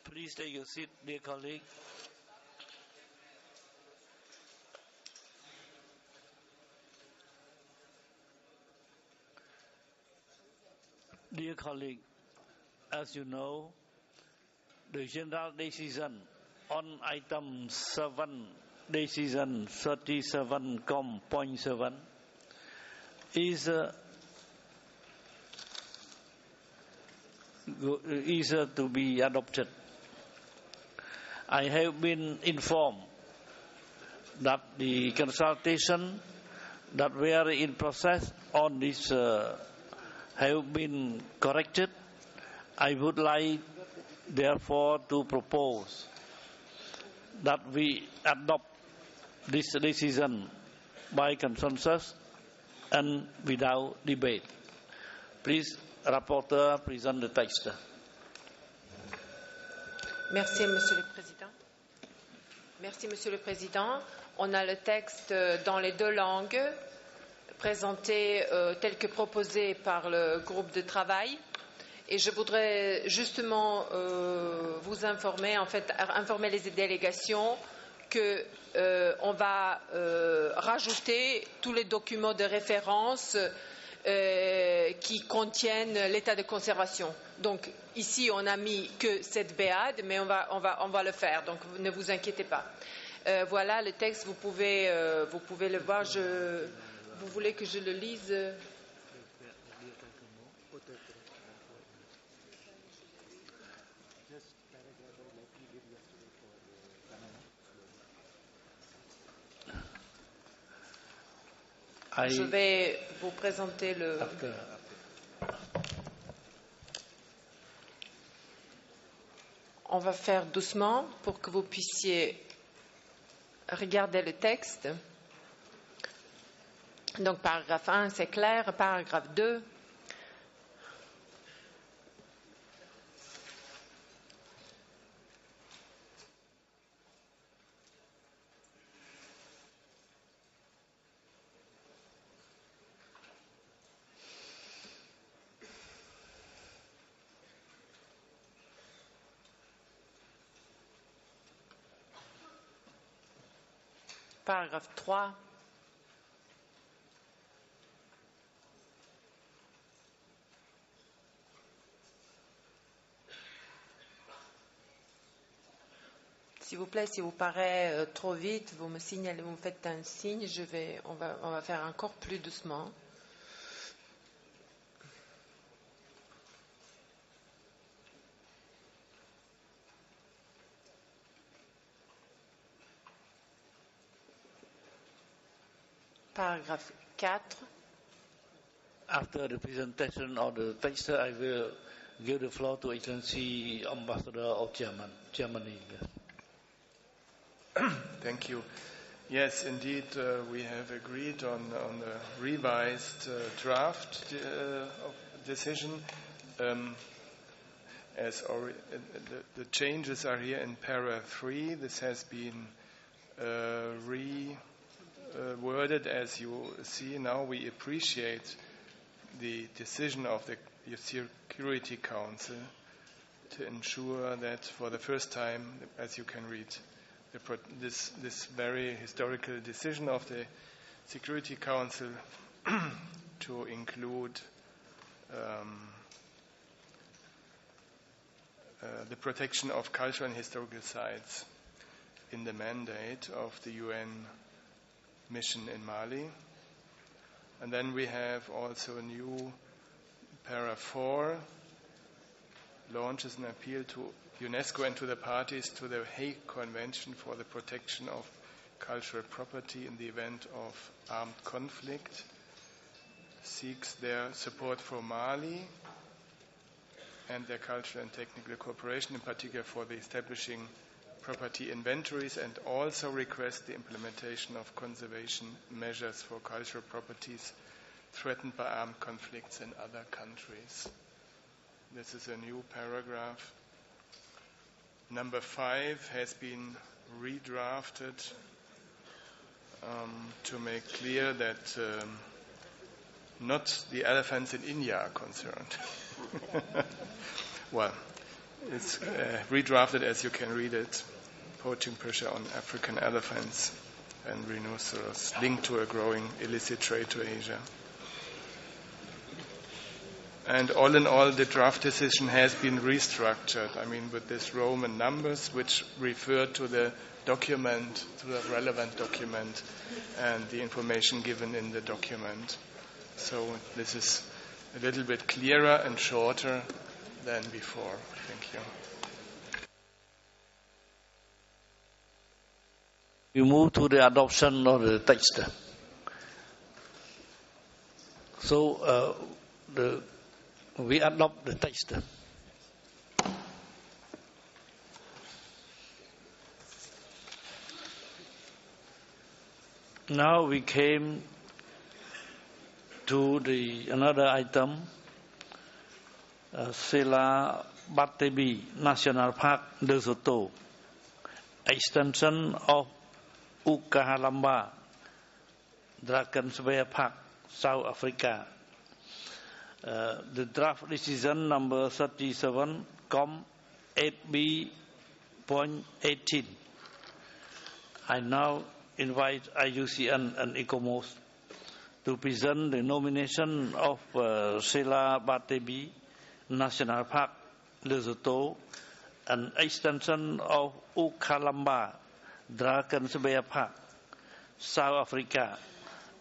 Please take your seat, dear colleague. Dear colleague, as you know, the general decision on item 7, decision 37.7 is to be adopted. I have been informed that the consultation that were in process on this have been corrected. I would like, therefore, to propose that we adopt this decision by consensus and without debate. Please, rapporteur, present the text. Merci, Monsieur le Président. Merci, Monsieur le Président. On a le texte dans les deux langues, présenté tel que proposé par le groupe de travail. Et je voudrais justement vous informer, informer les délégations qu'on va rajouter tous les documents de référence qui contiennent l'état de conservation. Donc ici on n'a mis que cette BAD, mais on va le faire, donc ne vous inquiétez pas. Voilà le texte, vous pouvez le voir. Vous voulez que je le lise? Je vais vous présenter le... On va faire doucement pour que vous puissiez regarder le texte. Donc, paragraphe 1, c'est clair. Paragraphe 2. Paragraphe 3. S'il vous plaît, si vous paraît trop vite, vous me signalez, vous me faites un signe, on va faire encore plus doucement. Paragraphe 4. After the presentation of the text, I will give the floor to Excellency Ambassador of Germany. Thank you. Yes, indeed, we have agreed on a revised draft of decision. The changes are here in paragraph 3. This has been worded as you see now. We appreciate the decision of the Security Council to ensure that for the first time, as you can read, this very historical decision of the Security Council to include the protection of cultural and historical sites in the mandate of the UN mission in Mali. And then we have also a new paragraph 4, launches an appeal to UNESCO and to the parties to the Hague Convention for the Protection of Cultural Property in the event of armed conflict, seeks their support for Mali and their cultural and technical cooperation, in particular for the establishing property inventories, and also request the implementation of conservation measures for cultural properties threatened by armed conflicts in other countries. This is a new paragraph. Number 5 has been redrafted to make clear that not the elephants in India are concerned. Well, It's redrafted as you can read it. Poaching pressure on African elephants and rhinoceros linked to a growing illicit trade to Asia. And all in all, the draft decision has been restructured. I mean, with these Roman numbers, which refer to the document, to the relevant document, and the information given in the document. So this is a little bit clearer and shorter than before. Thank you. We move to the adoption of the text. So we adopt the text. Now we came to another item, Sela Batebi National Park Lesotho, extension of Ukahalamba Drakensberg Park, South Africa. The draft decision number 37,8B.18. I now invite IUCN and ICOMOS to present the nomination of Sela Batebi National Park, Lesotho, an extension of Ukalamba Drakensberg Park, South Africa.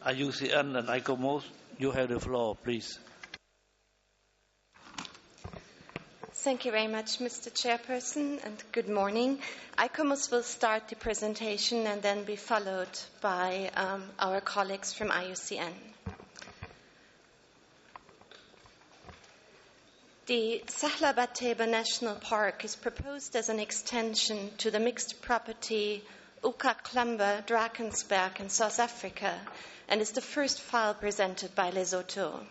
IUCN and ICOMOS, you have the floor, please. Thank you very much, Mr. Chairperson, and good morning. ICOMOS will start the presentation and then be followed by our colleagues from IUCN. The Sahla Bateba National Park is proposed as an extension to the mixed property Ukaklamba Drakensberg in South Africa and is the first file presented by Lesotho.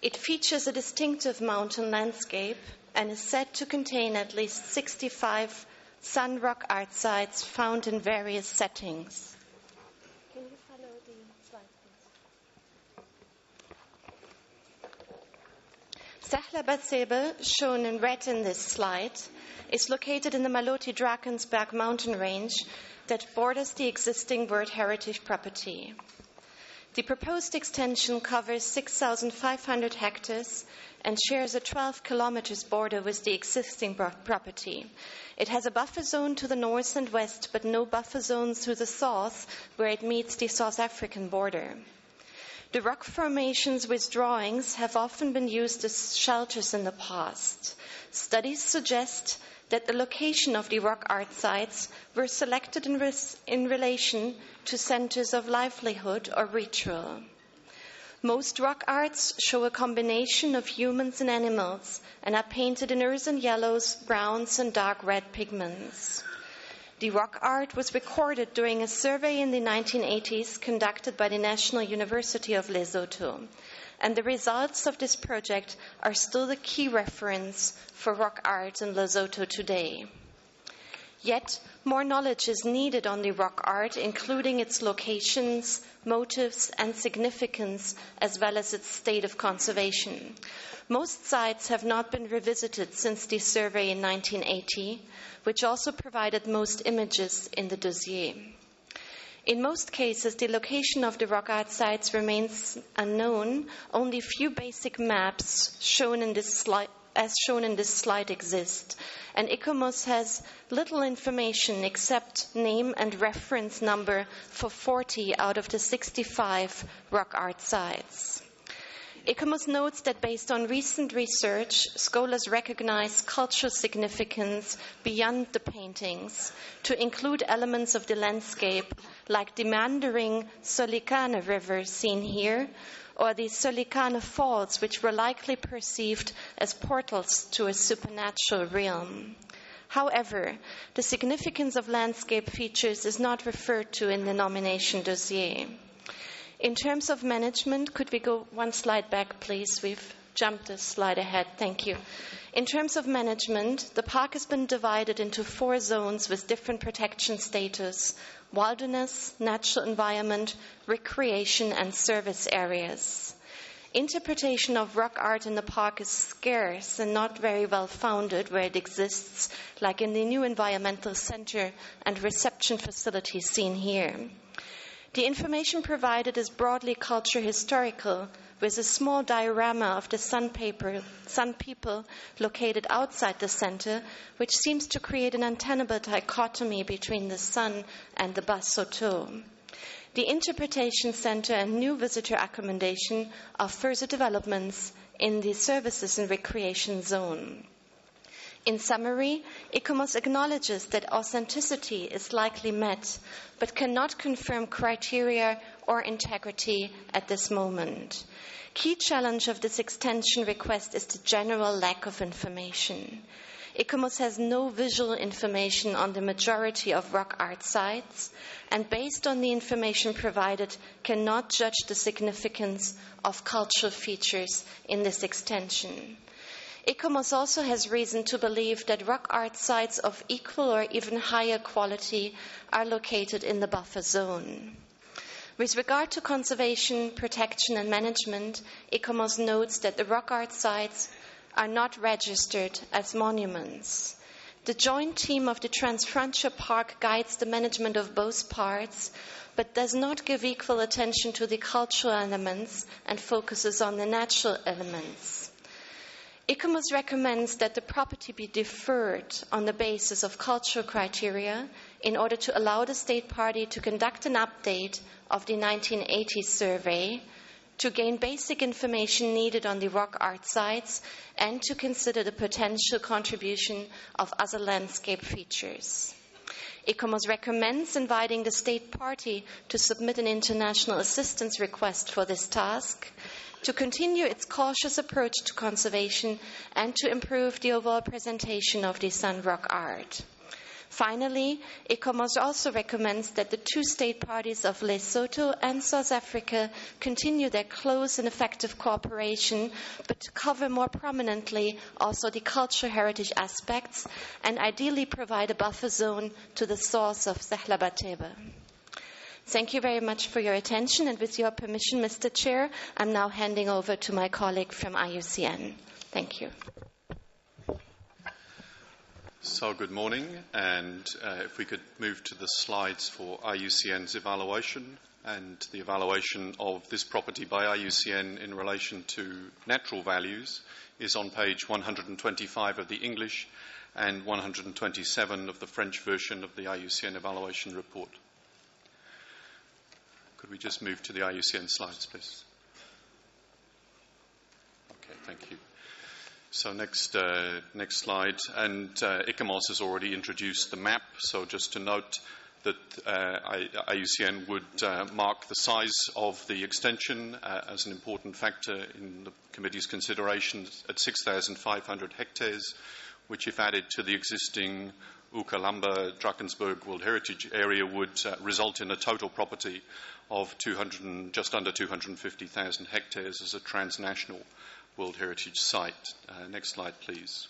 It features a distinctive mountain landscape and is said to contain at least 65 sun rock art sites found in various settings. Can you follow the slide, please? Sahla Batsebe, shown in red in this slide, is located in the Maloti Drakensberg mountain range that borders the existing World Heritage property. The proposed extension covers 6,500 hectares and shares a 12 kilometers border with the existing property. It has a buffer zone to the north and west, but no buffer zone to the south, where it meets the South African border. The rock formations with drawings have often been used as shelters in the past. Studies suggest that the location of the rock art sites were selected in relation to centers of livelihood or ritual. Most rock arts show a combination of humans and animals and are painted in earthen yellows, browns, and dark red pigments. The rock art was recorded during a survey in the 1980s conducted by the National University of Lesotho, and the results of this project are still the key reference for rock art in Lesotho today. Yet, more knowledge is needed on the rock art, including its locations, motives, and significance, as well as its state of conservation. Most sites have not been revisited since the survey in 1980, which also provided most images in the dossier. In most cases, the location of the rock art sites remains unknown. Only few basic maps shown in this slide exist, and ICOMOS has little information except name and reference number for 40 out of the 65 rock art sites. ICOMOS notes that based on recent research, scholars recognize cultural significance beyond the paintings to include elements of the landscape like the meandering Solikane River seen here, or the Solikane Falls, which were likely perceived as portals to a supernatural realm. However, the significance of landscape features is not referred to in the nomination dossier. In terms of management, could we go one slide back, please? We've jumped a slide ahead. Thank you. In terms of management, the park has been divided into 4 zones with different protection status: wilderness, natural environment, recreation, and service areas. Interpretation of rock art in the park is scarce and not very well founded where it exists, like in the new environmental center and reception facilities seen here. The information provided is broadly culture historical, with a small diorama of the Sun people located outside the center, which seems to create an untenable dichotomy between the Sun and the Bas-Soto. The Interpretation Center and new visitor accommodation are further developments in the services and recreation zone. In summary, ICOMOS acknowledges that authenticity is likely met, but cannot confirm criteria or integrity at this moment. Key challenge of this extension request is the general lack of information. ICOMOS has no visual information on the majority of rock art sites, and based on the information provided, cannot judge the significance of cultural features in this extension. ICOMOS also has reason to believe that rock art sites of equal or even higher quality are located in the buffer zone. With regard to conservation, protection and management, ICOMOS notes that the rock art sites are not registered as monuments. The joint team of the Transfrontier Park guides the management of both parts, but does not give equal attention to the cultural elements and focuses on the natural elements. ICOMOS recommends that the property be deferred on the basis of cultural criteria in order to allow the state party to conduct an update of the 1980 survey, to gain basic information needed on the rock art sites, and to consider the potential contribution of other landscape features. ICOMOS recommends inviting the state party to submit an international assistance request for this task, to continue its cautious approach to conservation, and to improve the overall presentation of the Sun rock art. Finally, ICOMOS also recommends that the two state parties of Lesotho and South Africa continue their close and effective cooperation, but to cover more prominently also the cultural heritage aspects, and ideally provide a buffer zone to the source of Sehlabatebe. Thank you very much for your attention, and with your permission, Mr. Chair, I'm now handing over to my colleague from IUCN. Thank you. So good morning, and if we could move to the slides for IUCN's evaluation and the evaluation of this property by IUCN in relation to natural values is on page 125 of the English and 127 of the French version of the IUCN evaluation report. Could we just move to the IUCN slides, please? Okay, thank you. So next slide, and ICOMOS has already introduced the map, so just to note that IUCN would mark the size of the extension as an important factor in the committee's considerations at 6,500 hectares, which if added to the existing Ukalamba Drakensberg World Heritage Area would result in a total property of just under 250,000 hectares as a transnational World Heritage Site. Next slide, please.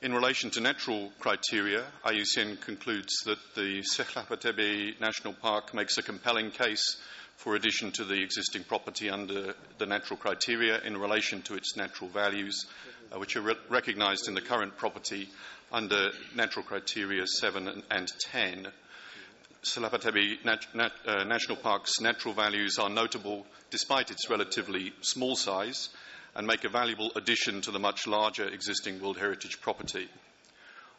In relation to natural criteria, IUCN concludes that the Sehlabatebe National Park makes a compelling case for addition to the existing property under the natural criteria in relation to its natural values, which are recognised in the current property under natural criteria 7 and 10. Sehlabatebe National Park's natural values are notable despite its relatively small size, and make a valuable addition to the much larger existing World Heritage property.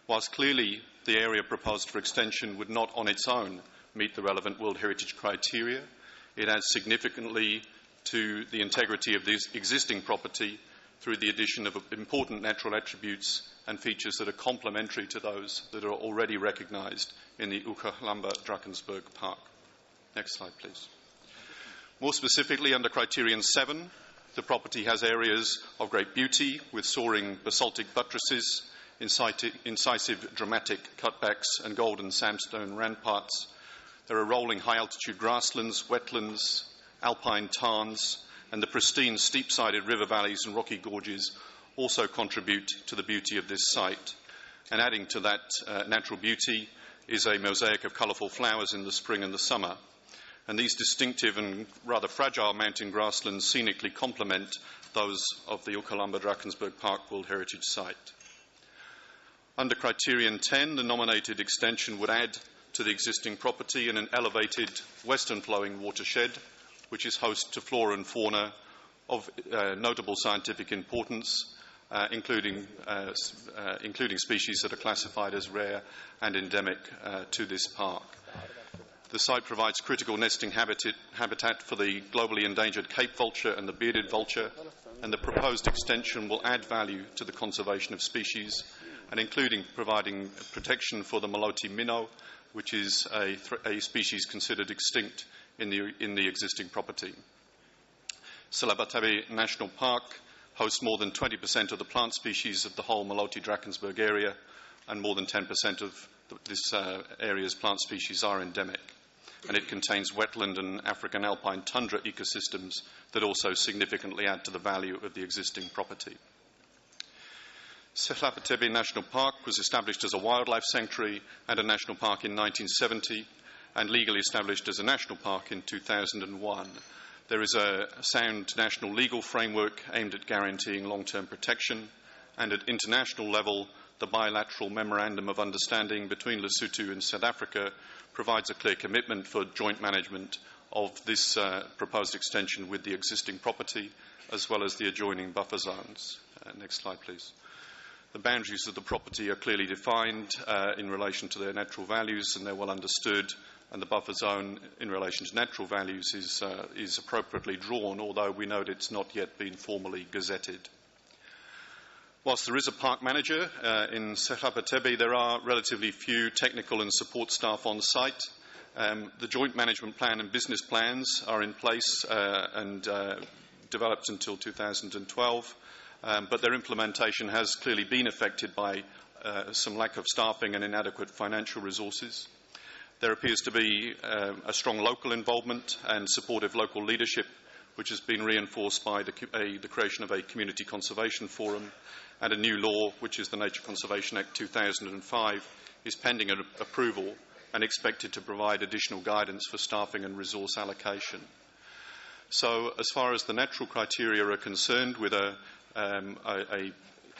Whilst clearly the area proposed for extension would not on its own meet the relevant World Heritage criteria, it adds significantly to the integrity of this existing property through the addition of important natural attributes and features that are complementary to those that are already recognised in the Ukalamba Drakensberg Park. Next slide, please. More specifically, under Criterion 7, the property has areas of great beauty with soaring basaltic buttresses, incisive dramatic cutbacks and golden sandstone ramparts. There are rolling high-altitude grasslands, wetlands, alpine tarns, and the pristine steep-sided river valleys and rocky gorges also contribute to the beauty of this site. And adding to that natural beauty is a mosaic of colourful flowers in the spring and the summer. and these distinctive and rather fragile mountain grasslands scenically complement those of the Ukalamba Drakensberg Park World Heritage Site. Under Criterion 10, the nominated extension would add to the existing property in an elevated western flowing watershed, which is host to flora and fauna of notable scientific importance, including species that are classified as rare and endemic to this park. The site provides critical nesting habitat for the globally endangered Cape vulture and the bearded vulture, and the proposed extension will add value to the conservation of species, and including providing protection for the Maloti minnow, which is a species considered extinct in the existing property. Selabatebe National Park hosts more than 20% of the plant species of the whole Maloti Drakensberg area, and more than 10% of this area's plant species are endemic. And it contains wetland and African alpine tundra ecosystems that also significantly add to the value of the existing property. Selabatebe National Park was established as a wildlife sanctuary and a national park in 1970 and legally established as a national park in 2001. There is a sound national legal framework aimed at guaranteeing long-term protection, and at international level, the bilateral Memorandum of Understanding between Lesotho and South Africa provides a clear commitment for joint management of this proposed extension with the existing property, as well as the adjoining buffer zones. Next slide, please. The boundaries of the property are clearly defined in relation to their natural values, and they're well understood, and the buffer zone in relation to natural values is appropriately drawn, although we note it's not yet been formally gazetted. Whilst there is a park manager in Selabatebe, there are relatively few technical and support staff on site. The joint management plan and business plans are in place and developed until 2012, but their implementation has clearly been affected by some lack of staffing and inadequate financial resources. There appears to be a strong local involvement and supportive local leadership, which has been reinforced by the creation of a community conservation forum, and a new law, which is the Nature Conservation Act 2005, is pending approval and expected to provide additional guidance for staffing and resource allocation. So, as far as the natural criteria are concerned, with a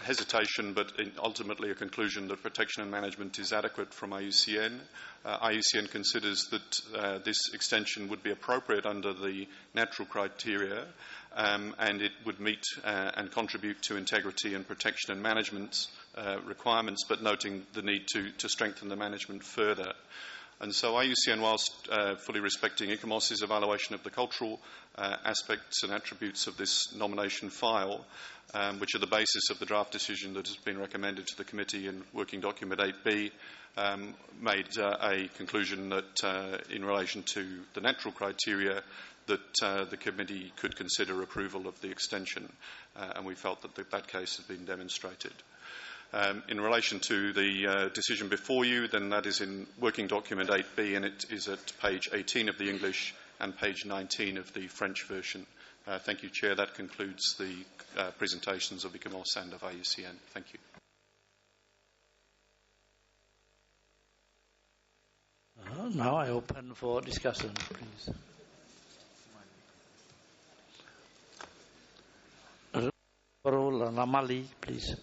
hesitation but ultimately a conclusion that protection and management is adequate from IUCN. IUCN considers that this extension would be appropriate under the natural criteria, and it would meet and contribute to integrity and protection and management requirements, but noting the need to strengthen the management further. And so IUCN, whilst fully respecting ICOMOS's evaluation of the cultural aspects and attributes of this nomination file, which are the basis of the draft decision that has been recommended to the committee in Working Document 8B, made a conclusion that in relation to the natural criteria that the committee could consider approval of the extension, and we felt that that case had been demonstrated. In relation to the decision before you, then that is in Working Document 8B, and it is at page 18 of the English and page 19 of the French version. Thank you, Chair. That concludes the presentations of ICOMOS and of IUCN. Thank you. Now I open for discussion, please. Namali, please.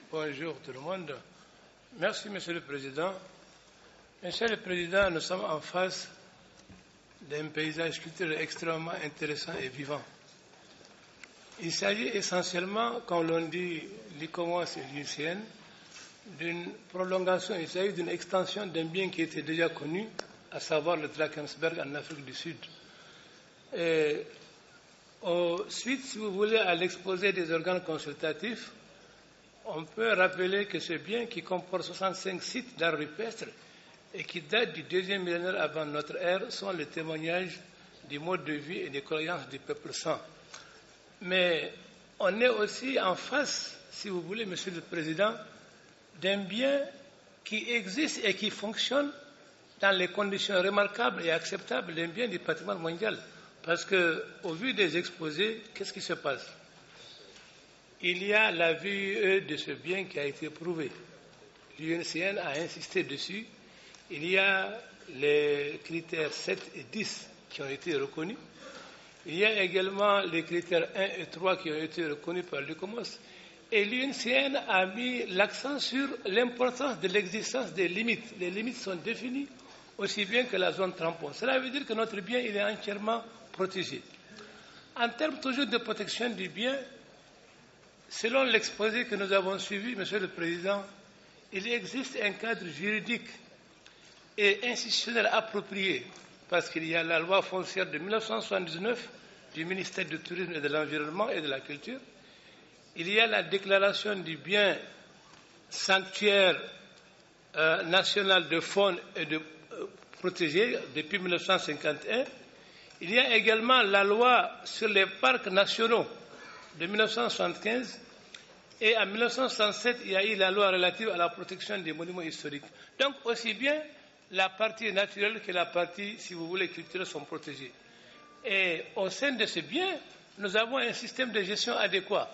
Bonjour tout le monde. Merci, Monsieur le Président. Monsieur le Président, nous sommes en face d'un paysage culturel extrêmement intéressant et vivant. Il s'agit essentiellement, comme l'on dit, l'ICOMOS et l'IUCN, d'une prolongation, il s'agit d'une extension d'un bien qui était déjà connu, à savoir le Drakensberg en Afrique du Sud. Suite, si vous voulez, à l'exposé des organes consultatifs, on peut rappeler que ce bien qui comporte 65 sites d'art rupestre et qui datent du 2e millénaire avant notre ère sont le témoignage du mode de vie et des croyances du peuple sans. Mais on est aussi en face, si vous voulez, Monsieur le Président, d'un bien qui existe et qui fonctionne dans les conditions remarquables et acceptables d'un bien du patrimoine mondial. Parce qu'au vu des exposés, qu'est-ce qui se passe? Il y a la VUE de ce bien qui a été prouvé. L'UNCN a insisté dessus il y a les critères 7 et 10 qui ont été reconnus. Il y a également les critères 1 et 3 qui ont été reconnus par l'UCOMOS. Et l'UNCN a mis l'accent sur l'importance de l'existence des limites. Les limites sont définies aussi bien que la zone tampon. Cela veut dire que notre bien il est entièrement protégé. En termes toujours de protection du bien, selon l'exposé que nous avons suivi, Monsieur le Président, il existe un cadre juridique et institutionnel approprié parce qu'il y a la loi foncière de 1979 du ministère du Tourisme et de l'Environnement et de la Culture. Il y a la déclaration du bien sanctuaire national de faune et de protégé depuis 1951. Il y a également la loi sur les parcs nationaux de 1975 et en 1967, il y a eu la loi relative à la protection des monuments historiques. Donc aussi bien la partie naturelle que la partie, si vous voulez, culturelle sont protégées. Et au sein de ce bien, nous avons un système de gestion adéquat.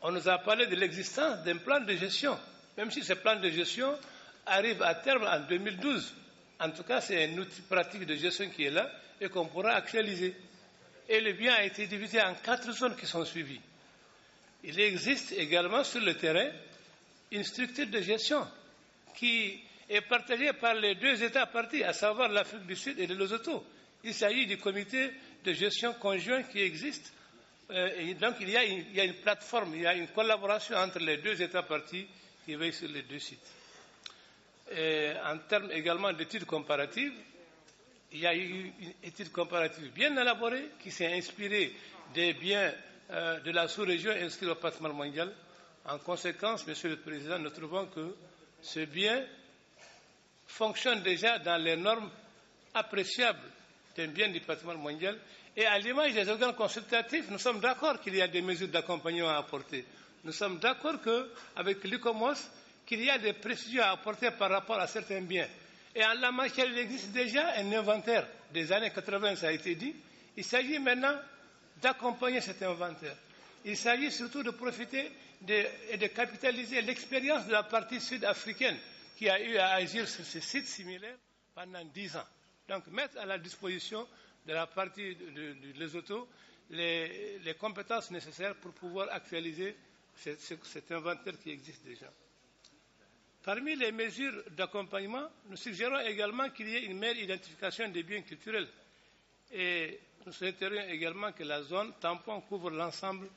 On nous a parlé de l'existence d'un plan de gestion, même si ce plan de gestion arrive à terme en 2012. En tout cas, c'est un outil pratique de gestion qui est là et qu'on pourra actualiser. Et le bien a été divisé en 4 zones qui sont suivies. Il existe également sur le terrain une structure de gestion qui est partagée par les 2 États partis, à savoir l'Afrique du Sud et le Lesotho. Il s'agit du comité de gestion conjoint qui existe. Et donc il y a une plateforme, il y a une collaboration entre les 2 États partis qui veillent sur les 2 sites. Et en termes également d'études comparatives, il y a eu une étude comparative bien élaborée qui s'est inspirée des biens de la sous-région inscrits au patrimoine mondial. En conséquence, Monsieur le Président, nous trouvons que ce bien fonctionne déjà dans les normes appréciables d'un bien du patrimoine mondial. Et à l'image des organes consultatifs, nous sommes d'accord qu'il y a des mesures d'accompagnement à apporter. Nous sommes d'accord qu'avec l'UCOMOS, qu'il y a des précisions à apporter par rapport à certains biens. Et en la matière, il existe déjà un inventaire des années 80, ça a été dit. Il s'agit maintenant d'accompagner cet inventaire. Il s'agit surtout de profiter et de capitaliser l'expérience de la partie sud-africaine qui a eu à agir sur ces sites similaires pendant 10 ans. Donc, mettre à la disposition de la partie du Lesotho les compétences nécessaires pour pouvoir actualiser cet inventaire qui existe déjà. Parmi les mesures d'accompagnement, nous suggérons également qu'il y ait une meilleure identification des biens culturels. Et nous souhaiterions également que la zone tampon couvre l'ensemble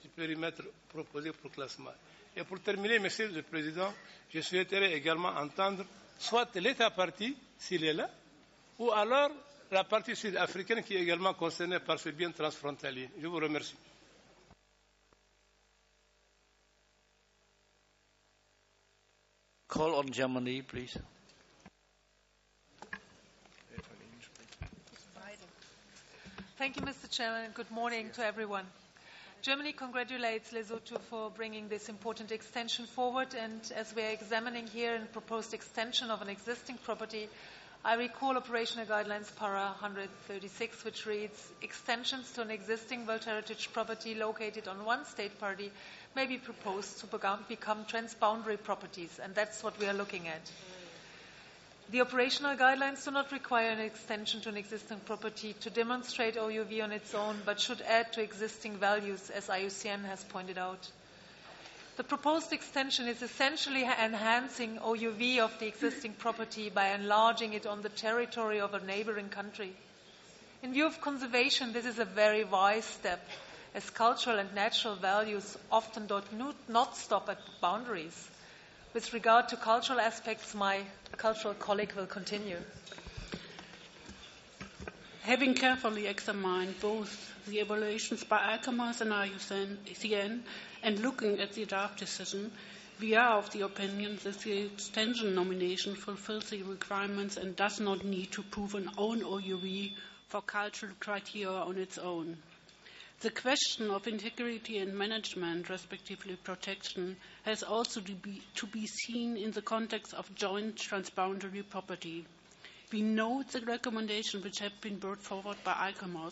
du périmètre proposé pour classement. Et pour terminer, Monsieur le Président, je souhaiterais également entendre soit l'État parti, s'il est là, ou alors la partie sud-africaine qui est également concernée par ce bien transfrontalier. Je vous remercie. Call on Germany, please. Thank you, Mr. Chairman, and good morning to everyone. Germany congratulates Lesotho for bringing this important extension forward, and as we are examining here a proposed extension of an existing property, I recall Operational Guidelines Para 136, which reads, extensions to an existing World Heritage property located on one state party may be proposed to become transboundary properties, and that's what we are looking at. The operational guidelines do not require an extension to an existing property to demonstrate OUV on its own, but should add to existing values, as IUCN has pointed out. The proposed extension is essentially enhancing OUV of the existing property by enlarging it on the territory of a neighboring country. In view of conservation, this is a very wise step, as cultural and natural values often do not stop at boundaries. With regard to cultural aspects, my cultural colleague will continue. Having carefully examined both the evaluations by ICOMOS and IUCN and looking at the draft decision, we are of the opinion that the extension nomination fulfills the requirements and does not need to prove an own OUV for cultural criteria on its own. The question of integrity and management, respectively protection, has also to be seen in the context of joint transboundary property. We note the recommendations which have been brought forward by ICOMOS,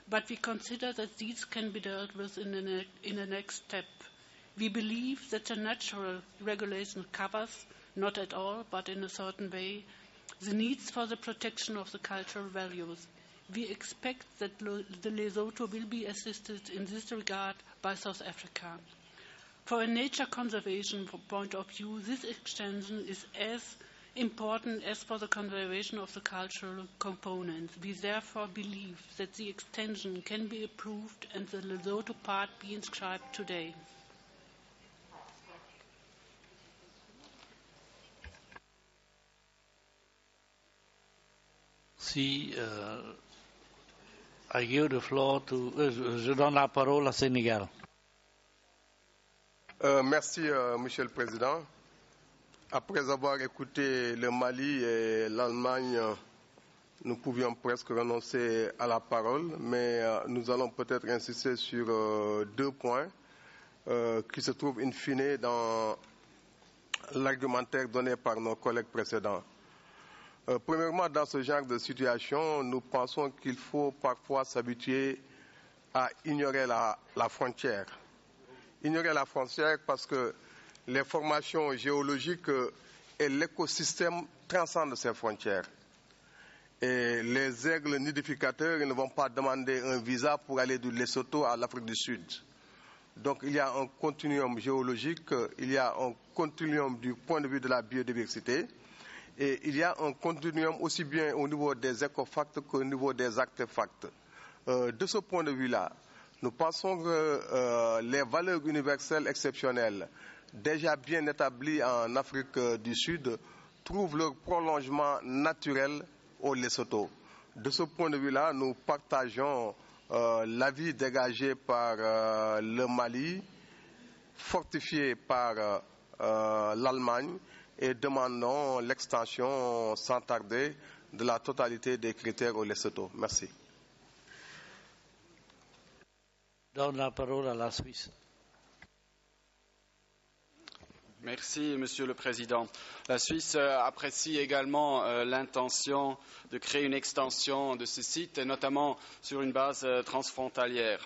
but we consider that these can be dealt with in the next step. We believe that the natural regulation covers, not at all, but in a certain way, the needs for the protection of the cultural values. We expect that the Lesotho will be assisted in this regard by South Africa. For a nature conservation point of view, this extension is as important as for the conservation of the cultural components. We therefore believe that the extension can be approved and the Lesotho part be inscribed today. Si I give the floor to, je donne la parole à Sénégal. Merci, Monsieur le Président. Après avoir écouté le Mali et l'Allemagne, nous pouvions presque renoncer à la parole, mais nous allons peut-être insister sur 2 points qui se trouvent in fine dans l'argumentaire donné par nos collègues précédents. Premièrement, dans ce genre de situation, nous pensons qu'il faut parfois s'habituer à ignorer la frontière. Ignorer la frontière parce que les formations géologiques et l'écosystème transcendent ces frontières. Et les aigles nidificateurs, ils ne vont pas demander un visa pour aller du Lesotho à l'Afrique du Sud. Donc il y a un continuum géologique, il y a un continuum du point de vue de la biodiversité, et il y a un continuum aussi bien au niveau des écofacts qu'au niveau des artefacts. De ce point de vue-là, nous pensons que les valeurs universelles exceptionnelles, déjà bien établies en Afrique du Sud, trouvent leur prolongement naturel au Lesotho. De ce point de vue-là, nous partageons l'avis dégagé par le Mali, fortifié par l'Allemagne, et demandons l'extension sans tarder de la totalité des critères au Lesotho. Merci. Donne la parole à la Suisse. Merci, Monsieur le Président. La Suisse apprécie également l'intention de créer une extension de ce site, et notamment sur une base transfrontalière.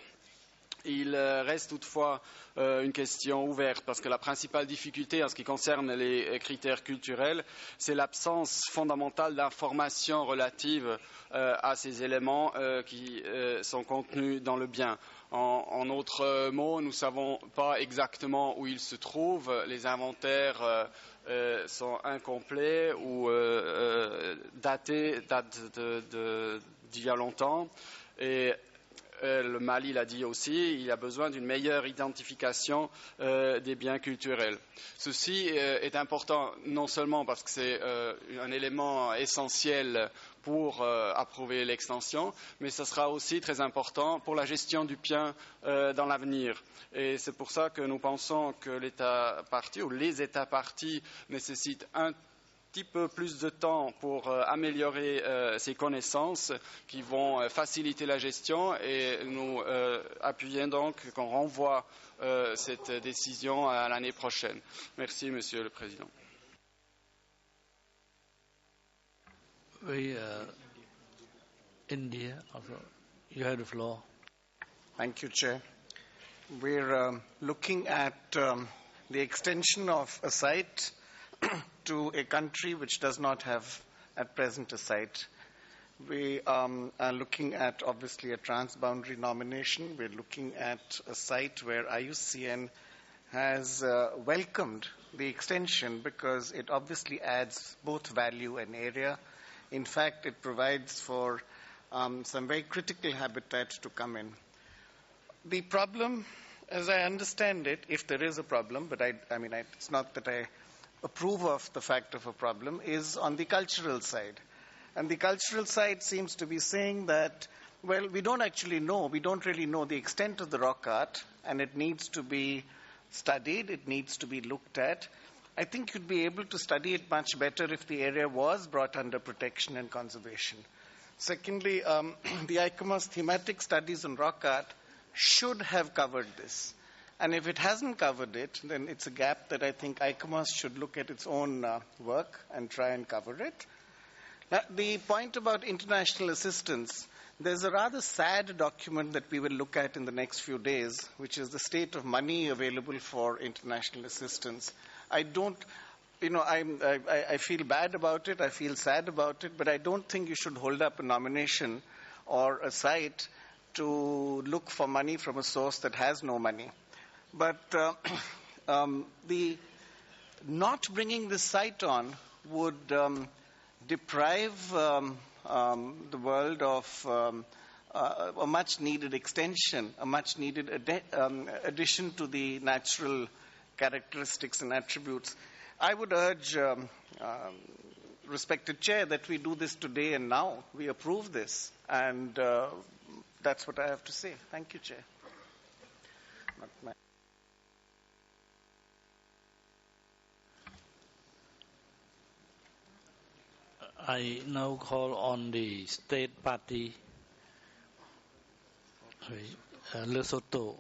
Il reste toutefois une question ouverte parce que la principale difficulté en ce qui concerne les critères culturels, c'est l'absence fondamentale d'informations relatives à ces éléments qui sont contenus dans le bien. En d'autres mots, nous ne savons pas exactement où ils se trouvent. Les inventaires sont incomplets ou datent d'il y a longtemps. Et le Mali l'a dit aussi, il y a besoin d'une meilleure identification des biens culturels. Ceci est important non seulement parce que c'est un élément essentiel pour approuver l'extension, mais ce sera aussi très important pour la gestion du bien dans l'avenir. Et c'est pour ça que nous pensons que l'État partie ou les États parties nécessitent un petit peu plus de temps pour améliorer ces connaissances qui vont faciliter la gestion, et nous appuyons donc qu'on renvoie cette décision à l'année prochaine. Merci, Monsieur le Président. Oui, India, also, you have the floor. Thank you, Chair. We're looking at the extension of a site to a country which does not have at present a site. We are looking at obviously a transboundary nomination. We're looking at a site where IUCN has welcomed the extension because it obviously adds both value and area. In fact, it provides for some very critical habitat to come in. The problem, as I understand it, if there is a problem, but it's not that I approve of the fact of a problem, is on the cultural side. And the cultural side seems to be saying that, well, we don't really know the extent of the rock art, and it needs to be studied, it needs to be looked at. I think you'd be able to study it much better if the area was brought under protection and conservation. Secondly, the ICOMOS thematic studies on rock art should have covered this. And if it hasn't covered it, then it's a gap that I think ICOMOS should look at its own work and try and cover it. The point about international assistance, there's a rather sad document that we will look at in the next few days, which is the state of money available for international assistance. I feel bad about it, I feel sad about it, but I don't think you should hold up a nomination or a site to look for money from a source that has no money. But the not bringing this site on would deprive the world of a much-needed extension, a much-needed addition to the natural characteristics and attributes. I would urge, respected Chair, that we do this today and now. We approve this, and that's what I have to say. Thank you, Chair. I now call on the state party, Lesotho.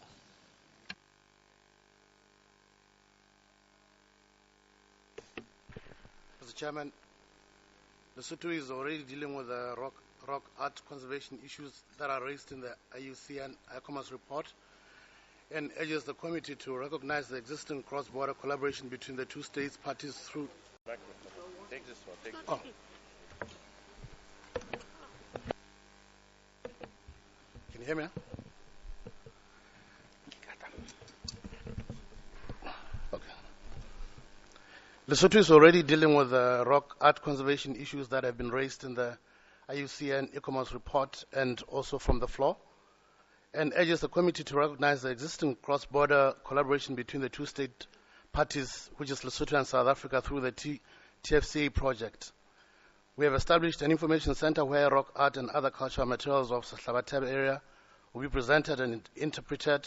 Mr. Chairman, Lesotho is already dealing with the rock art conservation issues that are raised in the IUCN ICOMOS report and urges the committee to recognize the existing cross-border collaboration between the two states parties through... Take this one. Take this one. Can you hear me? Okay. Lesotho is already dealing with the rock art conservation issues that have been raised in the IUCN ICOMOS report and also from the floor, and urges the committee to recognize the existing cross-border collaboration between the two state parties, which is Lesotho and South Africa, through the TFCA project. We have established an information center where rock art and other cultural materials of the Sehlabatebe area will be presented and interpreted,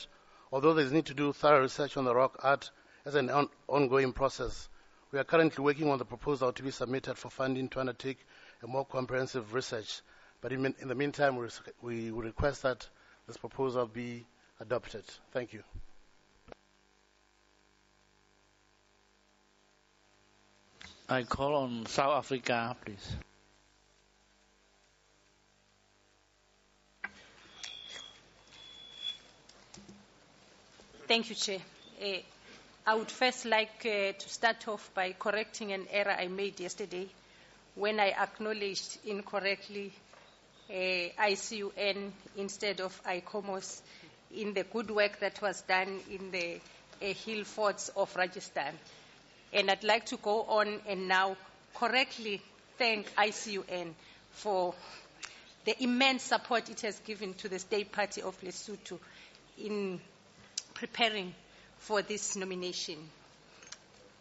although there is need to do thorough research on the rock art as an ongoing process. We are currently working on the proposal to be submitted for funding to undertake a more comprehensive research. But in the meantime, we request that this proposal be adopted. Thank you. I call on South Africa, please. Thank you, Chair. I would first like to start off by correcting an error I made yesterday when I acknowledged incorrectly ICUN instead of ICOMOS in the good work that was done in the hill forts of Rajasthan. And I'd like to go on and now correctly thank ICUN for the immense support it has given to the State Party of Lesotho in preparing for this nomination.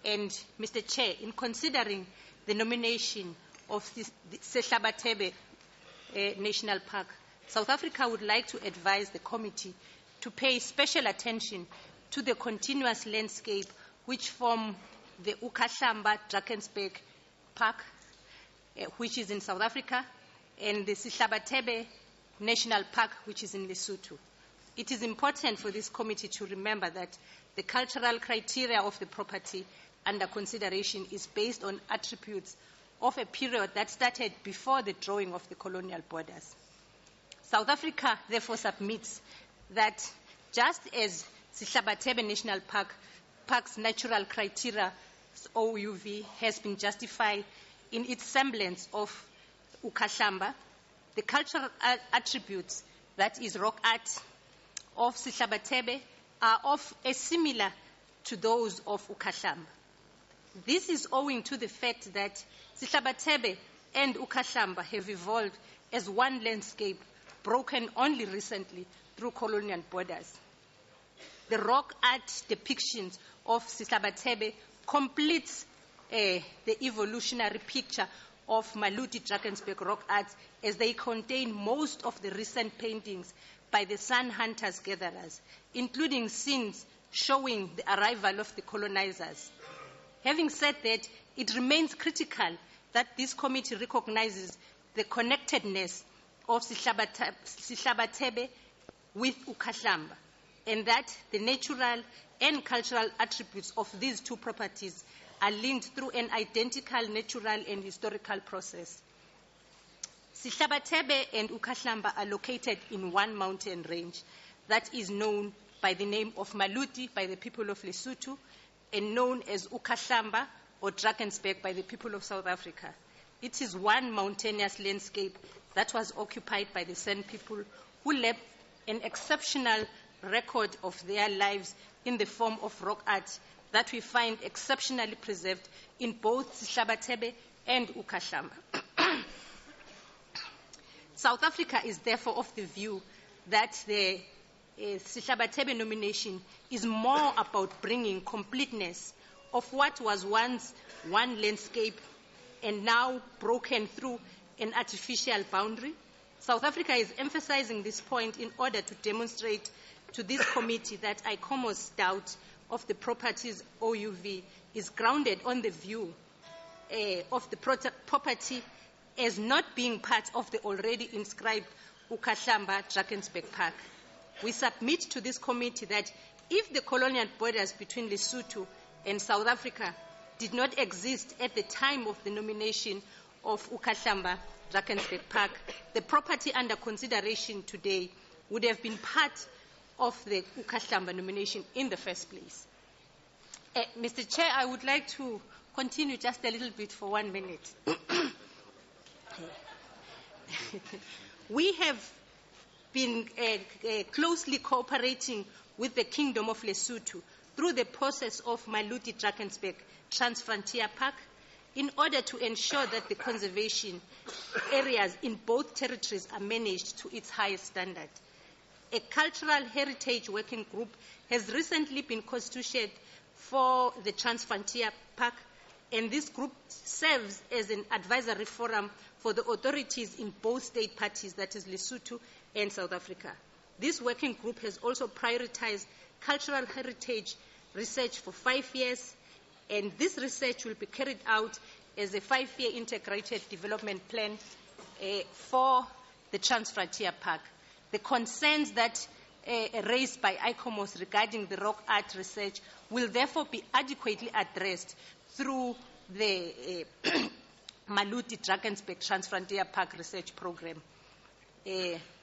And Mr. Chair, in considering the nomination of the Sehlabatebe National Park, South Africa would like to advise the committee to pay special attention to the continuous landscape which form the Ukahlamba Drakensberg Park, which is in South Africa, and the Sehlabatebe National Park, which is in Lesotho. It is important for this committee to remember that the cultural criteria of the property under consideration is based on attributes of a period that started before the drawing of the colonial borders. South Africa therefore submits that just as Sehlabatebe National Park's natural criteria, OUV, has been justified in its semblance of Ukahlamba, the cultural attributes, that is rock art, of Sehlabatebe are similar to those of Ukahlamba. This is owing to the fact that Sehlabatebe and Ukahlamba have evolved as one landscape, broken only recently through colonial borders. The rock art depictions of Sehlabatebe completes the evolutionary picture of Maluti Drakensberg rock art, as they contain most of the recent paintings by the Sun Hunters gatherers, including scenes showing the arrival of the colonizers. Having said that, it remains critical that this committee recognizes the connectedness of Sehlabatebe with Ukahlamba, and that the natural and cultural attributes of these two properties are linked through an identical natural and historical process. Sehlabatebe and Ukahlamba are located in one mountain range that is known by the name of Maluti by the people of Lesotho and known as Ukahlamba or Drakensberg by the people of South Africa. It is one mountainous landscape that was occupied by the San people, who left an exceptional record of their lives in the form of rock art that we find exceptionally preserved in both Sihlabathebe and uKhahlamba. South Africa is therefore of the view that the Sihlabathebe nomination is more about bringing completeness of what was once one landscape and now broken through an artificial boundary. South Africa is emphasizing this point in order to demonstrate to this committee that ICOMOS doubt of the property's OUV is grounded on the view of the property as not being part of the already inscribed uKhahlamba Drakensberg Park. We submit to this committee that if the colonial borders between Lesotho and South Africa did not exist at the time of the nomination of uKhahlamba Drakensberg Park, the property under consideration today would have been part of the uKhahlamba nomination in the first place. Mr. Chair, I would like to continue just a little bit for 1 minute. We have been closely cooperating with the Kingdom of Lesotho through the process of Maluti Drakensberg Transfrontier Park in order to ensure that the conservation areas in both territories are managed to its highest standard. A cultural heritage working group has recently been constituted for the Transfrontier Park, and this group serves as an advisory forum for the authorities in both state parties, that is Lesotho and South Africa. This working group has also prioritized cultural heritage research for 5 years, and this research will be carried out as a 5-year integrated development plan for the Transfrontier Park. The concerns that raised by ICOMOS regarding the rock art research will therefore be adequately addressed through the Maluti Drakensberg Transfrontier Park Research Program.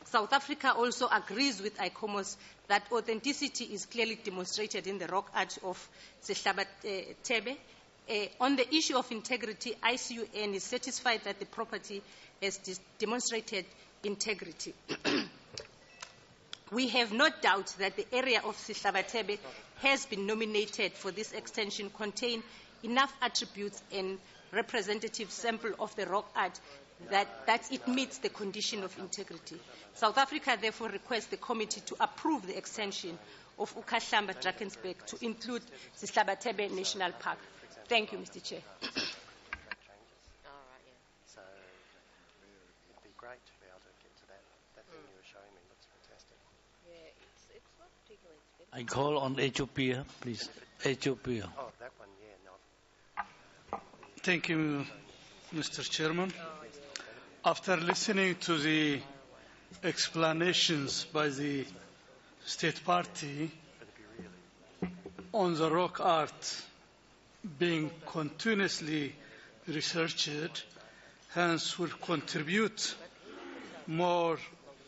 South Africa also agrees with ICOMOS that authenticity is clearly demonstrated in the rock art of Sihlabathebe. On the issue of integrity, ICUN is satisfied that the property has demonstrated integrity. We have no doubt that the area of Sihlabathebe has been nominated for this extension contain enough attributes and representative sample of the rock art that it meets the condition of integrity. South Africa therefore requests the committee to approve the extension of uKhahlamba Drakensberg to include Sihlabathebe National Park. Thank you, Mr. Chair. I call on Ethiopia, please. Ethiopia. Oh, that one, yeah, no. Thank you, Mr. Chairman. After listening to the explanations by the state party on the rock art being continuously researched, hence will contribute more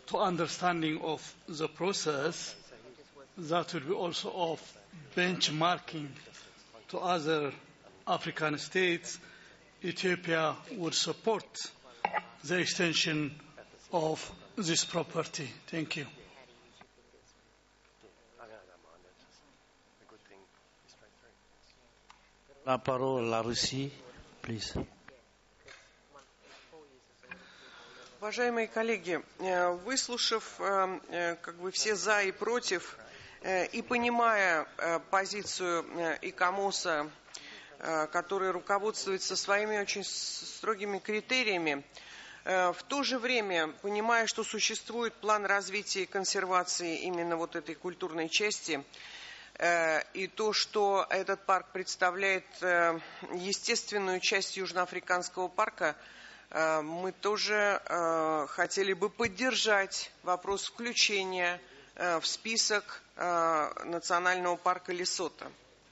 to understanding of the process, that will be also of benchmarking to other African states. Ethiopia would support the extension of this property. Thank you. La parole à Russie, please. Уважаемые коллеги, выслушав как бы все за и против, и понимая позицию ИКОМОСа, который руководствуется своими очень строгими критериями, в то же время, понимая, что существует план развития и консервации именно вот этой культурной части, и то, что этот парк представляет естественную часть Южноафриканского парка, мы тоже хотели бы поддержать вопрос включения в список национального парка Лесото.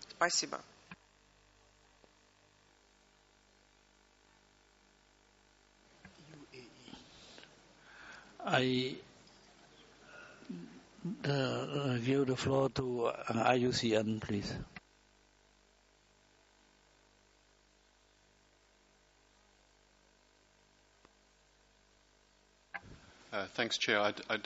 Спасибо. I give the floor to IUCN, please. Thanks, Chair. I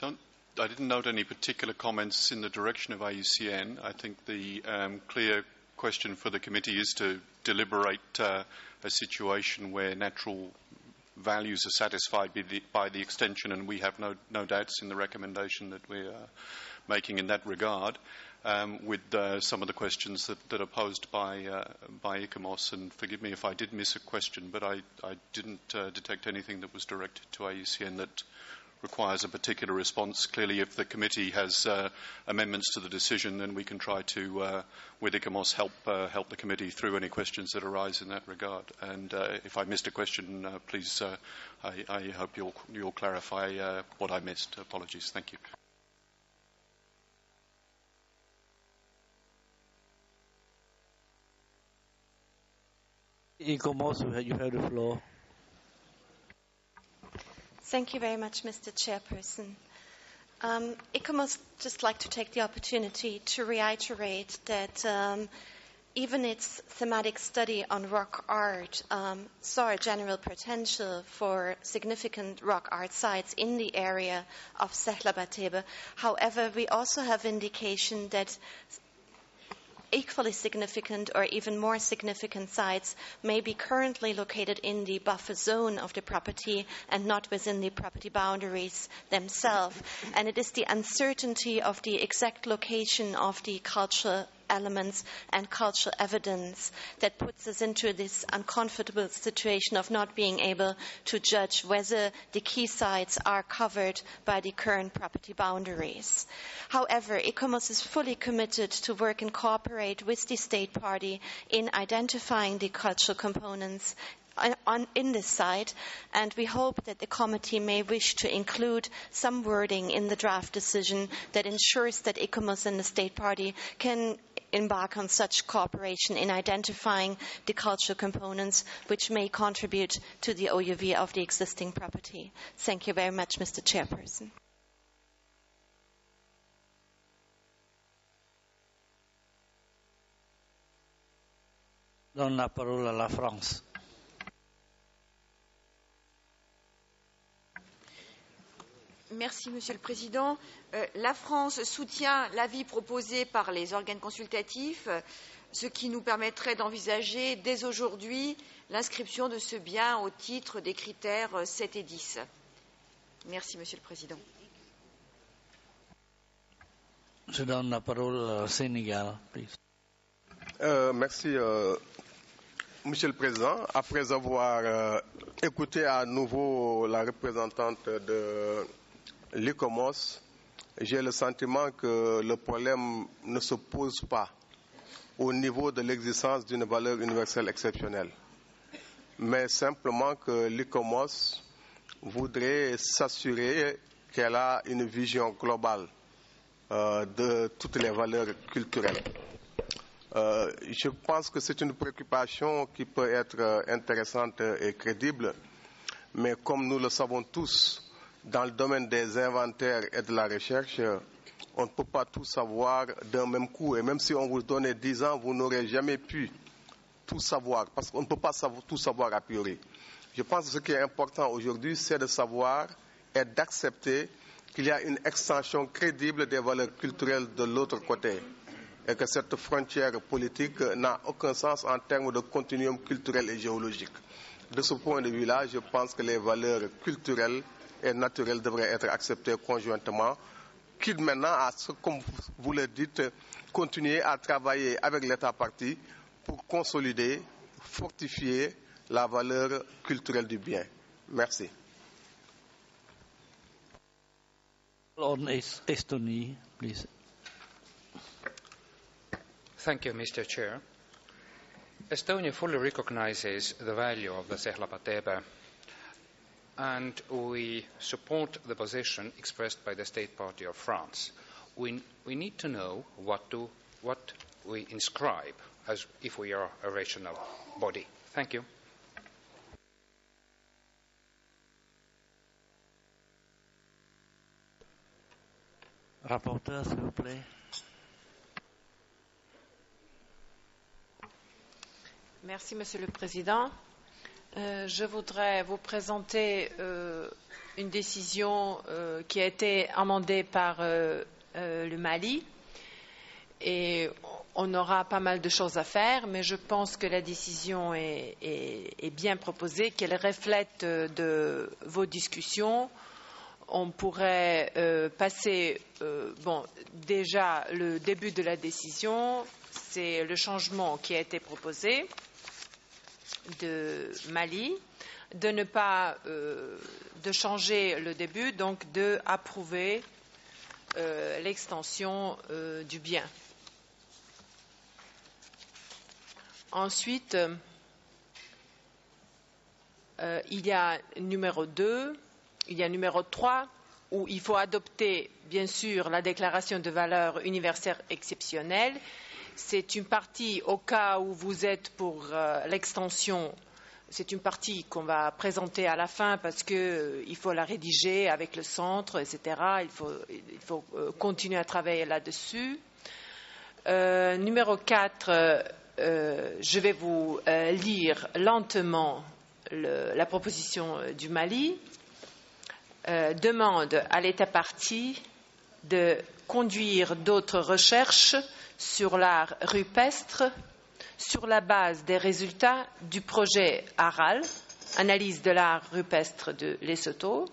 didn't note any particular comments in the direction of IUCN. I think the clear question for the committee is to deliberate a situation where natural values are satisfied by the extension, and we have no doubts in the recommendation that we are making in that regard. With some of the questions that are posed by ICOMOS, and forgive me if I did miss a question, but I didn't detect anything that was directed to IUCN that requires a particular response. Clearly, if the committee has amendments to the decision, then we can try to, with ICOMOS, help the committee through any questions that arise in that regard. And if I missed a question, please, I hope you'll clarify what I missed. Apologies. Thank you. ICOMOS, you have the floor. Thank you very much, Mr. Chairperson. ICOMOS just like to take the opportunity to reiterate that even its thematic study on rock art saw a general potential for significant rock art sites in the area of Sehlabatebe. However, we also have indication that equally significant or even more significant sites may be currently located in the buffer zone of the property and not within the property boundaries themselves. And it is the uncertainty of the exact location of the cultural elements and cultural evidence that puts us into this uncomfortable situation of not being able to judge whether the key sites are covered by the current property boundaries. However, ICOMOS is fully committed to work and cooperate with the state party in identifying the cultural components in this site, and we hope that the committee may wish to include some wording in the draft decision that ensures that ICOMOS and the state party can embark on such cooperation in identifying the cultural components which may contribute to the OUV of the existing property. Thank you very much, Mr. Chairperson. Donne la parole à la France. Merci, Monsieur le Président. La France soutient l'avis proposé par les organes consultatifs, ce qui nous permettrait d'envisager dès aujourd'hui l'inscription de ce bien au titre des critères 7 et 10. Merci, Monsieur le Président. Je donne la parole au Sénégal, please. Merci, Monsieur le Président. Après avoir écouté à nouveau la représentante de l'ICOMOS, j'ai le sentiment que le problème ne se pose pas au niveau de l'existence d'une valeur universelle exceptionnelle, mais simplement que l'ICOMOS voudrait s'assurer qu'elle a une vision globale de toutes les valeurs culturelles. Je pense que c'est une préoccupation qui peut être intéressante et crédible, mais comme nous le savons tous, dans le domaine des inventaires et de la recherche, on ne peut pas tout savoir d'un même coup. Et même si on vous donnait 10 ans, vous n'aurez jamais pu tout savoir, parce qu'on ne peut pas tout savoir a priori. Je pense que ce qui est important aujourd'hui, c'est de savoir et d'accepter qu'il y a une extension crédible des valeurs culturelles de l'autre côté, et que cette frontière politique n'a aucun sens en termes de continuum culturel et géologique. De ce point de vue-là, je pense que les valeurs culturelles et naturelles devraient être acceptées conjointement, quitte maintenant à ce, comme vous le dites, continuer à travailler avec l'État partie pour consolider, fortifier la valeur culturelle du bien. Merci. On Estonie, please. Thank you, Mr. Chair. Estonia fully recognizes the value of the Sehlabatebe, and we support the position expressed by the State Party of France. We need to know what we inscribe as if we are a regional body. Thank you. Rapporteur, s'il vous plaît. Merci, Monsieur le Président. Je voudrais vous présenter une décision qui a été amendée par le Mali. Et on aura pas mal de choses à faire, mais je pense que la décision est bien proposée, qu'elle reflète de vos discussions. On pourrait passer, déjà le début de la décision, c'est le changement qui a été proposé de Mali, de ne pas de changer le début, donc de approuver l'extension du bien. Ensuite, il y a numéro 2, il y a numéro 3, où il faut adopter, bien sûr, la déclaration de valeur universelle exceptionnelle. C'est une partie, au cas où vous êtes pour l'extension, c'est une partie qu'on va présenter à la fin parce qu'il faut la rédiger avec le centre, etc. Il faut continuer à travailler là-dessus. Numéro 4, je vais vous lire lentement la proposition du Mali. Demande à l'État partie de conduire d'autres recherches sur l'art rupestre sur la base des résultats du projet ARAL, analyse de l'art rupestre de Lesotho,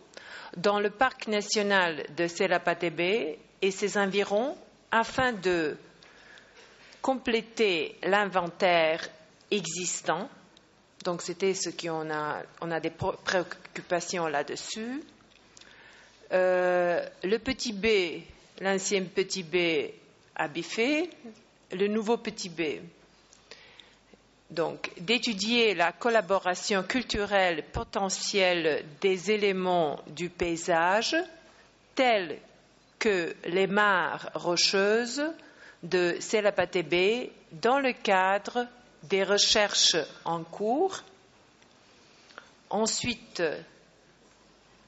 dans le parc national de Sela-Patebe et ses environs afin de compléter l'inventaire existant. Donc c'était ce qu'on a des préoccupations là-dessus. Le petit B, l'ancien petit B a biffé, le nouveau petit B. Donc, d'étudier la collaboration culturelle potentielle des éléments du paysage, tels que les mares rocheuses de Sela-Patebe dans le cadre des recherches en cours. Ensuite,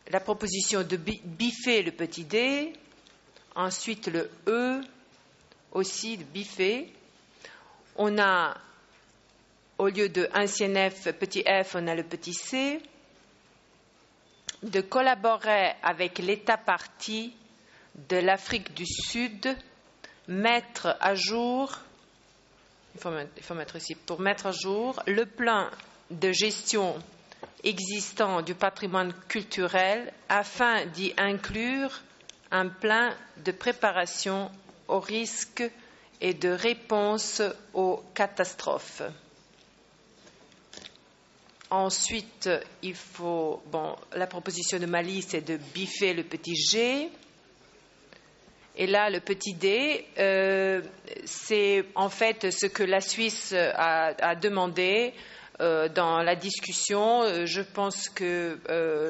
la proposition de biffer le petit d, ensuite le E, aussi de biffer. On a, au lieu de ancien F, petit f, on a le petit c. De collaborer avec l'État partie de l'Afrique du Sud, mettre à jour, il faut mettre ici, pour mettre à jour le plan de gestion existant du patrimoine culturel afin d'y inclure un plan de préparation aux risques et de réponse aux catastrophes. Ensuite, la proposition de Mali, c'est de biffer le petit G. Et là, le petit D, c'est en fait ce que la Suisse a demandé dans la discussion. Je pense que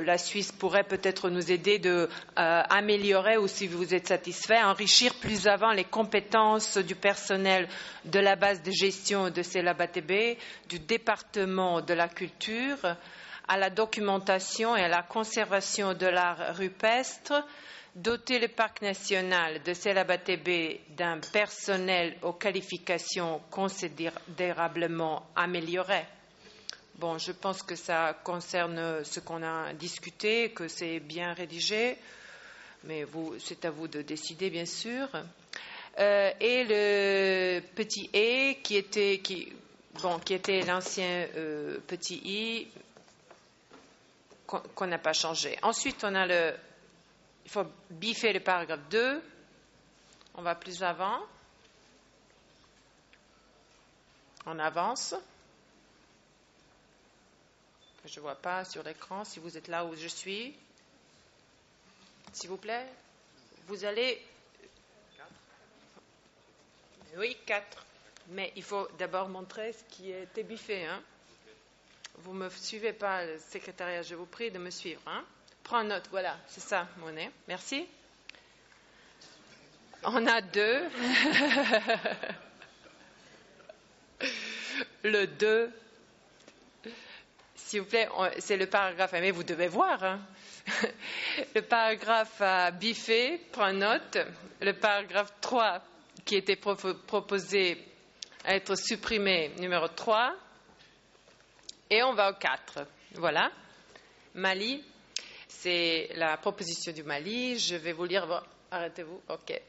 la Suisse pourrait peut-être nous aider de améliorer, ou si vous êtes satisfait, enrichir plus avant les compétences du personnel de la base de gestion de Sela-Patebe, du département de la culture, à la documentation et à la conservation de l'art rupestre, doter le parc national de Sela-Patebe d'un personnel aux qualifications considérablement améliorées. Bon, je pense que ça concerne ce qu'on a discuté, que c'est bien rédigé, mais c'est à vous de décider, bien sûr. Et le petit E, qui était l'ancien petit I, qu'on n'a pas changé. Ensuite, il faut biffer le paragraphe 2. On va plus avant. On avance. Je ne vois pas sur l'écran si vous êtes là où je suis. S'il vous plaît, vous allez... 4. Oui, 4. Mais il faut d'abord montrer ce qui a été biffé. Hein. Vous ne me suivez pas, le secrétariat, je vous prie de me suivre. Hein. Prends note, voilà, c'est ça, Monet. Merci. On a 2. Le 2. S'il vous plaît, c'est le paragraphe, mais vous devez voir. Hein. Le paragraphe à biffer, prends note. Le paragraphe 3 qui était proposé à être supprimé, numéro 3. Et on va au 4. Voilà. Mali, c'est la proposition du Mali. Je vais vous lire. Bon, arrêtez-vous. OK.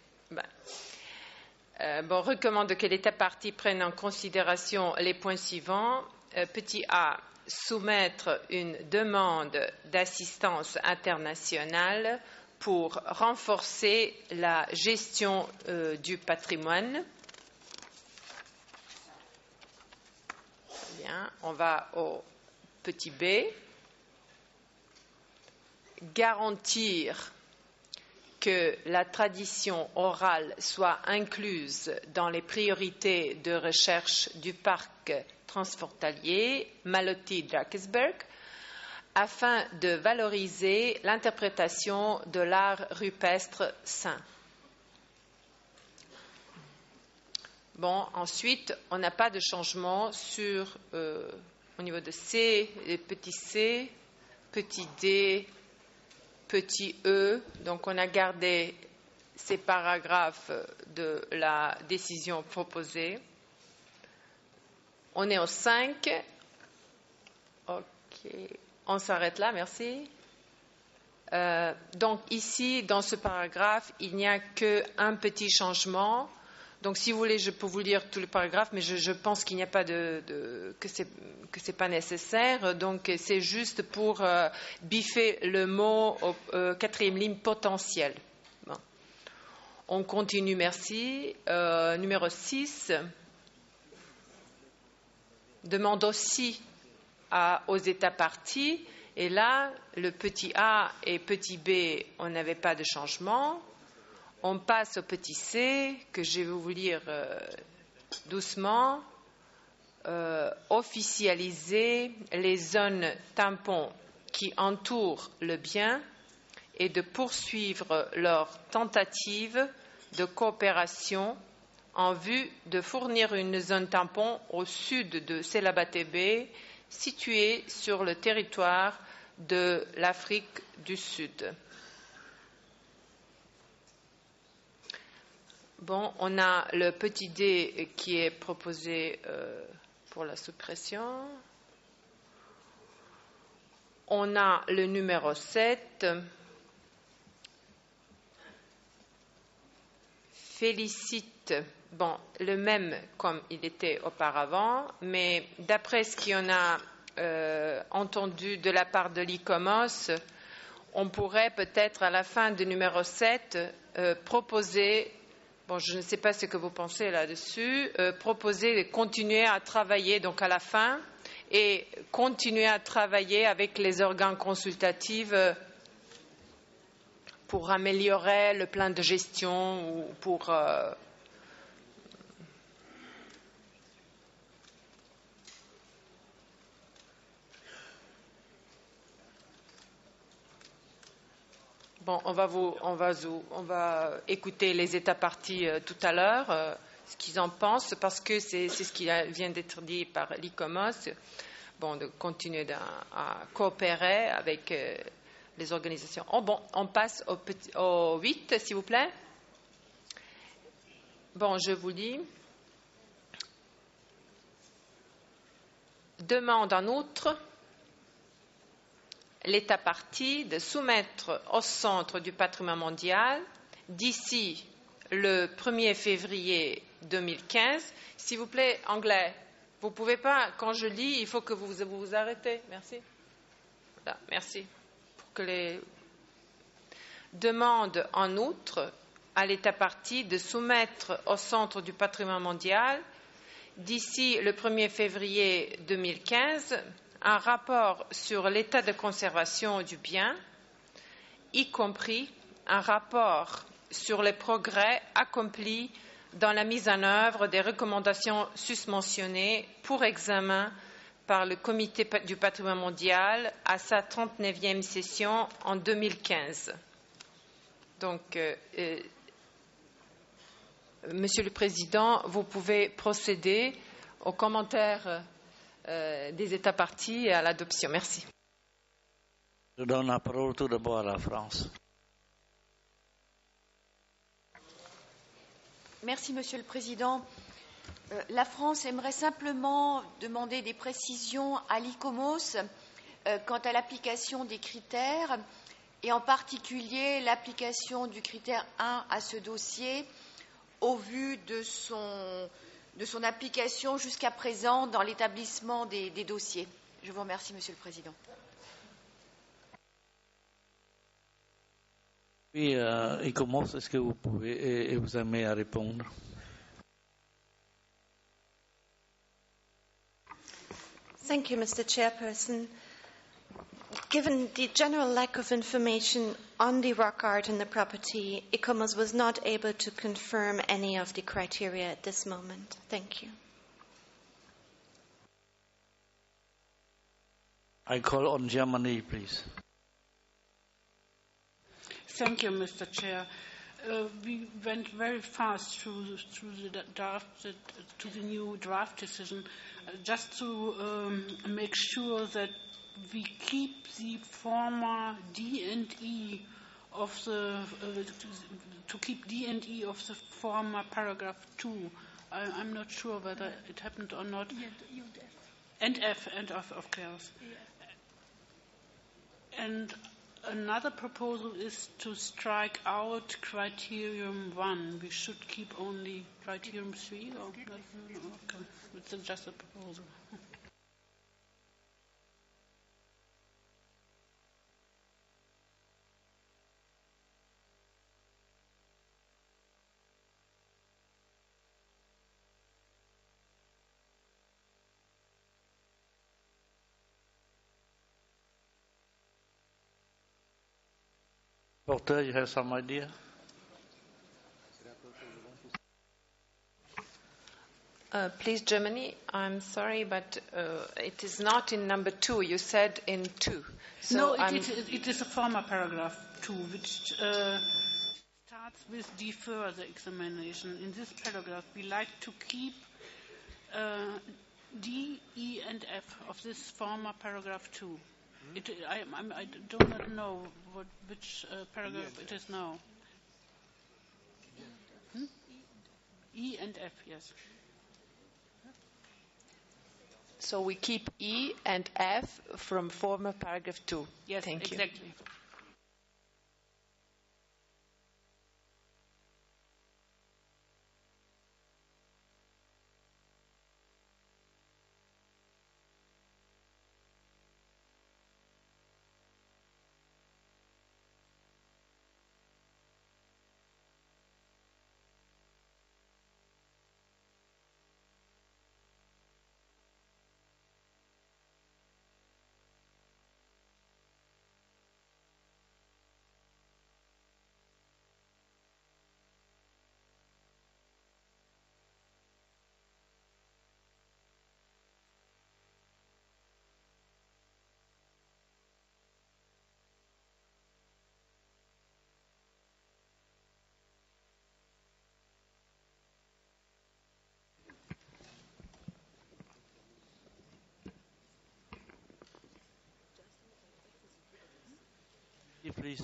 Recommande que l'État partie prenne en considération les points suivants. Petit A, soumettre une demande d'assistance internationale pour renforcer la gestion du patrimoine. Bien, on va au petit B. Garantir que la tradition orale soit incluse dans les priorités de recherche du parc transfrontalier Maloti-Drakensberg afin de valoriser l'interprétation de l'art rupestre sain. Bon, ensuite, on n'a pas de changement au niveau de C, les petits C, petit D, petit E. Donc, on a gardé ces paragraphes de la décision proposée. On est au 5. OK. On s'arrête là, merci. Donc, ici, dans ce paragraphe, il n'y a qu'un petit changement. Donc, si vous voulez, je peux vous lire tout le paragraphe, mais je pense qu'il n'y a pas que c'est pas nécessaire. Donc, c'est juste pour biffer le mot au 4e ligne potentiel. Bon. On continue, merci. Numéro 6. Demande aussi aux États parties. Et là, le petit A et petit B, on n'avait pas de changement. On passe au petit C, que je vais vous lire doucement. Officialiser les zones tampons qui entourent le bien et de poursuivre leurs tentatives de coopération en vue de fournir une zone tampon au sud de Selabatebe, située sur le territoire de l'Afrique du Sud. Bon, on a le petit D qui est proposé pour la suppression. On a le numéro 7. Félicite, bon, le même comme il était auparavant, mais d'après ce qu'on a entendu de la part de l'ICOMOS, on pourrait peut-être à la fin du numéro 7 proposer, bon, je ne sais pas ce que vous pensez là-dessus, proposer de continuer à travailler donc à la fin et continuer à travailler avec les organes consultatifs pour améliorer le plan de gestion ou pour bon, on va écouter les États parties tout à l'heure, ce qu'ils en pensent, parce que c'est ce qui vient d'être dit par l'ICOMOS, bon, de continuer à coopérer avec les organisations. Oh, bon, on passe au 8, s'il vous plaît. Bon, je vous lis. Demande en outre l'État partie de soumettre au Centre du patrimoine mondial d'ici le 1er février 2015. S'il vous plaît, anglais, vous ne pouvez pas, quand je lis, il faut que vous vous arrêtez. Merci. Voilà, merci. Pour que les demande en outre à l'État partie de soumettre au Centre du patrimoine mondial d'ici le 1er février 2015 un rapport sur l'état de conservation du bien, y compris un rapport sur les progrès accomplis dans la mise en œuvre des recommandations susmentionnées pour examen par le Comité du patrimoine mondial à sa 39e session en 2015. Donc, Monsieur le Président, vous pouvez procéder aux commentaires des États parties et à l'adoption. Merci. Je donne la parole tout d'abord à la France. Merci, Monsieur le Président. La France aimerait simplement demander des précisions à l'ICOMOS quant à l'application des critères et en particulier l'application du critère 1 à ce dossier au vu de son application jusqu'à présent dans l'établissement des dossiers. Je vous remercie, Monsieur le Président. Oui, ICOMOS, est-ce que vous pouvez et vous aimez à répondre? Thank you, Mr. Chairperson. Given the general lack of information on the rock art and the property, ICOMOS was not able to confirm any of the criteria at this moment. Thank you. I call on Germany, please. Thank you, Mr. Chair. We went very fast through the draft, to the new draft decision, just to make sure that we keep the former D and E of the to keep D and E of the former paragraph 2. I'm not sure whether it happened or not. And F of course. And another proposal is to strike out criterion 1. We should keep only criterion 3, or okay. It's just a proposal. Doctor, you have some idea? Please, Germany, I'm sorry, but it is not in number 2. You said in 2. So no, it is a former paragraph 2, which starts with defer the examination. In this paragraph, we like to keep D, E, and F of this former paragraph 2. I do not know which paragraph it is now. E and F, yes. So we keep E and F from former paragraph 2. Yes, Thank you. exactly. Please.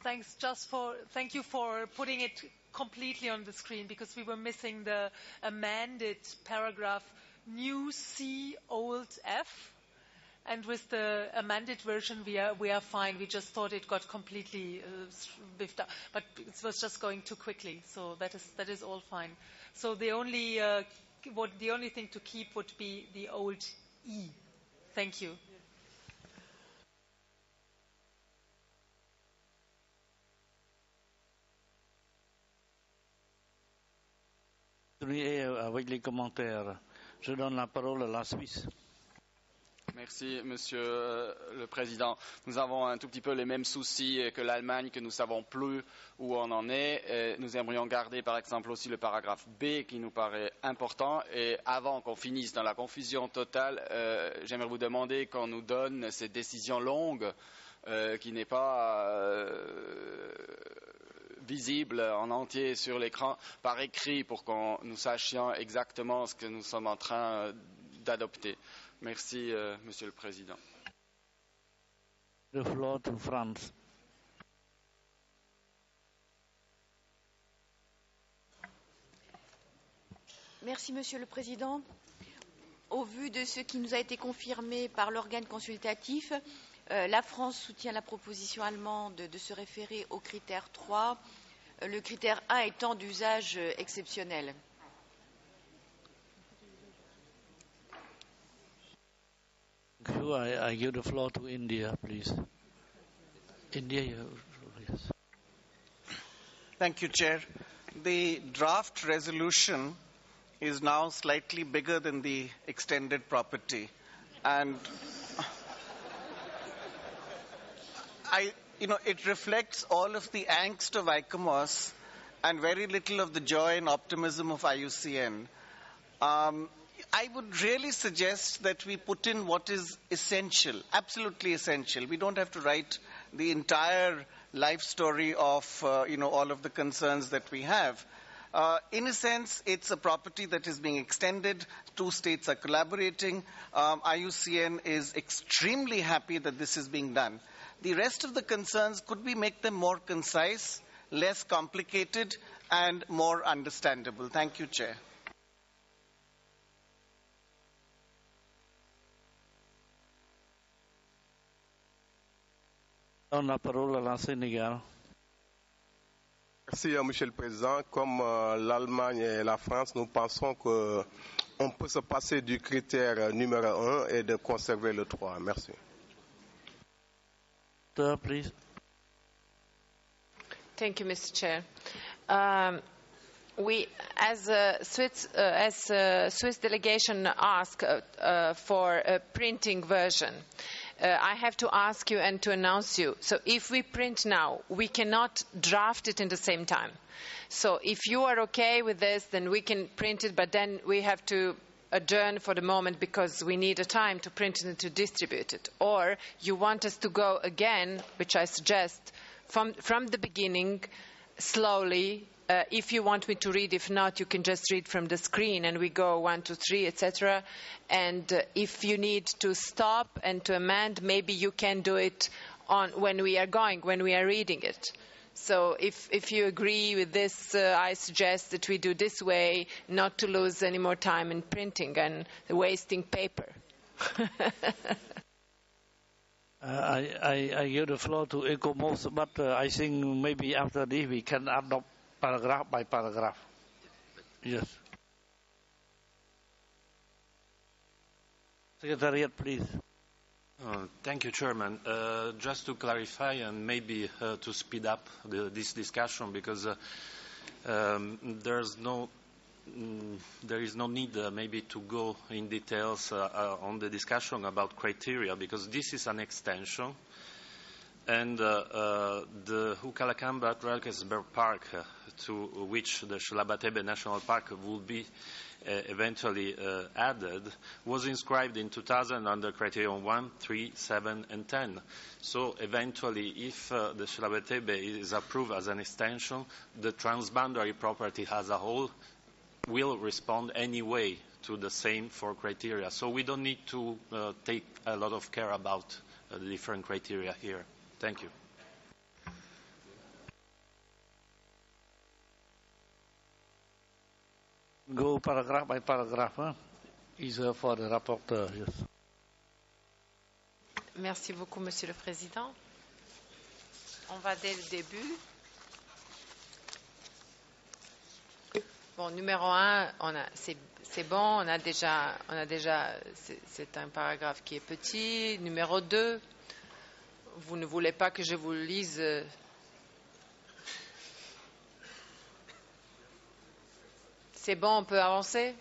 Thank you for putting it completely on the screen, because we were missing the amended paragraph new C old F, and with the amended version we are fine. We just thought it got completely biffed up, but it was just going too quickly. So that is all fine. So the only thing to keep would be the old E. Thank you. Avec les commentaires, je donne la parole à la Suisse. Merci, Monsieur le Président. Nous avons un tout petit peu les mêmes soucis que l'Allemagne, que nous savons plus où on en est. Nous aimerions garder, par exemple, aussi le paragraphe B qui nous paraît important. Et avant qu'on finisse dans la confusion totale, j'aimerais vous demander qu'on nous donne ces décisions longues qui n'est pas visible en entier sur l'écran par écrit pour que nous sachions exactement ce que nous sommes en train d'adopter. Merci, Monsieur le Président. The floor to France. Merci, Monsieur le Président. Au vu de ce qui nous a été confirmé par l'organe consultatif, la France soutient la proposition allemande de se référer au critère 3, le critère 1 étant d'usage exceptionnel. Thank you. I give the floor to India, please. India, yes. Thank you, Chair. The draft resolution is now slightly bigger than the extended property. And it reflects all of the angst of ICOMOS and very little of the joy and optimism of IUCN. I would really suggest that we put in what is essential, absolutely essential. We don't have to write the entire life story of all of the concerns that we have. In a sense, it's a property that is being extended. 2 states are collaborating. IUCN is extremely happy that this is being done. The rest of the concerns, could we make them more concise, less complicated, and more understandable? Thank you, Chair. La parole à la Sénégal. Merci, Monsieur le Président. Comme l'Allemagne et la France, nous pensons qu'on peut se passer du critère numéro 1 et de conserver le 3. Merci. Please. Thank you, Mr. Chair. We, as Swiss delegation, ask for a printing version. I have to ask you and to announce you. So if we print now, we cannot draft it in the same time. So if you are okay with this, then we can print it, but then we have to adjourn for the moment because we need a time to print it and to distribute it. Or you want us to go again, which I suggest, from the beginning, slowly. If you want me to read, if not, you can just read from the screen and we go 1, 2, 3, etc. And if you need to stop and to amend, maybe you can do it when we are reading it. So if you agree with this, I suggest that we do this way, not to lose any more time in printing and wasting paper. I give the floor to ECOMOS, but I think maybe after this we can adopt paragraph by paragraph. Yes. Secretariat, please. Thank you, Chairman. Just to clarify and maybe to speed up this discussion, because there is no need maybe to go in details on the discussion about criteria, because this is an extension. And the Hukalakamba-Drakensberg Park, to which the Shalabatebe National Park will be eventually added, was inscribed in 2000 under criterion 1, 3, 7, and 10. So eventually, if the Shalabatebe is approved as an extension, the transboundary property as a whole will respond anyway to the same 4 criteria. So we don't need to take a lot of care about the different criteria here. Thank you. Go paragraph by paragraph. Is for the rapporteur. Yes. Merci beaucoup, Monsieur le Président. On va dès le début. Bon, numéro 1, c'est bon, on a déjà, c'est un paragraphe qui est petit. Numéro 2. Vous ne voulez pas que je vous lise C'est bon, on peut avancer?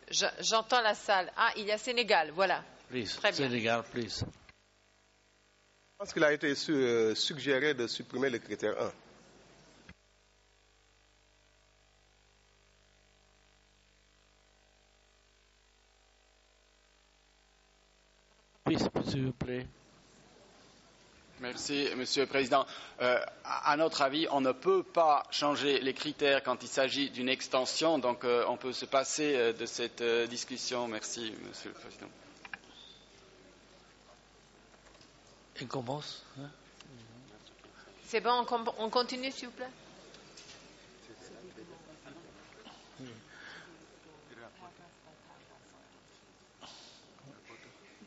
J'entends la salle. Ah, il y a Sénégal, voilà. Please, très bien. Sénégal, please. Je pense qu'il a été suggéré de supprimer le critère 1. Please, s'il vous plaît. Merci, Monsieur le Président. À notre avis, on ne peut pas changer les critères quand il s'agit d'une extension, donc on peut se passer de cette discussion. Merci, Monsieur le Président. On commence. C'est bon, on continue, s'il vous plaît.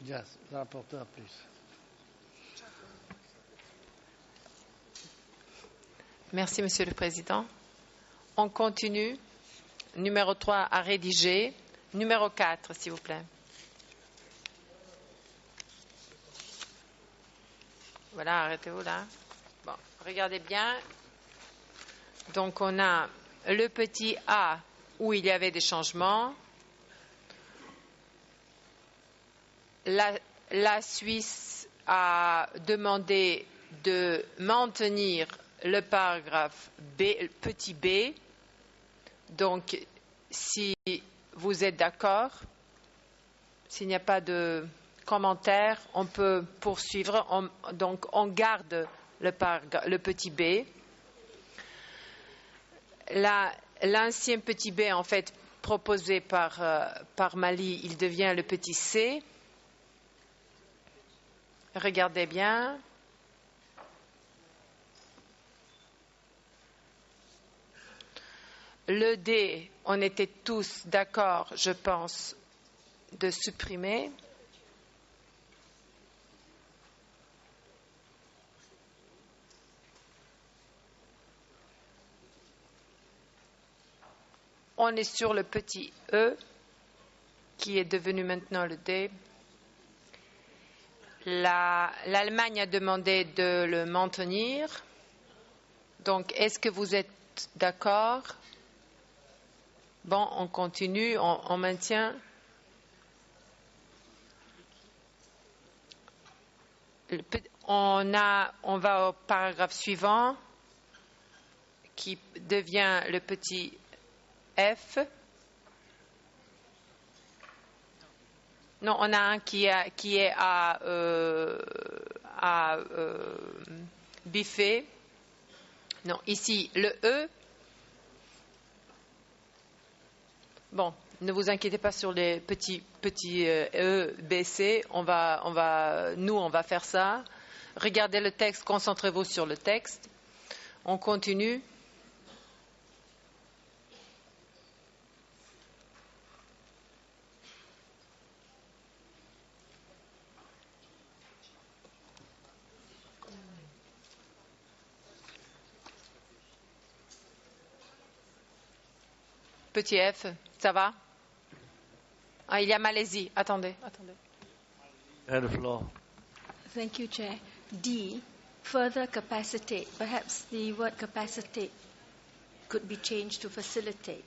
Yes, le rapporteur plus. Merci, Monsieur le Président. On continue. Numéro 3 à rédiger. Numéro 4, s'il vous plaît. Voilà, arrêtez-vous là. Bon, regardez bien. Donc, on a le petit A où il y avait des changements. La Suisse a demandé de maintenir le paragraphe B, petit b. Donc, si vous êtes d'accord, s'il n'y a pas de commentaires, on peut poursuivre. Donc, on garde le petit b. L'ancien petit b, en fait, proposé par Mali, il devient le petit c. Regardez bien. Le D, on était tous d'accord, je pense, de supprimer. On est sur le petit E, qui est devenu maintenant le D. L'Allemagne a demandé de le maintenir. Donc, est-ce que vous êtes d'accord? Bon, on continue, on maintient. On va au paragraphe suivant, qui devient le petit F. Non, on a un qui est à biffer. Non, ici, le E. Bon, ne vous inquiétez pas sur les petits E, B, C. On va faire ça. Regardez le texte, concentrez-vous sur le texte. On continue. Petit F, ça va? Ah, il y a Malaisie. Attendez. Thank you, Chair. D, further capacitate. Perhaps the word capacitate could be changed to facilitate.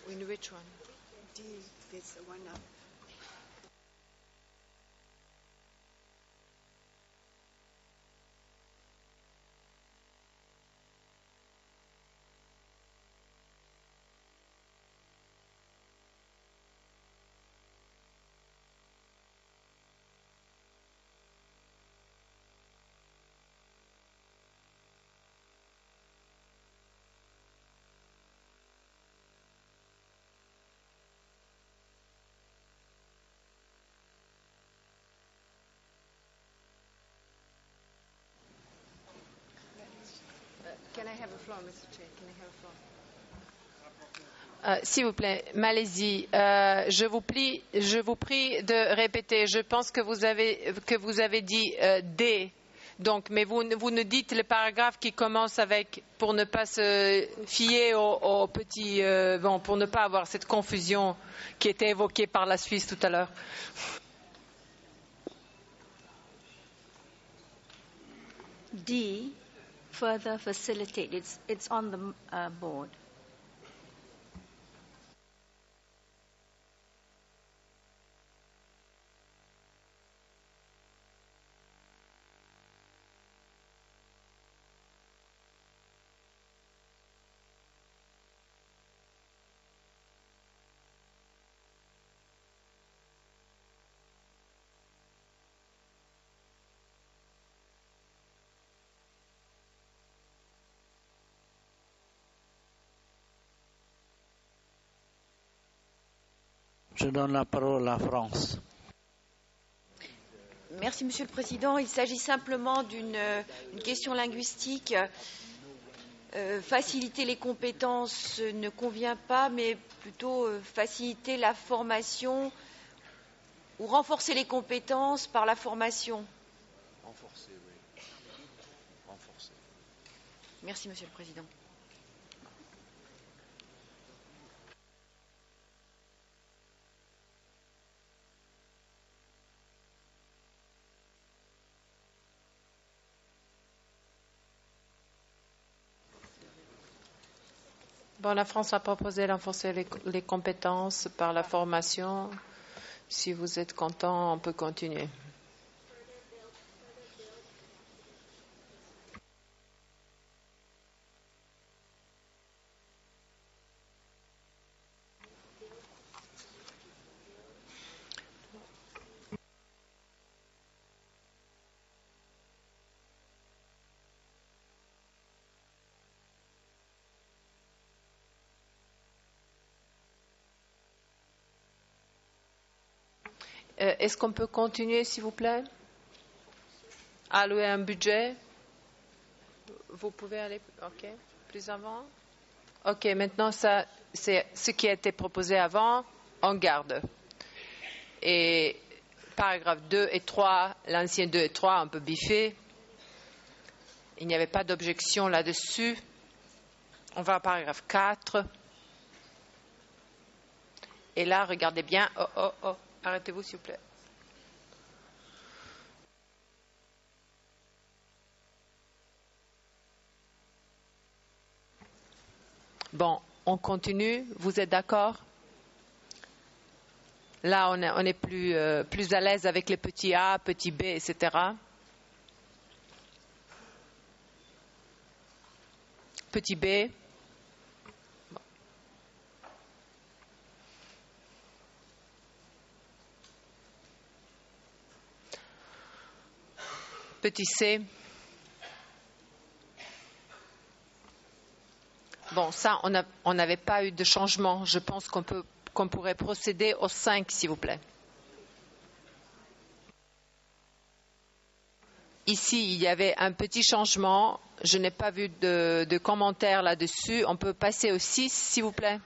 In which one? D, there's one up. Can I have a floor, Mr. Chair? Can I have a floor? S'il vous plaît, Malaisie, je vous prie de répéter. Je pense que vous avez dit D. Donc, mais vous nous dites le paragraphe qui commence avec, pour ne pas se fier au petit, pour ne pas avoir cette confusion qui était évoquée par la Suisse tout à l'heure. D, further facilitate. It's on the board. Je donne la parole à la France. Merci, Monsieur le Président. Il s'agit simplement d'une question linguistique. faciliter les compétences ne convient pas, mais plutôt faciliter la formation ou renforcer les compétences par la formation. Renforcer, oui. Renforcer. Merci, Monsieur le Président. Bon, la France a proposé de renforcer les compétences par la formation. Si vous êtes content, on peut continuer. Est-ce qu'on peut continuer, s'il vous plaît? Allouer un budget? Vous pouvez aller plus avant? Ok, maintenant, ça, c'est ce qui a été proposé avant, on garde. Et paragraphe 2 et 3, l'ancien 2 et 3, on peut biffer. Il n'y avait pas d'objection là-dessus. On va au paragraphe 4. Et là, regardez bien. Oh. Arrêtez-vous, s'il vous plaît. Bon, on continue. Vous êtes d'accord? Là, on est plus à l'aise avec les petits a, petits b, etc. Petit b. Petit c. Bon, ça, on n'avait pas eu de changement. Je pense qu'on pourrait procéder au 5, s'il vous plaît. Ici, il y avait un petit changement. Je n'ai pas vu de commentaires là-dessus. On peut passer au 6, s'il vous plaît.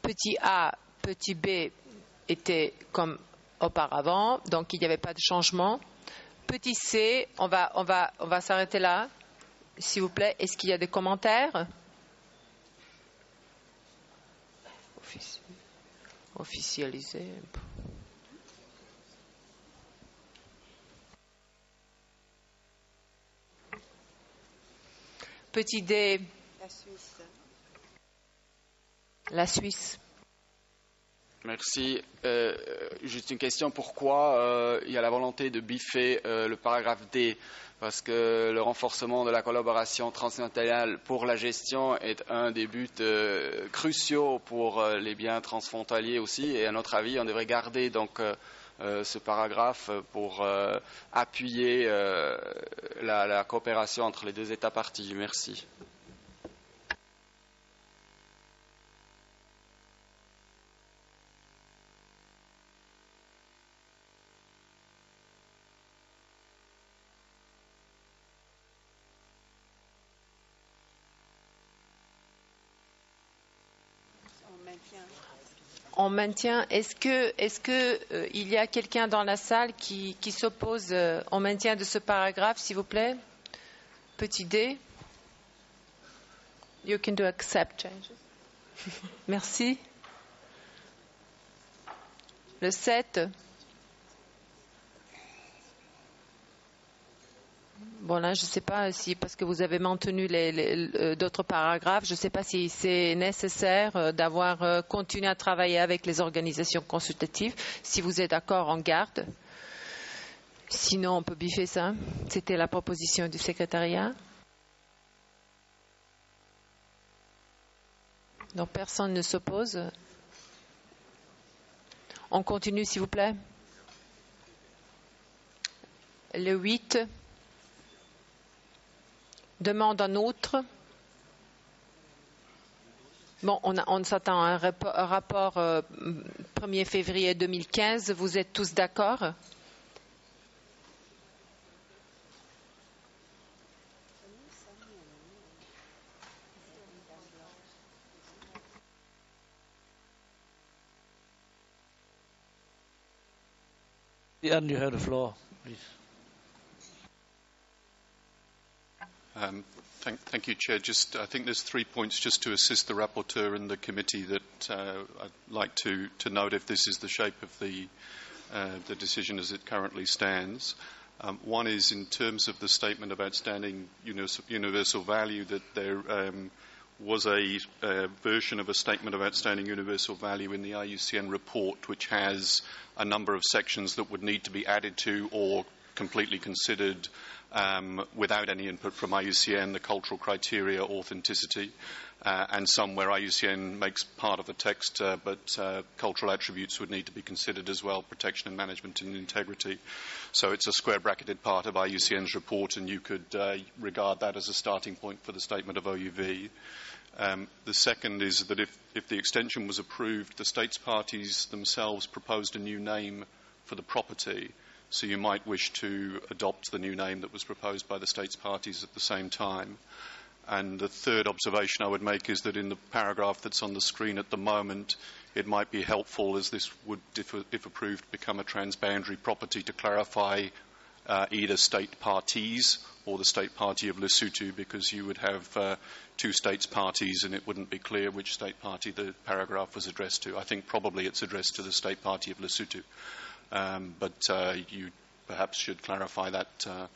Petit a, petit b étaient comme auparavant, donc il n'y avait pas de changement. Petit c, on va s'arrêter là, s'il vous plaît. Est-ce qu'il y a des commentaires? Officialiser. Petit d. La Suisse. La Suisse. Merci. Juste une question. Pourquoi il y a la volonté de biffer le paragraphe D? Parce que le renforcement de la collaboration transnationale pour la gestion est un des buts cruciaux pour les biens transfrontaliers aussi. Et à notre avis, on devrait garder donc ce paragraphe pour appuyer la coopération entre les deux États parties. Merci. On maintient. Est-ce que il y a quelqu'un dans la salle qui s'oppose au maintien de ce paragraphe, s'il vous plaît? Petit d. You can do accept changes. Merci. Le 7. Bon, là, je ne sais pas si, parce que vous avez maintenu d'autres paragraphes, je ne sais pas si c'est nécessaire d'avoir continué à travailler avec les organisations consultatives. Si vous êtes d'accord, on garde. Sinon, on peut biffer ça. C'était la proposition du secrétariat. Donc, personne ne s'oppose. On continue, s'il vous plaît. Le 8. Demande en outre. Bon, on s'attend à un rapport 1er février 2015. Vous êtes tous d'accord? And you have the floor, please. Thank you, Chair. I think there's 3 points just to assist the rapporteur and the committee that I'd like to note if this is the shape of the decision as it currently stands. One is in terms of the statement of outstanding universal value, that there was a version of a statement of outstanding universal value in the IUCN report, which has a number of sections that would need to be added to or completely considered without any input from IUCN, the cultural criteria, authenticity, and some where IUCN makes part of the text, but cultural attributes would need to be considered as well, protection and management and integrity. So it's a square-bracketed part of IUCN's report, and you could regard that as a starting point for the statement of OUV. The second is that if the extension was approved, the states parties themselves proposed a new name for the property, so you might wish to adopt the new name that was proposed by the states parties at the same time. And the third observation I would make is that in the paragraph that's on the screen at the moment, it might be helpful, as this would, if approved, become a transboundary property, to clarify either state parties or the state party of Lesotho, because you would have two states parties and it wouldn't be clear which state party the paragraph was addressed to. I think probably it's addressed to the state party of Lesotho. But you perhaps should clarify that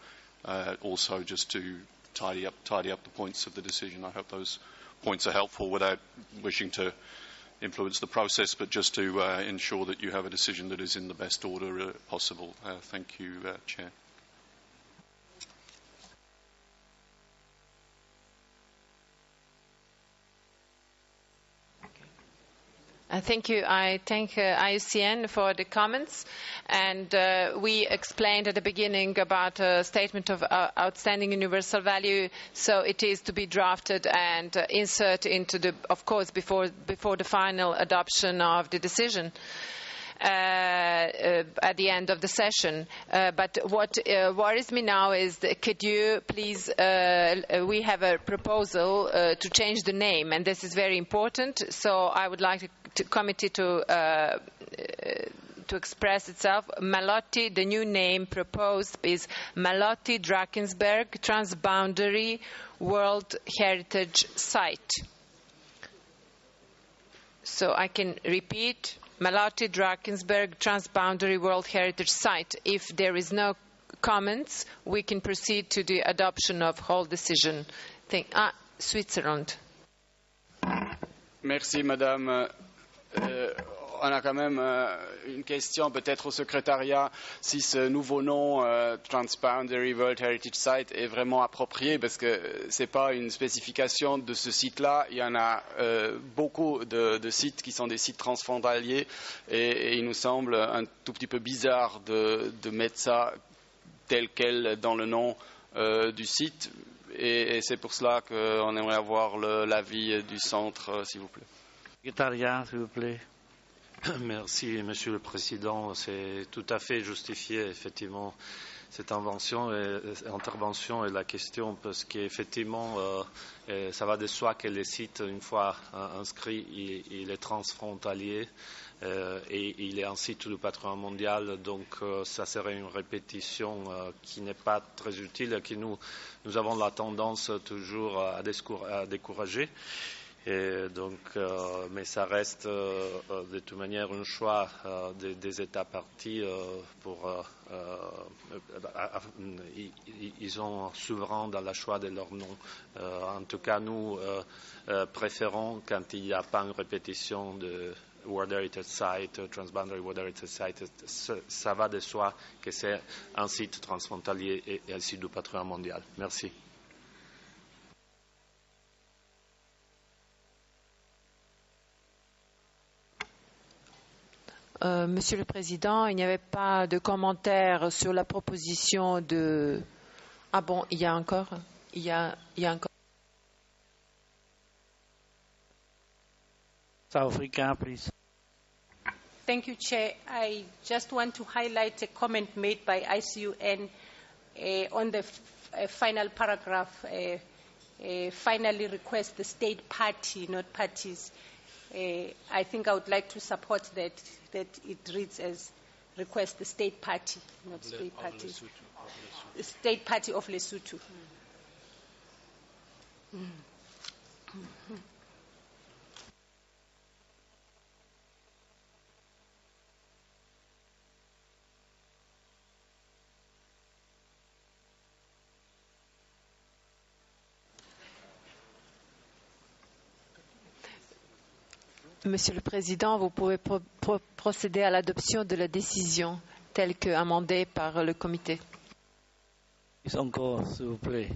also, just to tidy up the points of the decision. I hope those points are helpful without wishing to influence the process, but just to ensure that you have a decision that is in the best order possible. Thank you, Chair. Thank you. I thank IUCN for the comments. And we explained at the beginning about a statement of outstanding universal value. So it is to be drafted and insert into the, of course, before the final adoption of the decision at the end of the session. But what worries me now is, could you please, we have a proposal to change the name, and this is very important. So I would like the committee to express itself. Malotti, the new name proposed is Malotti Drakensberg Transboundary World Heritage Site. So I can repeat, Malotti Drakensberg Transboundary World Heritage Site. If there is no comments, we can proceed to the adoption of whole decision. Switzerland. Merci, Madame. On a quand même une question peut-être au secrétariat, si ce nouveau nom Transboundary World Heritage Site est vraiment approprié, parce que ce n'est pas une spécification de ce site-là. Il y en a beaucoup de sites qui sont des sites transfrontaliers, et il nous semble un tout petit peu bizarre de mettre ça tel quel dans le nom du site, et c'est pour cela qu'on aimerait avoir l'avis du centre, s'il vous plaît. Secrétariat, s'il vous plaît. Merci, Monsieur le Président. C'est tout à fait justifié, effectivement, cette intervention et la question, parce qu'effectivement, ça va de soi que les sites, une fois inscrit, il est transfrontalier et il est un site du patrimoine mondial. Donc, ça serait une répétition qui n'est pas très utile et que nous avons la tendance toujours à décourager. Et donc, mais ça reste de toute manière un choix des États partis ils sont souverains dans le choix de leur nom. En tout cas, nous préférons, quand il n'y a pas une répétition de World Heritage Site, Transboundary World Heritage Site, ça va de soi que c'est un site transfrontalier et un site du patrimoine mondial. Merci. Monsieur le Président, il n'y avait pas de commentaire sur la proposition de... Ah bon, il y a encore South Africa, please. Thank you, Chair. I just want to highlight a comment made by ICUN on the final paragraph. Finally request the state party, not parties. I think I would like to support that it reads as request the state party, not state party, the state party of Lesotho. Monsieur le Président, vous pouvez procéder à l'adoption de la décision telle qu'amendée par le comité. Encore, s'il vous plaît.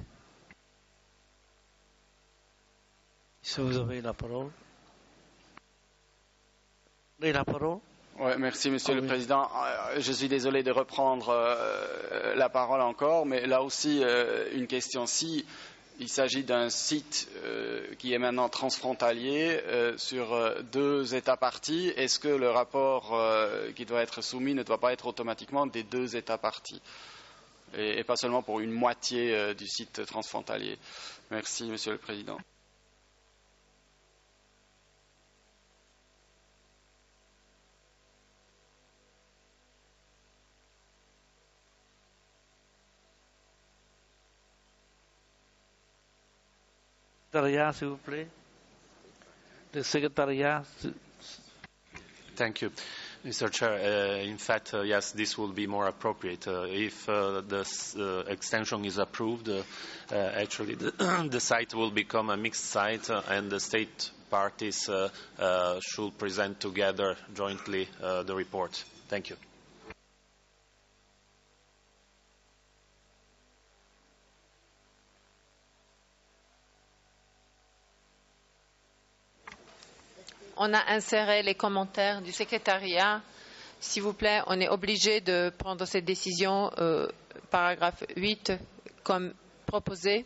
Si vous avez la parole. Vous avez la parole? Ouais, merci, Monsieur le Président. Je suis désolé de reprendre la parole encore, mais là aussi, une question. Si il s'agit d'un site qui est maintenant transfrontalier sur 2 États parties, est-ce que le rapport qui doit être soumis ne doit pas être automatiquement des 2 États parties et pas seulement pour une moitié du site transfrontalier? Merci, Monsieur le Président. S'il vous plaît. Le secrétariat. Thank you, Mr. Chair. In fact, yes, this will be more appropriate. If the extension is approved, actually the site will become a mixed site and the state parties should present together jointly the report. Thank you. On a inséré les commentaires du secrétariat. S'il vous plaît, on est obligé de prendre cette décision, paragraphe 8, comme proposé.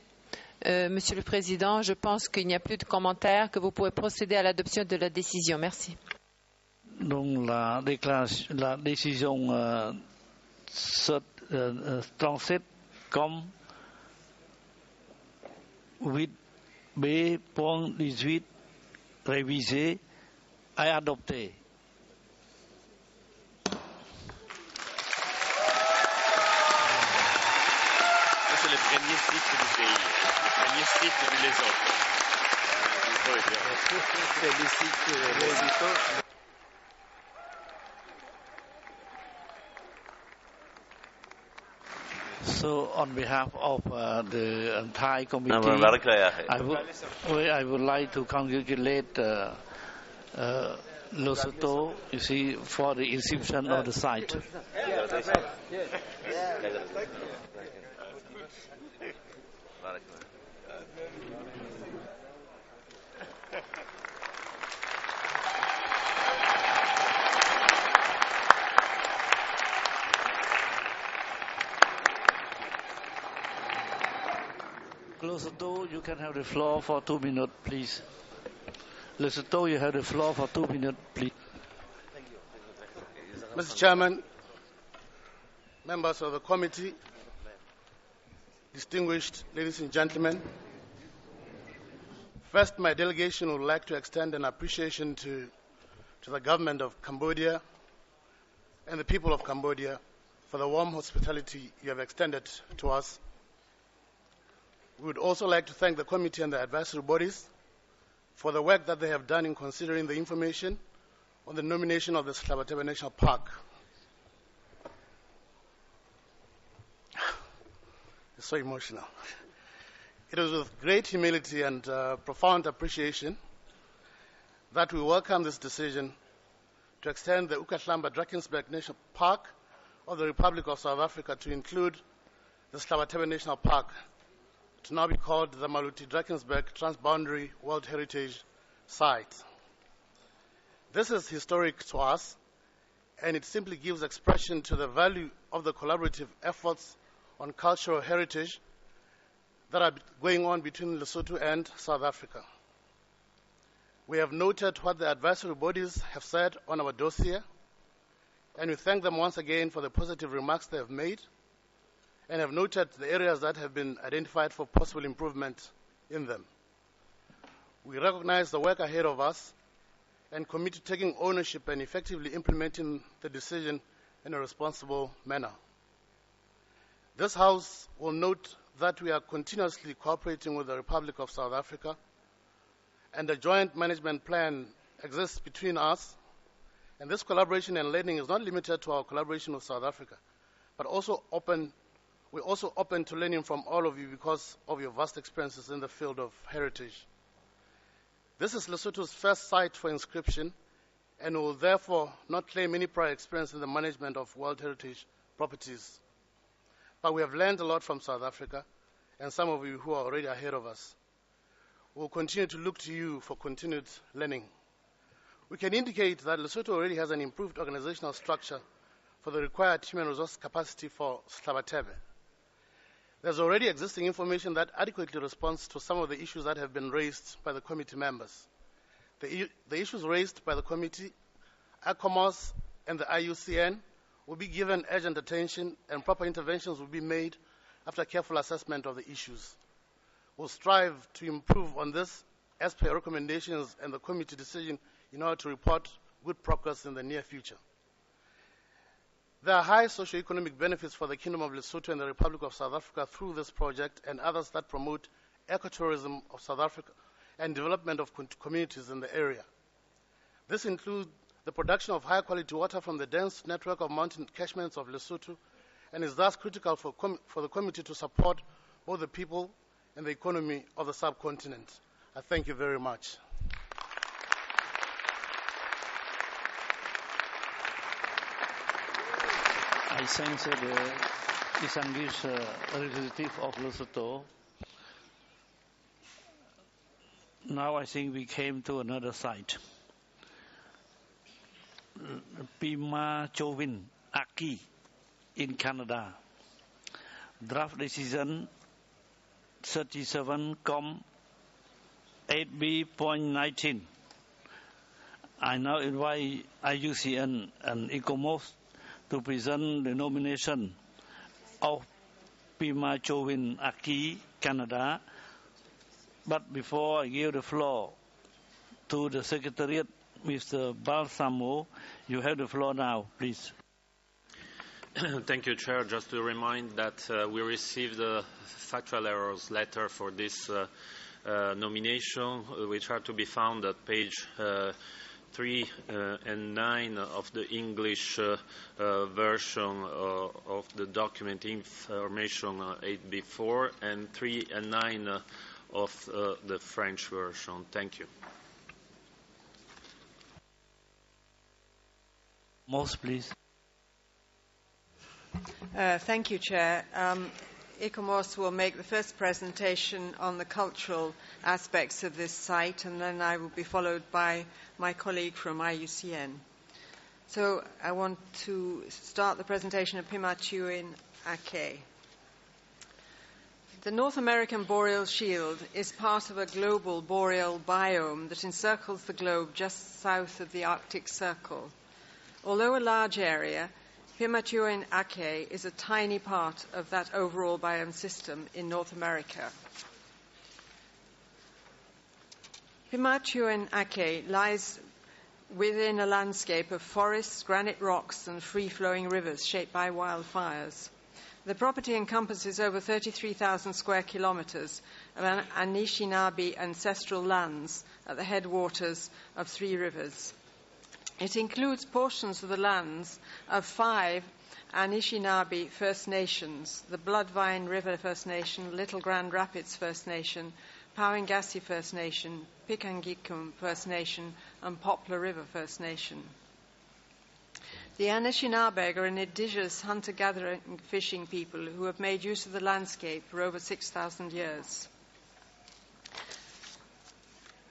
Monsieur le Président, je pense qu'il n'y a plus de commentaires, que vous pouvez procéder à l'adoption de la décision. Merci. Donc la décision 37 comme 8.18 révisé est adopté. C'est le premier site du pays, le premier site du Lesotho. Félicite Lesotho. So, on behalf of the entire committee, I would like to congratulate Lesotho, you see, for the inscription of the site. Lesotho, you can have the floor for 2 minutes, please. Lesotho, you have the floor for 2 minutes, please. Mr. Chairman, members of the committee, distinguished ladies and gentlemen, first, my delegation would like to extend an appreciation to the government of Cambodia and the people of Cambodia for the warm hospitality you have extended to us. We would also like to thank the committee and the advisory bodies for the work that they have done in considering the information on the nomination of the Sehlabatebe National Park. It's so emotional. It was with great humility and profound appreciation that we welcome this decision to extend the Ukahlamba Drakensberg National Park of the Republic of South Africa to include the Sehlabatebe National Park, to now be called the Maluti Drakensberg Transboundary World Heritage Site. This is historic to us, and it simply gives expression to the value of the collaborative efforts on cultural heritage that are going on between Lesotho and South Africa. We have noted what the advisory bodies have said on our dossier, and we thank them once again for the positive remarks they have made, and have noted the areas that have been identified for possible improvement in them. We recognize the work ahead of us and commit to taking ownership and effectively implementing the decision in a responsible manner. This House will note that we are continuously cooperating with the Republic of South Africa, and a joint management plan exists between us. And this collaboration and learning is not limited to our collaboration with South Africa, but we're also open to learning from all of you because of your vast experiences in the field of heritage. This is Lesotho's first site for inscription, and will therefore not claim any prior experience in the management of World Heritage properties. But we have learned a lot from South Africa, and some of you who are already ahead of us. We'll continue to look to you for continued learning. We can indicate that Lesotho already has an improved organizational structure for the required human resource capacity for Sehlabatebe. There's already existing information that adequately responds to some of the issues that have been raised by the committee members. The issues raised by the committee, ICOMOS, and the IUCN will be given urgent attention, and proper interventions will be made after careful assessment of the issues. We'll strive to improve on this as per recommendations and the committee decision in order to report good progress in the near future. There are high socio-economic benefits for the Kingdom of Lesotho and the Republic of South Africa through this project and others that promote ecotourism of South Africa and development of communities in the area. This includes the production of high-quality water from the dense network of mountain catchments of Lesotho, and is thus critical for the committee to support both the people and the economy of the subcontinent. I thank you very much. I thank the distinguished representative of Lesotho. Now I think we came to another site. Pima Chovin Aki in Canada. Draft decision 37.8b.19. I now invite IUCN and ICOMOS to present the nomination of Pima Chovin Aki, Canada. But before I give the floor to the Secretariat, Mr. Balsamo, you have the floor now, please. Thank you, Chair. Just to remind that we received a factual errors letter for this nomination, which are to be found at page 3 and 9 of the English version of the document information 8B4 and 3 and 9 of the French version. Thank you. Most, please. Thank you, Chair. ICOMOS will make the first presentation on the cultural aspects of this site, and then I will be followed by my colleague from IUCN. So I want to start the presentation of Pima Chovin Aki. The North American boreal shield is part of a global boreal biome that encircles the globe just south of the Arctic Circle. Although a large area, Pima Chovin Aki is a tiny part of that overall biome system in North America. Pima Chovin Aki lies within a landscape of forests, granite rocks, and free-flowing rivers shaped by wildfires. The property encompasses over 33,000 square kilometers of Anishinaabe ancestral lands at the headwaters of 3 rivers. It includes portions of the lands of 5 Anishinaabe First Nations, the Bloodvine River First Nation, Little Grand Rapids First Nation, Pawangasi First Nation, Pikangikum First Nation, and Poplar River First Nation. The Anishinaabe are an indigenous hunter-gathering fishing people who have made use of the landscape for over 6,000 years.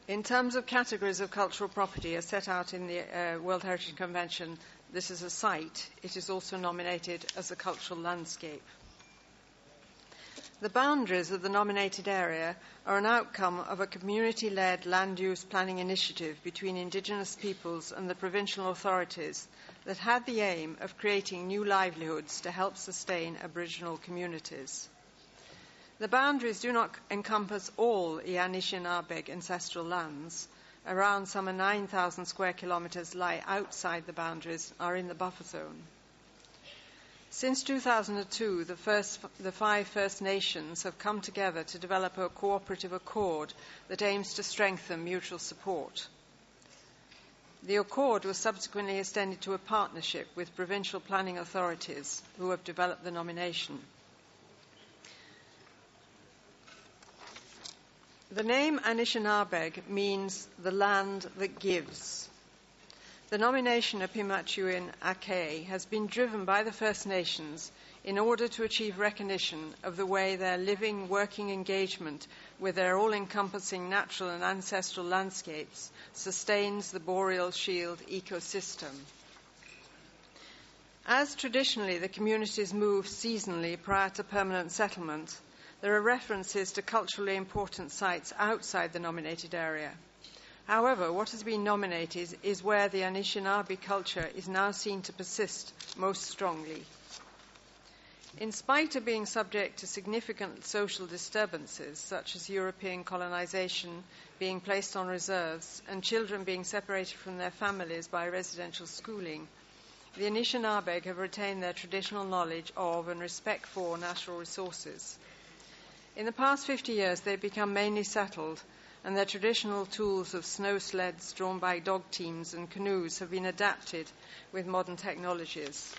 In terms of categories of cultural property as set out in the World Heritage Convention, this is a site. It is also nominated as a cultural landscape. The boundaries of the nominated area are an outcome of a community-led land use planning initiative between indigenous peoples and the provincial authorities that had the aim of creating new livelihoods to help sustain Aboriginal communities. The boundaries do not encompass all the Anishinaabe ancestral lands. Around some 9,000 square kilometres lie outside the boundaries, are in the buffer zone. Since 2002, the 5 First Nations have come together to develop a cooperative accord that aims to strengthen mutual support. The accord was subsequently extended to a partnership with provincial planning authorities who have developed the nomination. The name Anishinabeg means the land that gives. The nomination of Pimachuin Ake has been driven by the First Nations in order to achieve recognition of the way their living, working engagement with their all-encompassing natural and ancestral landscapes sustains the boreal shield ecosystem. As traditionally the communities move seasonally prior to permanent settlement, there are references to culturally important sites outside the nominated area. However, what has been nominated is where the Anishinaabe culture is now seen to persist most strongly. In spite of being subject to significant social disturbances, such as European colonization, being placed on reserves, and children being separated from their families by residential schooling, the Anishinaabe have retained their traditional knowledge of and respect for natural resources. In the past 50 years, they've become mainly settled, and their traditional tools of snow sleds drawn by dog teams and canoes have been adapted with modern technologies.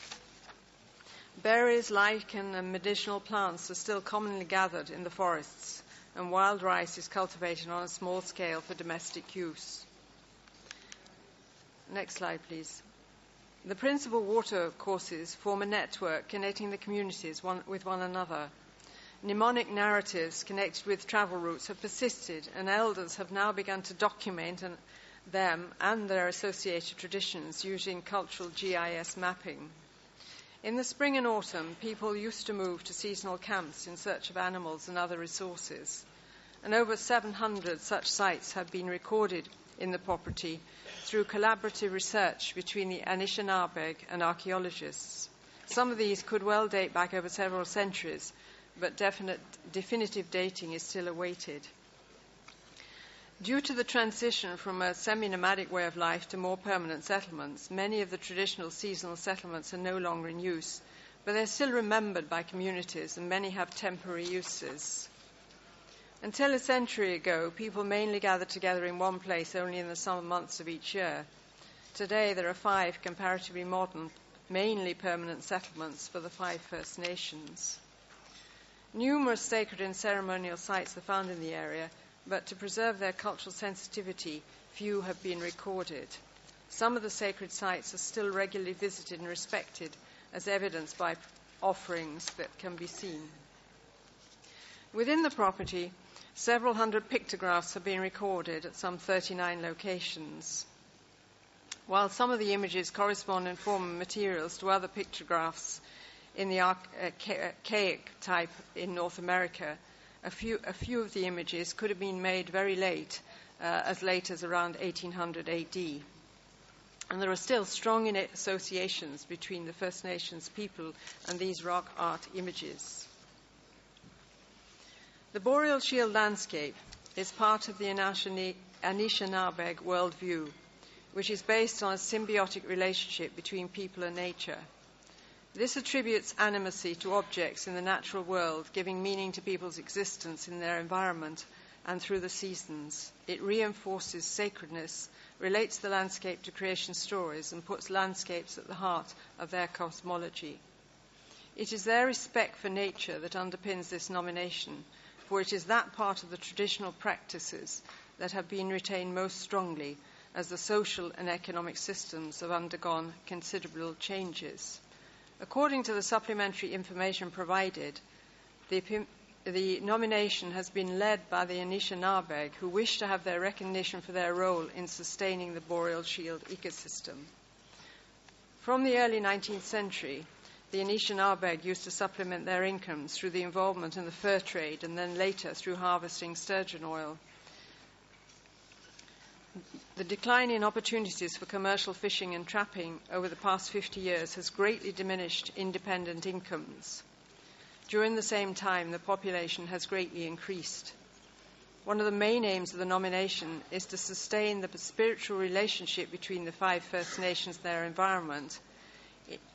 Berries, lichen, and medicinal plants are still commonly gathered in the forests, and wild rice is cultivated on a small scale for domestic use. Next slide, please. The principal water courses form a network connecting the communities with one another. Mnemonic narratives connected with travel routes have persisted, and elders have now begun to document them and their associated traditions using cultural GIS mapping. In the spring and autumn, people used to move to seasonal camps in search of animals and other resources, and over 700 such sites have been recorded in the property through collaborative research between the Anishinaabe and archaeologists. Some of these could well date back over several centuries, but definitive dating is still awaited. Due to the transition from a semi-nomadic way of life to more permanent settlements, many of the traditional seasonal settlements are no longer in use, but they're still remembered by communities, and many have temporary uses. Until a century ago, people mainly gathered together in one place only in the summer months of each year. Today, there are 5 comparatively modern, mainly permanent settlements for the 5 First Nations. Numerous sacred and ceremonial sites are found in the area, but to preserve their cultural sensitivity, few have been recorded. Some of the sacred sites are still regularly visited and respected, as evidenced by offerings that can be seen. Within the property, several hundred pictographs have been recorded at some 39 locations. While some of the images correspond in form and materials to other pictographs in the archaic type in North America, a few of the images could have been made very late, as late as around 1800 AD. And there are still strong associations between the First Nations people and these rock art images. The Boreal Shield landscape is part of the Anishinaabe worldview, which is based on a symbiotic relationship between people and nature. This attributes animacy to objects in the natural world, giving meaning to people's existence in their environment and through the seasons. It reinforces sacredness, relates the landscape to creation stories, and puts landscapes at the heart of their cosmology. It is their respect for nature that underpins this nomination, for it is that part of the traditional practices that have been retained most strongly as the social and economic systems have undergone considerable changes. According to the supplementary information provided, the nomination has been led by the Anishinaabe, who wish to have their recognition for their role in sustaining the Boreal Shield ecosystem. From the early 19th century, the Anishinaabe used to supplement their incomes through the involvement in the fur trade, and then later through harvesting sturgeon oil. The decline in opportunities for commercial fishing and trapping over the past 50 years has greatly diminished independent incomes. During the same time, the population has greatly increased. One of the main aims of the nomination is to sustain the spiritual relationship between the 5 First Nations and their environment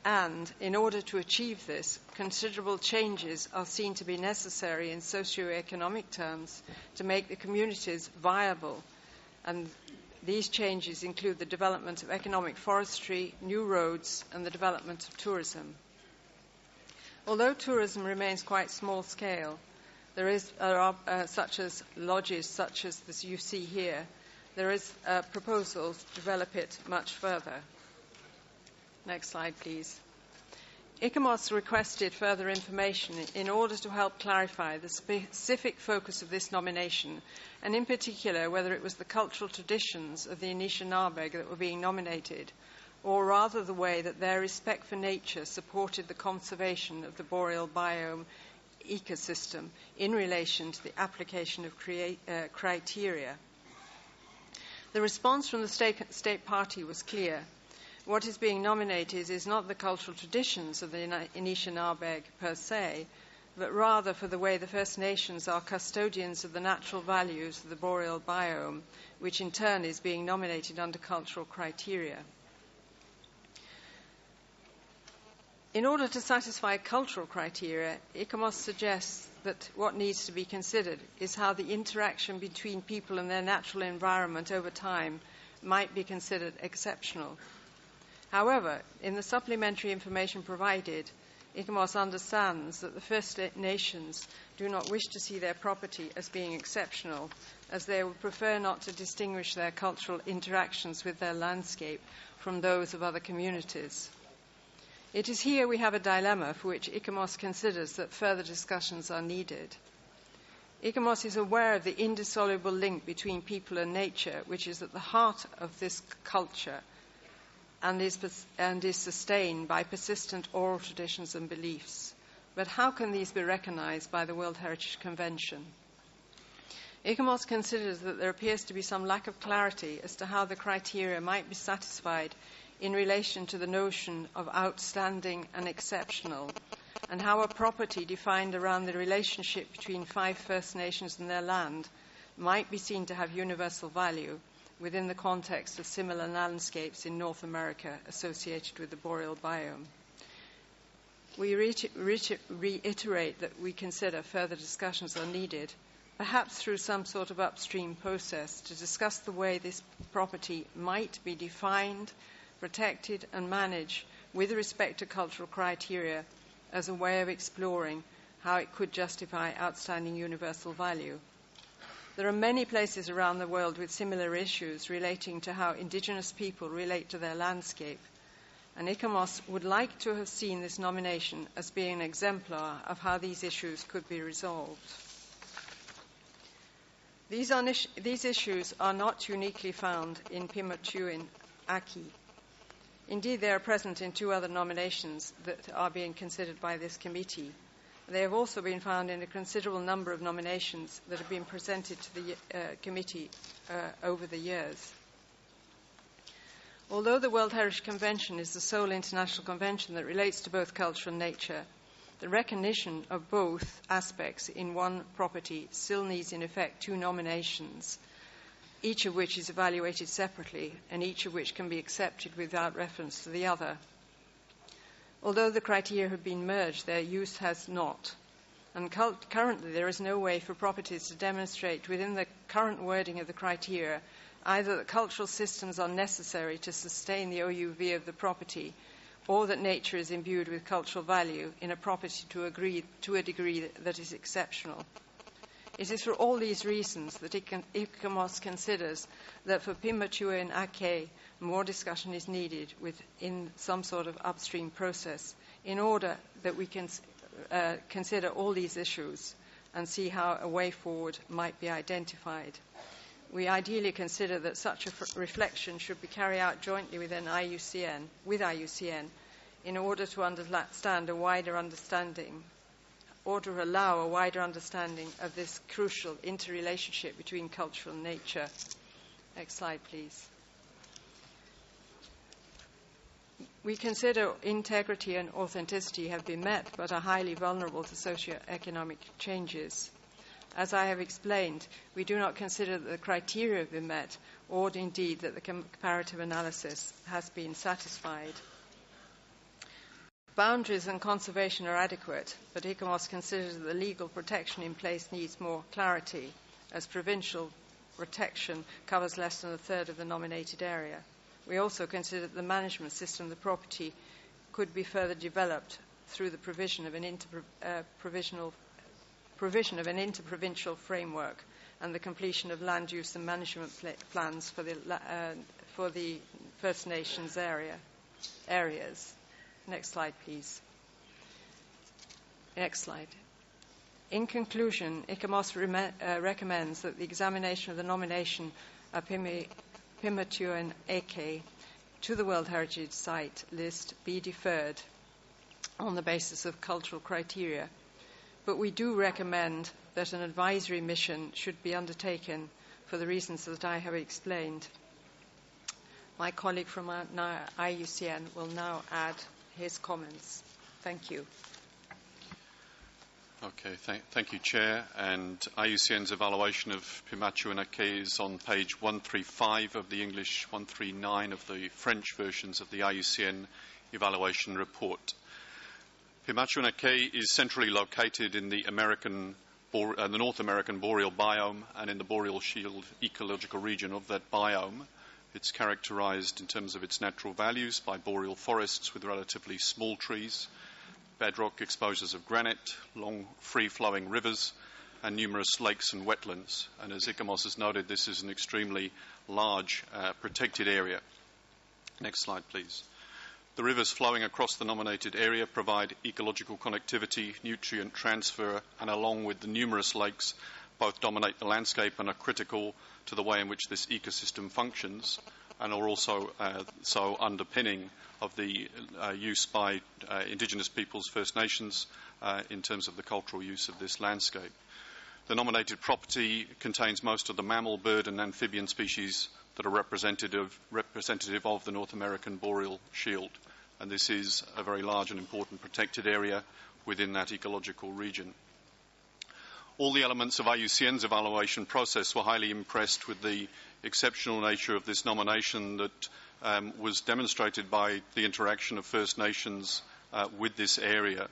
And in order to achieve this, considerable changes are seen to be necessary in socio-economic terms to make the communities viable. And these changes include the development of economic forestry, new roads, and the development of tourism. Although tourism remains quite small scale, there are such as lodges such as this you see here, there is proposals to develop it much further. Next slide, please. ICOMOS requested further information in order to help clarify the specific focus of this nomination, and in particular whether it was the cultural traditions of the Anishinaabe that were being nominated, or rather the way that their respect for nature supported the conservation of the boreal biome ecosystem in relation to the application of criteria. The response from the state party was clear. What is being nominated is not the cultural traditions of the Anishinaabe per se, but rather for the way the First Nations are custodians of the natural values of the boreal biome, which in turn is being nominated under cultural criteria. In order to satisfy cultural criteria, ICOMOS suggests that what needs to be considered is how the interaction between people and their natural environment over time might be considered exceptional. However, in the supplementary information provided, ICOMOS understands that the First Nations do not wish to see their property as being exceptional, as they would prefer not to distinguish their cultural interactions with their landscape from those of other communities. It is here we have a dilemma for which ICOMOS considers that further discussions are needed. ICOMOS is aware of the indissoluble link between people and nature, which is at the heart of this culture, and is sustained by persistent oral traditions and beliefs. But how can these be recognized by the World Heritage Convention? ICOMOS considers that there appears to be some lack of clarity as to how the criteria might be satisfied in relation to the notion of outstanding and exceptional, and how a property defined around the relationship between 5 First Nations and their land might be seen to have universal value within the context of similar landscapes in North America associated with the boreal biome. We reiterate that we consider further discussions are needed, perhaps through some sort of upstream process, to discuss the way this property might be defined, protected, and managed with respect to cultural criteria as a way of exploring how it could justify outstanding universal value. There are many places around the world with similar issues relating to how indigenous people relate to their landscape, and ICOMOS would like to have seen this nomination as being an exemplar of how these issues could be resolved. These issues are not uniquely found in Pimatuin Aki. Indeed, they are present in 2 other nominations that are being considered by this committee. They have also been found in a considerable number of nominations that have been presented to the committee over the years. Although the World Heritage Convention is the sole international convention that relates to both culture and nature, the recognition of both aspects in one property still needs, in effect, 2 nominations, each of which is evaluated separately and each of which can be accepted without reference to the other. Although the criteria have been merged, their use has not. And currently there is no way for properties to demonstrate within the current wording of the criteria either that cultural systems are necessary to sustain the OUV of the property, or that nature is imbued with cultural value in a property to a degree that is exceptional. It is for all these reasons that ICOMOS considers that for Pimatuin and Ake, more discussion is needed within some sort of upstream process in order that we can consider all these issues and see how a way forward might be identified. We ideally consider that such a reflection should be carried out jointly with IUCN in order to understand a wider understanding, or to allow a wider understanding of this crucial interrelationship between culture and nature. Next slide, please. We consider integrity and authenticity have been met, but are highly vulnerable to socio-economic changes. As I have explained, we do not consider that the criteria have been met, or indeed that the comparative analysis has been satisfied. Boundaries and conservation are adequate, but ICOMOS considers that the legal protection in place needs more clarity, as provincial protection covers less than a third of the nominated area. We also consider that the management system of the property could be further developed through the provision of an interprovincial framework and the completion of land use and management plans for the First Nations areas. Next slide, please. Next slide. In conclusion, ICOMOS recommends that the examination of the nomination of Pimatuan Eke to the World Heritage Site list be deferred on the basis of cultural criteria. But we do recommend that an advisory mission should be undertaken for the reasons that I have explained. My colleague from IUCN will now add his comments. Thank you. Okay, thank you, Chair. And IUCN's evaluation of Pimatuan Eke is on page 135 of the English, 139 of the French versions of the IUCN evaluation report. Pimatuan Eke is centrally located in the North American boreal biome and in the boreal shield ecological region of that biome. It's characterized in terms of its natural values by boreal forests with relatively small trees, bedrock exposures of granite, long free-flowing rivers, and numerous lakes and wetlands. And as ICOMOS has noted, this is an extremely large protected area. Next slide, please. The rivers flowing across the nominated area provide ecological connectivity, nutrient transfer, and along with the numerous lakes, both dominate the landscape and are critical to the way in which this ecosystem functions, and are also so underpinning of the use by Indigenous peoples, First Nations, in terms of the cultural use of this landscape. The nominated property contains most of the mammal, bird and amphibian species that are representative of the North American boreal shield, and this is a very large and important protected area within that ecological region. All the elements of IUCN's evaluation process were highly impressed with the exceptional nature of this nomination that was demonstrated by the interaction of First Nations with this area.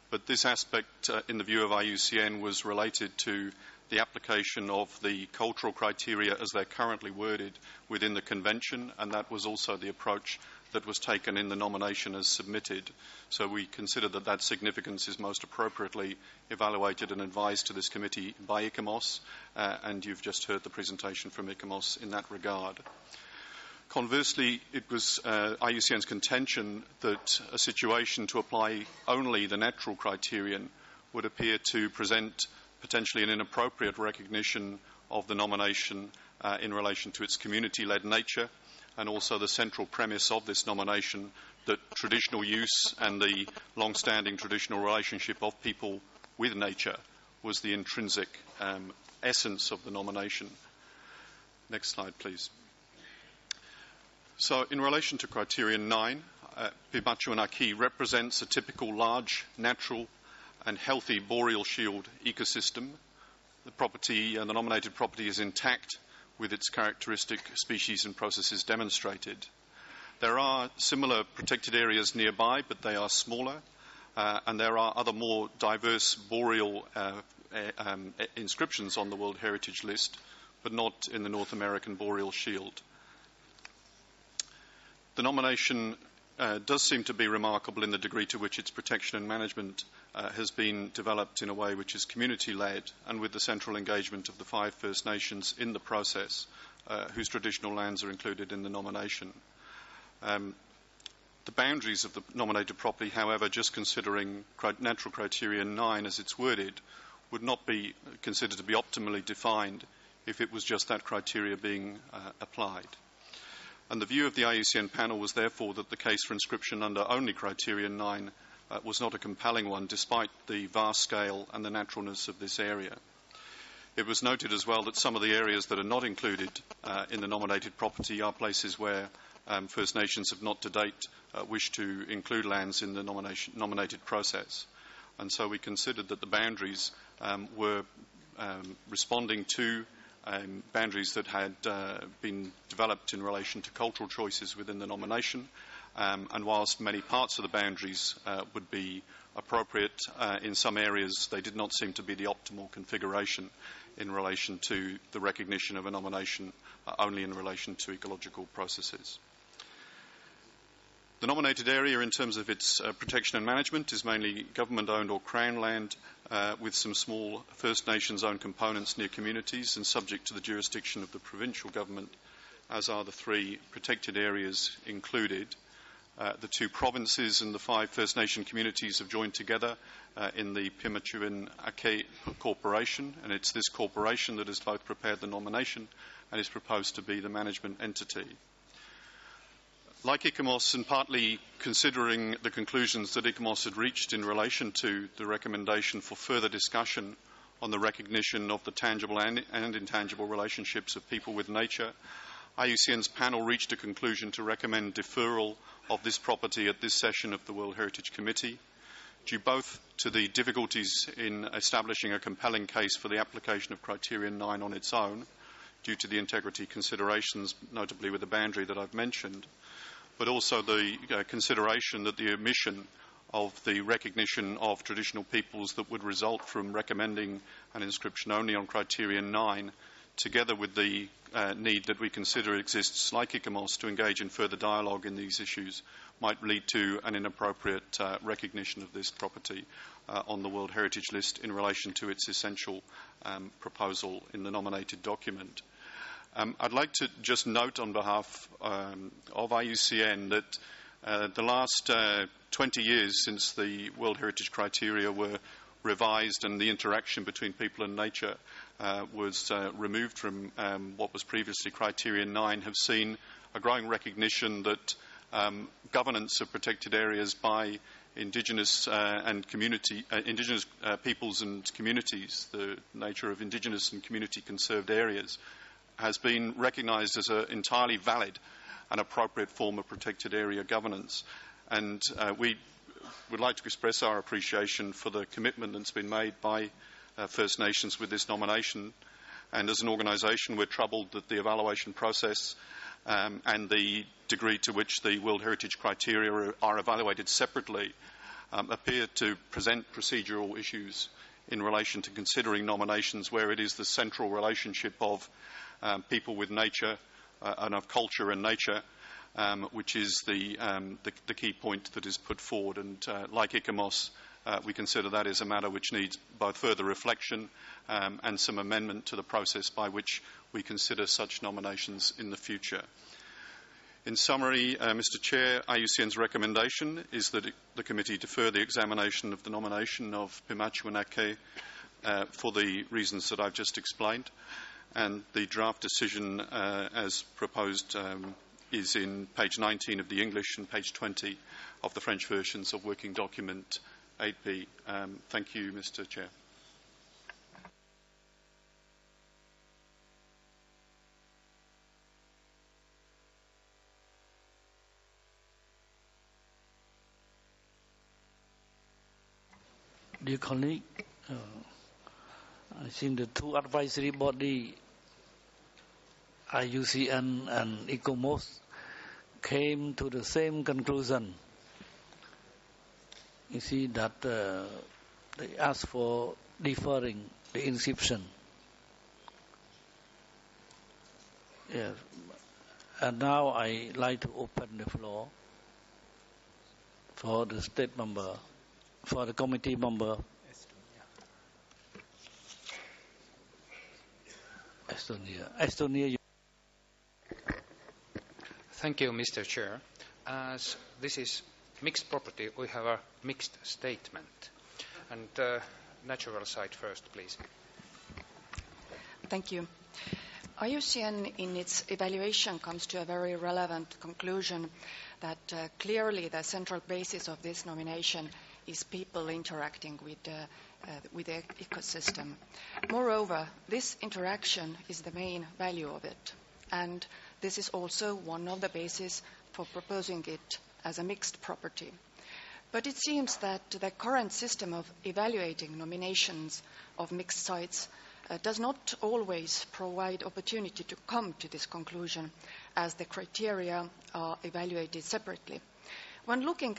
But this aspect, in the view of IUCN, was related to the application of the cultural criteria as they're currently worded within the Convention, and that was also the approach that was taken in the nomination as submitted. So we consider that that significance is most appropriately evaluated and advised to this committee by ICOMOS, and you've just heard the presentation from ICOMOS in that regard. Conversely, it was IUCN's contention that a situation to apply only the natural criterion would appear to present potentially an inappropriate recognition of the nomination in relation to its community-led nature, and also the central premise of this nomination that traditional use and the long-standing traditional relationship of people with nature was the intrinsic essence of the nomination. Next slide, please. So in relation to criterion 9, Pimatuan Eke represents a typical large, natural and healthy boreal shield ecosystem. The nominated property is intact with its characteristic species and processes demonstrated. There are similar protected areas nearby, but they are smaller, and there are other more diverse boreal inscriptions on the World Heritage List, but not in the North American boreal shield. The nomination does seem to be remarkable in the degree to which its protection and management has been developed in a way which is community-led and with the central engagement of the 5 First Nations in the process, whose traditional lands are included in the nomination. The boundaries of the nominated property, however, just considering natural criterion 9 as it's worded, would not be considered to be optimally defined if it was just that criteria being applied. And the view of the IUCN panel was therefore that the case for inscription under only criterion 9 was not a compelling one, despite the vast scale and the naturalness of this area. It was noted as well that some of the areas that are not included in the nominated property are places where First Nations have not to date wished to include lands in the nominated process. And so we considered that the boundaries were responding to boundaries that had been developed in relation to cultural choices within the nomination, And whilst many parts of the boundaries would be appropriate, in some areas they did not seem to be the optimal configuration in relation to the recognition of a nomination only in relation to ecological processes. The nominated area, in terms of its protection and management, is mainly government-owned or Crown land, with some small First Nations-owned components near communities and subject to the jurisdiction of the provincial government, as are the 3 protected areas included. The 2 provinces and the 5 First Nation communities have joined together in the Pimachuin Ake Corporation, and it's this corporation that has both prepared the nomination and is proposed to be the management entity. Like ICOMOS, and partly considering the conclusions that ICOMOS had reached in relation to the recommendation for further discussion on the recognition of the tangible and intangible relationships of people with nature, IUCN's panel reached a conclusion to recommend deferral of this property at this session of the World Heritage Committee, due both to the difficulties in establishing a compelling case for the application of Criterion 9 on its own, due to the integrity considerations, notably with the boundary that I've mentioned, but also the consideration that the omission of the recognition of traditional peoples that would result from recommending an inscription only on Criterion 9, together with the need that we consider exists, like ICOMOS, to engage in further dialogue in these issues, might lead to an inappropriate recognition of this property on the World Heritage List in relation to its essential proposal in the nominated document. I'd like to just note on behalf of IUCN that the last 20 years since the World Heritage criteria were revised and the interaction between people and nature was removed from what was previously Criterion 9 have seen a growing recognition that governance of protected areas by Indigenous Indigenous peoples and communities, the nature of Indigenous and community conserved areas, has been recognised as an entirely valid and appropriate form of protected area governance. And we would like to express our appreciation for the commitment that's been made by First Nations with this nomination. And as an organisation, we're troubled that the evaluation process and the degree to which the World Heritage criteria are evaluated separately appear to present procedural issues in relation to considering nominations where it is the central relationship of people with nature and of culture and nature, which is the key point that is put forward. And like ICOMOS, we consider that is a matter which needs both further reflection and some amendment to the process by which we consider such nominations in the future. In summary, Mr. Chair, IUCN's recommendation is that the committee defer the examination of the nomination of Pimachuin Ake for the reasons that I've just explained. And the draft decision as proposed is in page 19 of the English and page 20 of the French versions of Working Document 8B. Thank you, Mr. Chair. Dear colleague, I think the 2 advisory bodies, IUCN and ICOMOS, came to the same conclusion. You see that they asked for deferring the inscription. Yes. And now I like to open the floor for the state member, for the committee member. Estonia. Thank you, Mr. Chair. As this is mixed property, we have a mixed statement. And natural side first, please. Thank you. IUCN, in its evaluation, comes to a very relevant conclusion that clearly the central basis of this nomination is people interacting with the ecosystem. Moreover, this interaction is the main value of it, and this is also one of the bases for proposing it as a mixed property. But it seems that the current system of evaluating nominations of mixed sites does not always provide opportunity to come to this conclusion, as the criteria are evaluated separately. When looking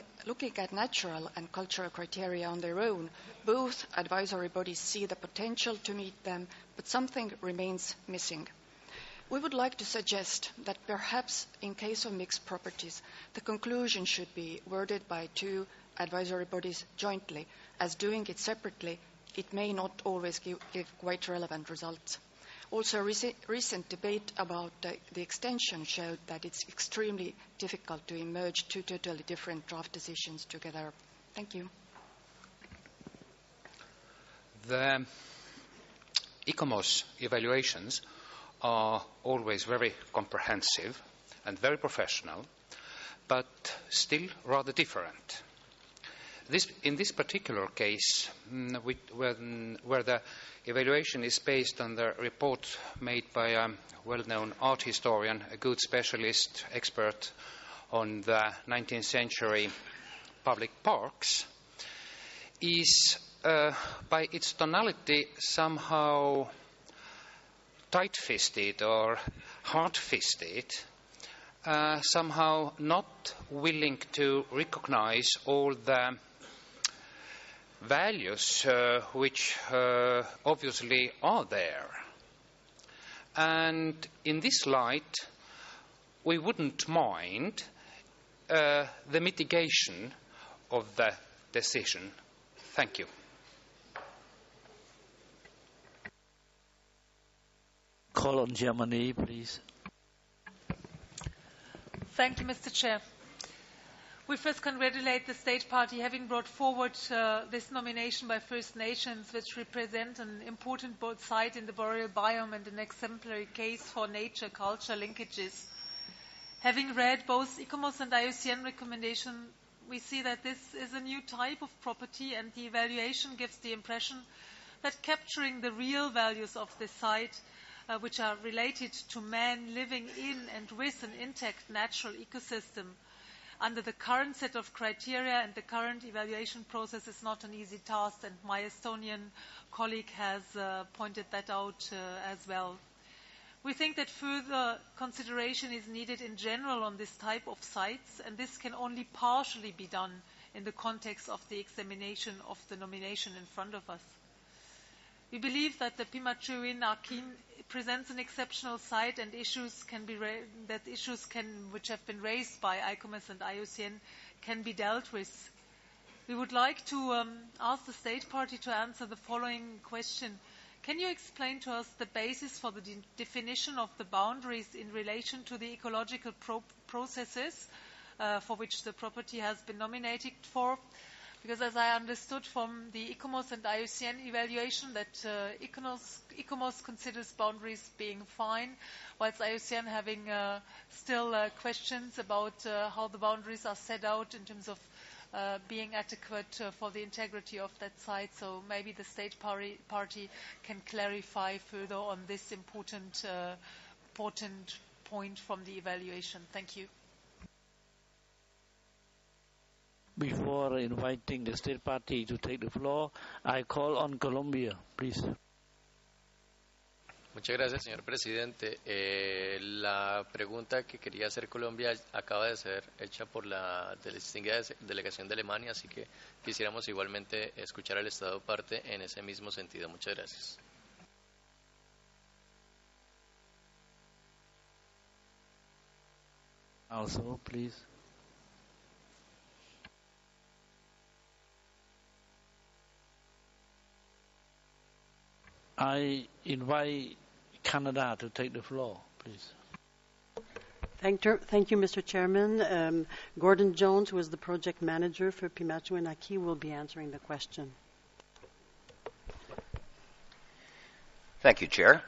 at natural and cultural criteria on their own, both advisory bodies see the potential to meet them, but something remains missing. We would like to suggest that perhaps in case of mixed properties, the conclusion should be worded by two advisory bodies jointly, as doing it separately, it may not always give quite relevant results. Also, recent debate about the extension showed that it's extremely difficult to merge two totally different draft decisions together. Thank you. The ICOMOS evaluations are always very comprehensive and very professional, but still rather different. In this particular case, where the evaluation is based on the report made by a well-known art historian, a good specialist expert on the 19th century public parks, is by its tonality somehow tight-fisted or hard-fisted, somehow not willing to recognize all the values which obviously are there. And in this light, we wouldn't mind the mitigation of the decision. Thank you. Call on Germany, please. Thank you, Mr. Chair. We first congratulate the State Party having brought forward this nomination by First Nations, which represent an important site in the boreal biome and an exemplary case for nature-culture linkages. Having read both ICOMOS and IUCN recommendation, we see that this is a new type of property, and the evaluation gives the impression that capturing the real values of this site, which are related to man living in and with an intact natural ecosystem, under the current set of criteria and the current evaluation process is not an easy task, and my Estonian colleague has pointed that out as well. We think that further consideration is needed in general on this type of sites, and this can only partially be done in the context of the examination of the nomination in front of us. We believe that the Pimachuin Akin presents an exceptional site, and issues which have been raised by ICOMOS and IUCN can be dealt with. We would like to ask the State Party to answer the following question. Can you explain to us the basis for the definition of the boundaries in relation to the ecological processes for which the property has been nominated for? Because as I understood from the ICOMOS and IUCN evaluation that ICOMOS considers boundaries being fine, whilst IUCN having still questions about how the boundaries are set out in terms of being adequate for the integrity of that site. So maybe the State Party can clarify further on this important point from the evaluation. Thank you. Before inviting the State Party to take the floor, I call on Colombia, please. Muchas gracias, señor presidente. La pregunta que quería hacer Colombia acaba de ser hecha por la distinguida delegación de Alemania, así que quisiéramos igualmente escuchar al Estado parte en ese mismo sentido. Muchas gracias. Also, please. I invite Canada to take the floor, please. Thank you, Mr. Chairman. Gordon Jones, who is the project manager for Pimachuin Aki, will be answering the question. Thank you, Chair.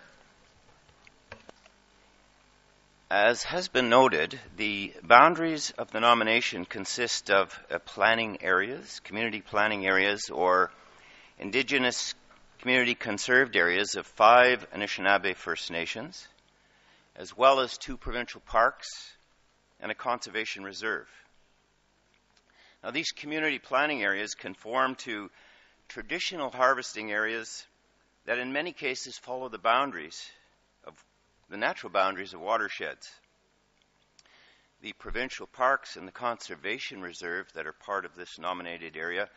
As has been noted, the boundaries of the nomination consist of planning areas, community planning areas, or Indigenous community conserved areas of 5 Anishinaabe First Nations, as well as 2 provincial parks and a conservation reserve. Now, these community planning areas conform to traditional harvesting areas that in many cases follow the natural boundaries of watersheds. the provincial parks and the conservation reserve that are part of this nominated area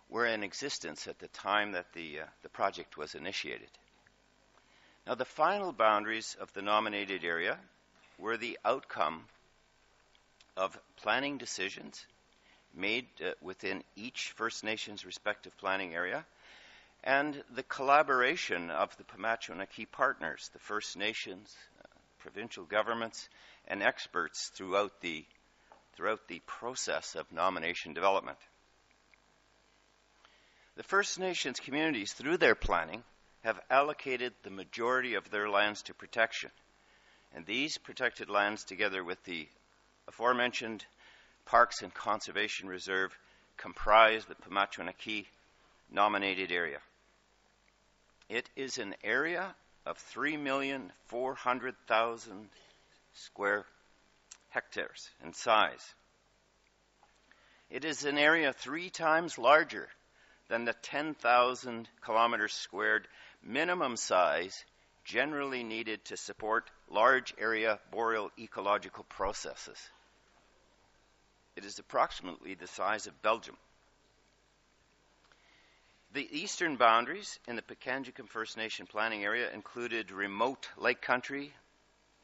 were in existence at the time that the project was initiated. Now, the final boundaries of the nominated area were the outcome of planning decisions made within each First Nation's respective planning area, and the collaboration of the Pimatuanaki partners, the First Nations, provincial governments, and experts throughout the process of nomination development. The First Nations communities, through their planning, have allocated the majority of their lands to protection. And these protected lands, together with the aforementioned Parks and Conservation Reserve, comprise the Pimatuanaki nominated area. It is an area of 3,400,000 square hectares in size. It is an area 3 times larger than the 10,000 kilometers squared minimum size generally needed to support large area boreal ecological processes. It is approximately the size of Belgium. The eastern boundaries in the Pikangikum First Nation planning area included remote lake country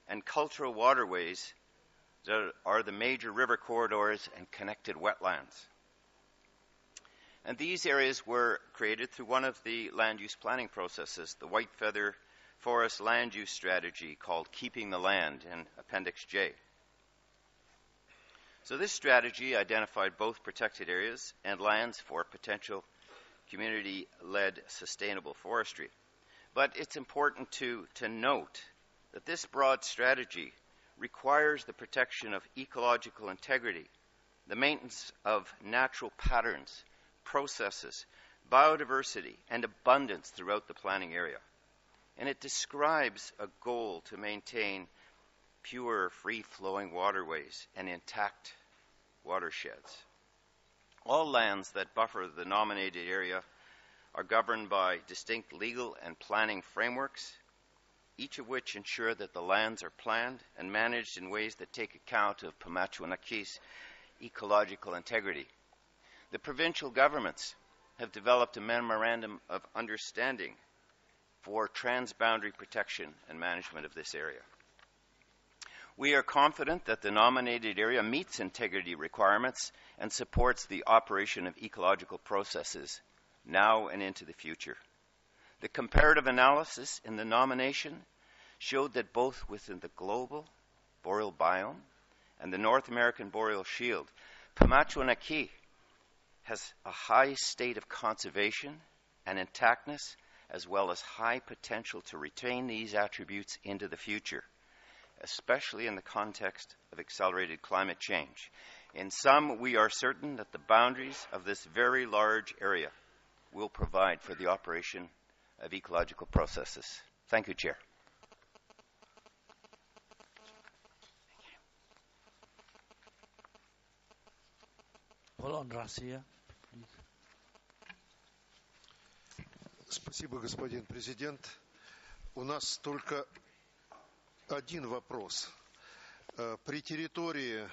and cultural waterways that are the major river corridors and connected wetlands. And these areas were created through one of the land use planning processes, the White Feather Forest Land Use Strategy, called Keeping the Land in Appendix J. So this strategy identified both protected areas and lands for potential community-led sustainable forestry. But it's important to note that this broad strategy requires the protection of ecological integrity, the maintenance of natural patterns, processes, biodiversity, and abundance throughout the planning area. And it describes a goal to maintain pure, free-flowing waterways and intact watersheds. All lands that buffer the nominated area are governed by distinct legal and planning frameworks, each of which ensure that the lands are planned and managed in ways that take account of Pimatuanaki's ecological integrity. The provincial governments have developed a memorandum of understanding for transboundary protection and management of this area. We are confident that the nominated area meets integrity requirements and supports the operation of ecological processes now and into the future. The comparative analysis in the nomination showed that both within the global boreal biome and the North American boreal shield, Pimatuanaki has a high state of conservation and intactness, as well as high potential to retain these attributes into the future, especially in the context of accelerated climate change. In sum, we are certain that the boundaries of this very large area will provide for the operation of ecological processes. Thank you, Chair. Hold on, Russia, please. Спасибо, господин президент. У нас только один вопрос. При территории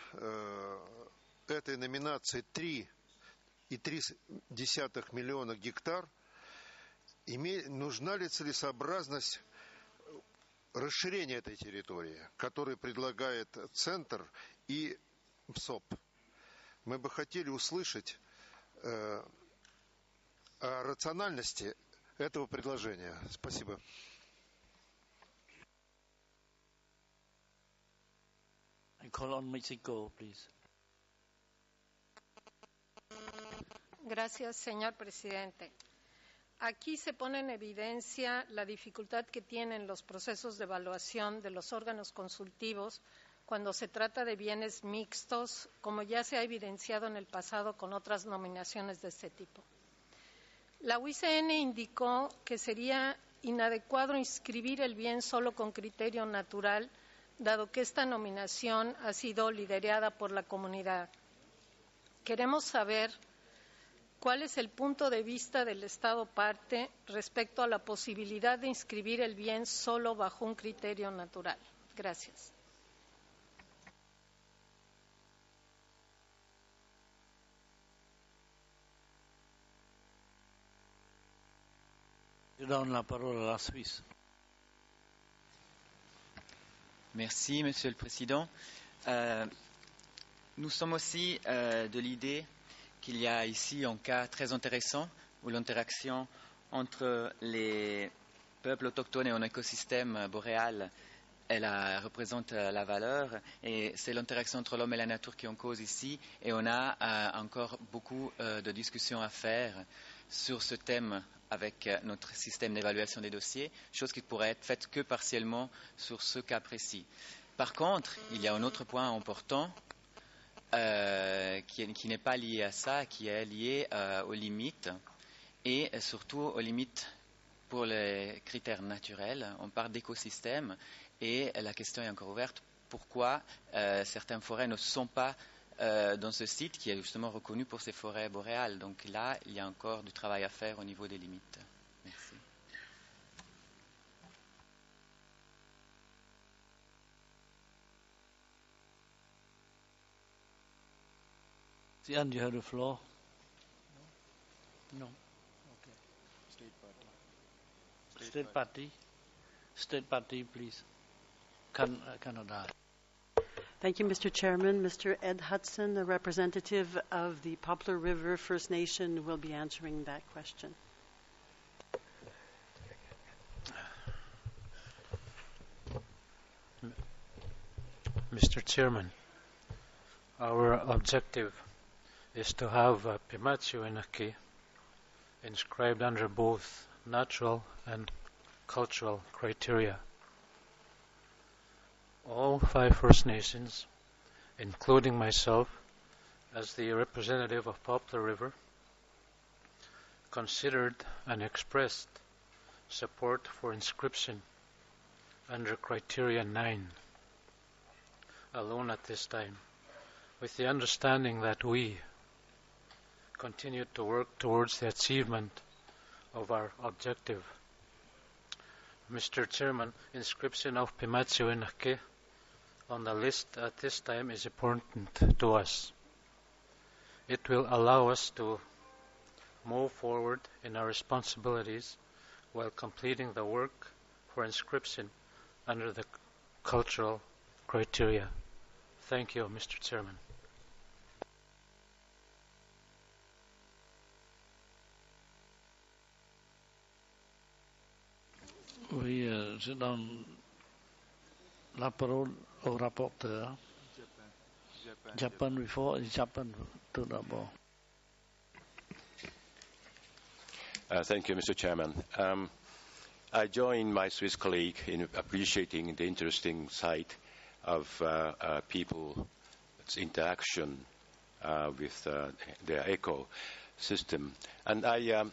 этой номинации 3,3 миллиона гектар нужна ли целесообразность расширения этой территории, которую предлагает Центр и ПСОП? Мы бы хотели услышать о рациональности этого предложения. Спасибо. I call on Mexico, please. Gracias, señor presidente. Aquí se pone en evidencia la dificultad que tienen los procesos de evaluación de los órganos consultivos cuando se trata de bienes mixtos, como ya se ha evidenciado en el pasado con otras nominaciones de este tipo. La UICN indicó que sería inadecuado inscribir el bien solo con criterio natural, dado que esta nominación ha sido liderada por la comunidad. Queremos saber cuál es el punto de vista del Estado parte respecto a la posibilidad de inscribir el bien solo bajo un criterio natural. Gracias. Je donne la parole à la Suisse. Merci, Monsieur le Président. Nous sommes aussi de l'idée qu'il y a ici un cas très intéressant où l'interaction entre les peuples autochtones et un écosystème boréal représente la valeur, et c'est l'interaction entre l'homme et la nature qui est en cause ici, et on a encore beaucoup de discussions à faire sur ce thème avec notre système d'évaluation des dossiers, chose qui pourrait être faite que partiellement sur ce cas précis. Par contre, il y a un autre point important qui n'est pas lié à ça, qui est lié aux limites, et surtout aux limites pour les critères naturels. On parle d'écosystèmes, et la question est encore ouverte. Pourquoi certaines forêts ne sont pas dans ce site qui est justement reconnu pour ses forêts boréales? Donc là, il y a encore du travail à faire au niveau des limites. Merci. Anne, you have the floor. No. Okay. State party, please. Canada. Thank you, Mr. Chairman. Mr. Ed Hudson, a representative of the Poplar River First Nation, will be answering that question. Mr. Chairman, our objective is to have Pimachu Inaki inscribed under both natural and cultural criteria. All 5 First Nations, including myself as the representative of Poplar River, considered and expressed support for inscription under Criteria 9 alone at this time, with the understanding that we continue to work towards the achievement of our objective. Mr. Chairman, inscription of Pimachu Inaki on the list at this time is important to us. It will allow us to move forward in our responsibilities while completing the work for inscription under the cultural criteria. Thank you, Mr. Chairman. Oui, je donne la parole au rapporteur. Japan before, Japan tout d'abord. Thank you, Mr. Chairman. I join my Swiss colleague in appreciating the interesting side of people's interaction with their ecosystem. And I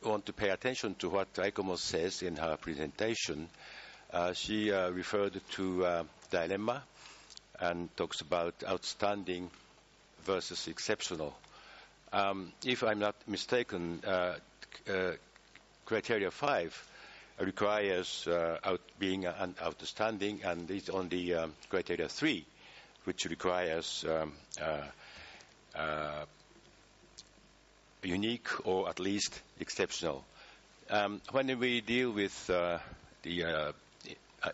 want to pay attention to what ICOMOS says in her presentation. She referred to dilemma and talks about outstanding versus exceptional. If I'm not mistaken, criteria 5 requires being outstanding, and it's only criteria 3 which requires unique or at least exceptional. When we deal with the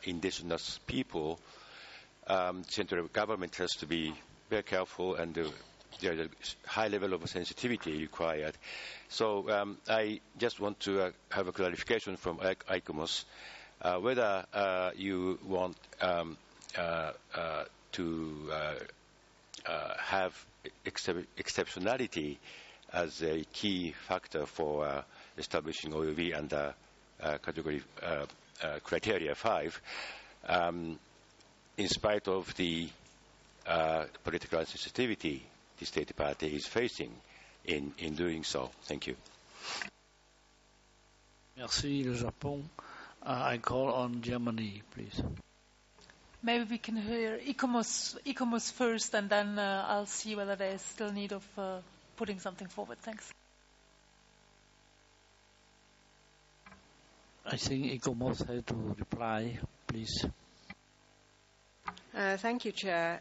indigenous people, central government has to be very careful, and there's a high level of sensitivity required. So I just want to have a clarification from ICOMOS whether you want to have exceptionality as a key factor for establishing OUV under category criteria 5, in spite of the political sensitivity the state party is facing in doing so. Thank you. Merci, le Japon. I call on Germany, please. Maybe we can hear ICOMOS first, and then I'll see whether there is still need of putting something forward. Thanks. I think ICOMOS has to reply, please. Thank you, Chair.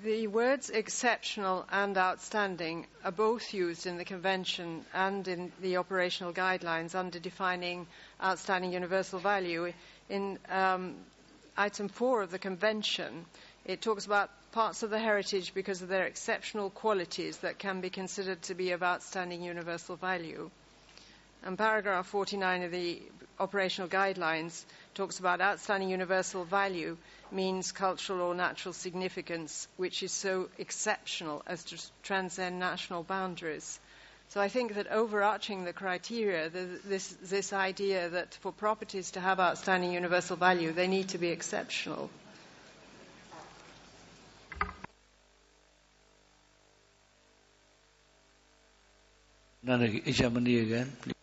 The words exceptional and outstanding are both used in the Convention and in the operational guidelines under defining outstanding universal value. In item 4 of the Convention, it talks about parts of the heritage because of their exceptional qualities that can be considered to be of outstanding universal value. And paragraph 49 of the operational guidelines talks about outstanding universal value means cultural or natural significance, which is so exceptional as to transcend national boundaries. So I think that overarching the criteria, this idea that for properties to have outstanding universal value, they need to be exceptional. Germany again, please.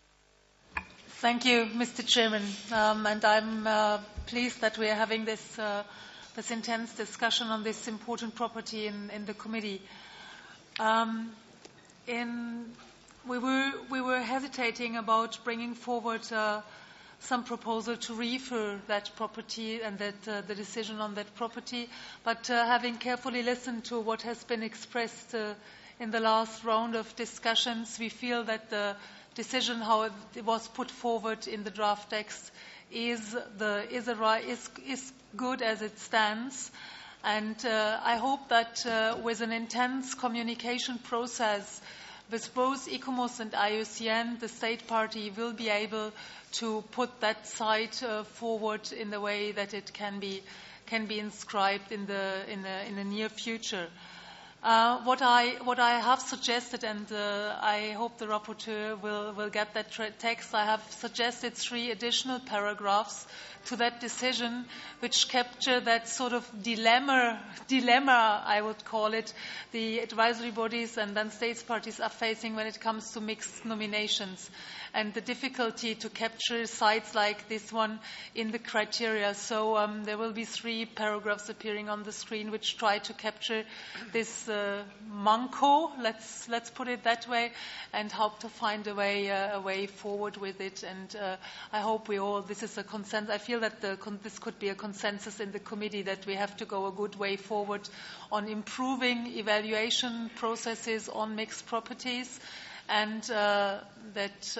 Thank you, Mr. Chairman. And I'm pleased that we are having this intense discussion on this important property in the committee. We were hesitating about bringing forward some proposal to refer that property and that the decision on that property, but having carefully listened to what has been expressed in the last round of discussions, we feel that the decision, how it was put forward in the draft text, is good as it stands. And I hope that with an intense communication process with both ICOMOS and IUCN, the state party will be able to put that site forward in the way that it can be inscribed in the near future. What I have suggested, and I hope the rapporteur will get that text, I have suggested 3 additional paragraphs to that decision, which capture that sort of dilemma, I would call it, the advisory bodies and then states parties are facing when it comes to mixed nominations, and the difficulty to capture sites like this one in the criteria. So there will be 3 paragraphs appearing on the screen which try to capture this manco, let's put it that way, and hope to find a way forward with it. And I hope this is a consensus. I feel that this could be a consensus in the committee that we have to go a good way forward on improving evaluation processes on mixed properties. And that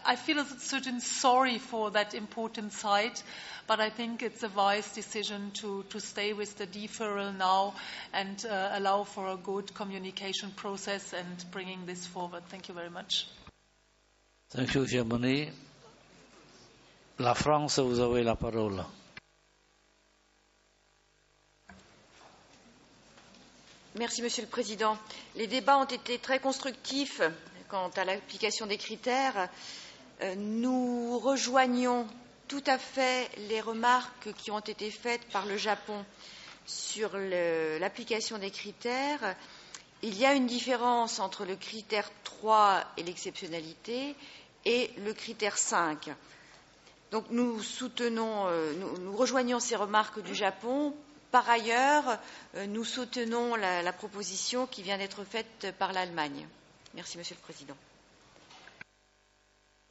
I feel a certain sorry for that important site, but I think it's a wise decision to stay with the deferral now and allow for a good communication process and bringing this forward. Thank you very much. Thank you, Germany. La France, vous avez la parole. Merci, Monsieur le Président. Les débats ont été très constructifs quant à l'application des critères. Nous rejoignons tout à fait les remarques qui ont été faites par le Japon sur l'application des critères. Il y a une différence entre le critère 3 et l'exceptionnalité et le critère 5. Donc nous rejoignons ces remarques du Japon. Par ailleurs, nous soutenons la proposition qui vient d'être faite par l'Allemagne. Merci, Monsieur le Président.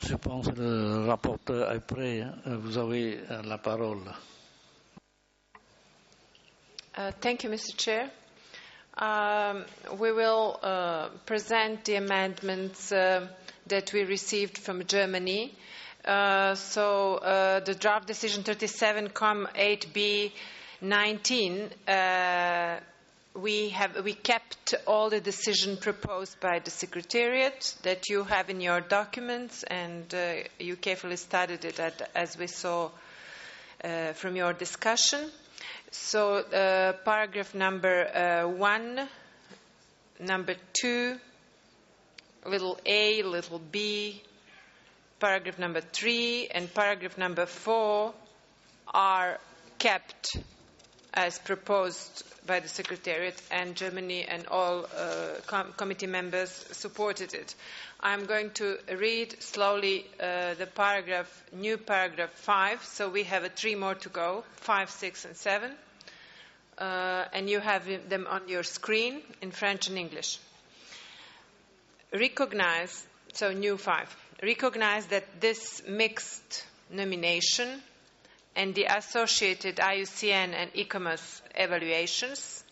Je pense que le rapporteur est prêt. Vous avez la parole. Thank you, Mr. Chair. We will present the amendments that we received from Germany. So the draft decision 37,8b 19, we kept all the decision proposed by the Secretariat that you have in your documents, and you carefully studied it as we saw from your discussion. So paragraph number 1, number 2, little a, little b, paragraph number 3, and paragraph number 4 are kept as proposed by the Secretariat, and Germany and all committee members supported it. I'm going to read slowly the new paragraph 5, so we have 3 more to go, 5, 6, and 7. And you have them on your screen in French and English. Recognize, so new 5, recognize that this mixed nomination and the associated IUCN and ICOMOS evaluations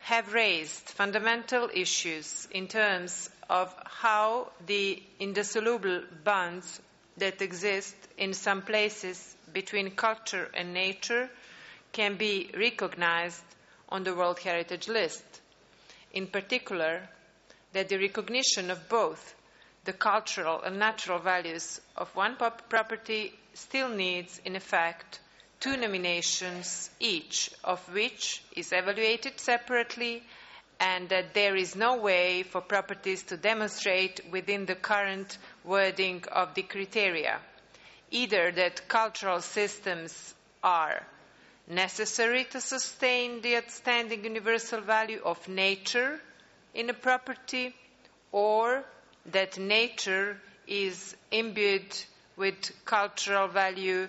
have raised fundamental issues in terms of how the indissoluble bonds that exist in some places between culture and nature can be recognized on the World Heritage List. In particular, that the recognition of both the cultural and natural values of one property still needs, in effect, 2 nominations each, of which is evaluated separately, and that there is no way for properties to demonstrate within the current wording of the criteria, either that cultural systems are necessary to sustain the outstanding universal value of nature in a property, or that nature is imbued with cultural value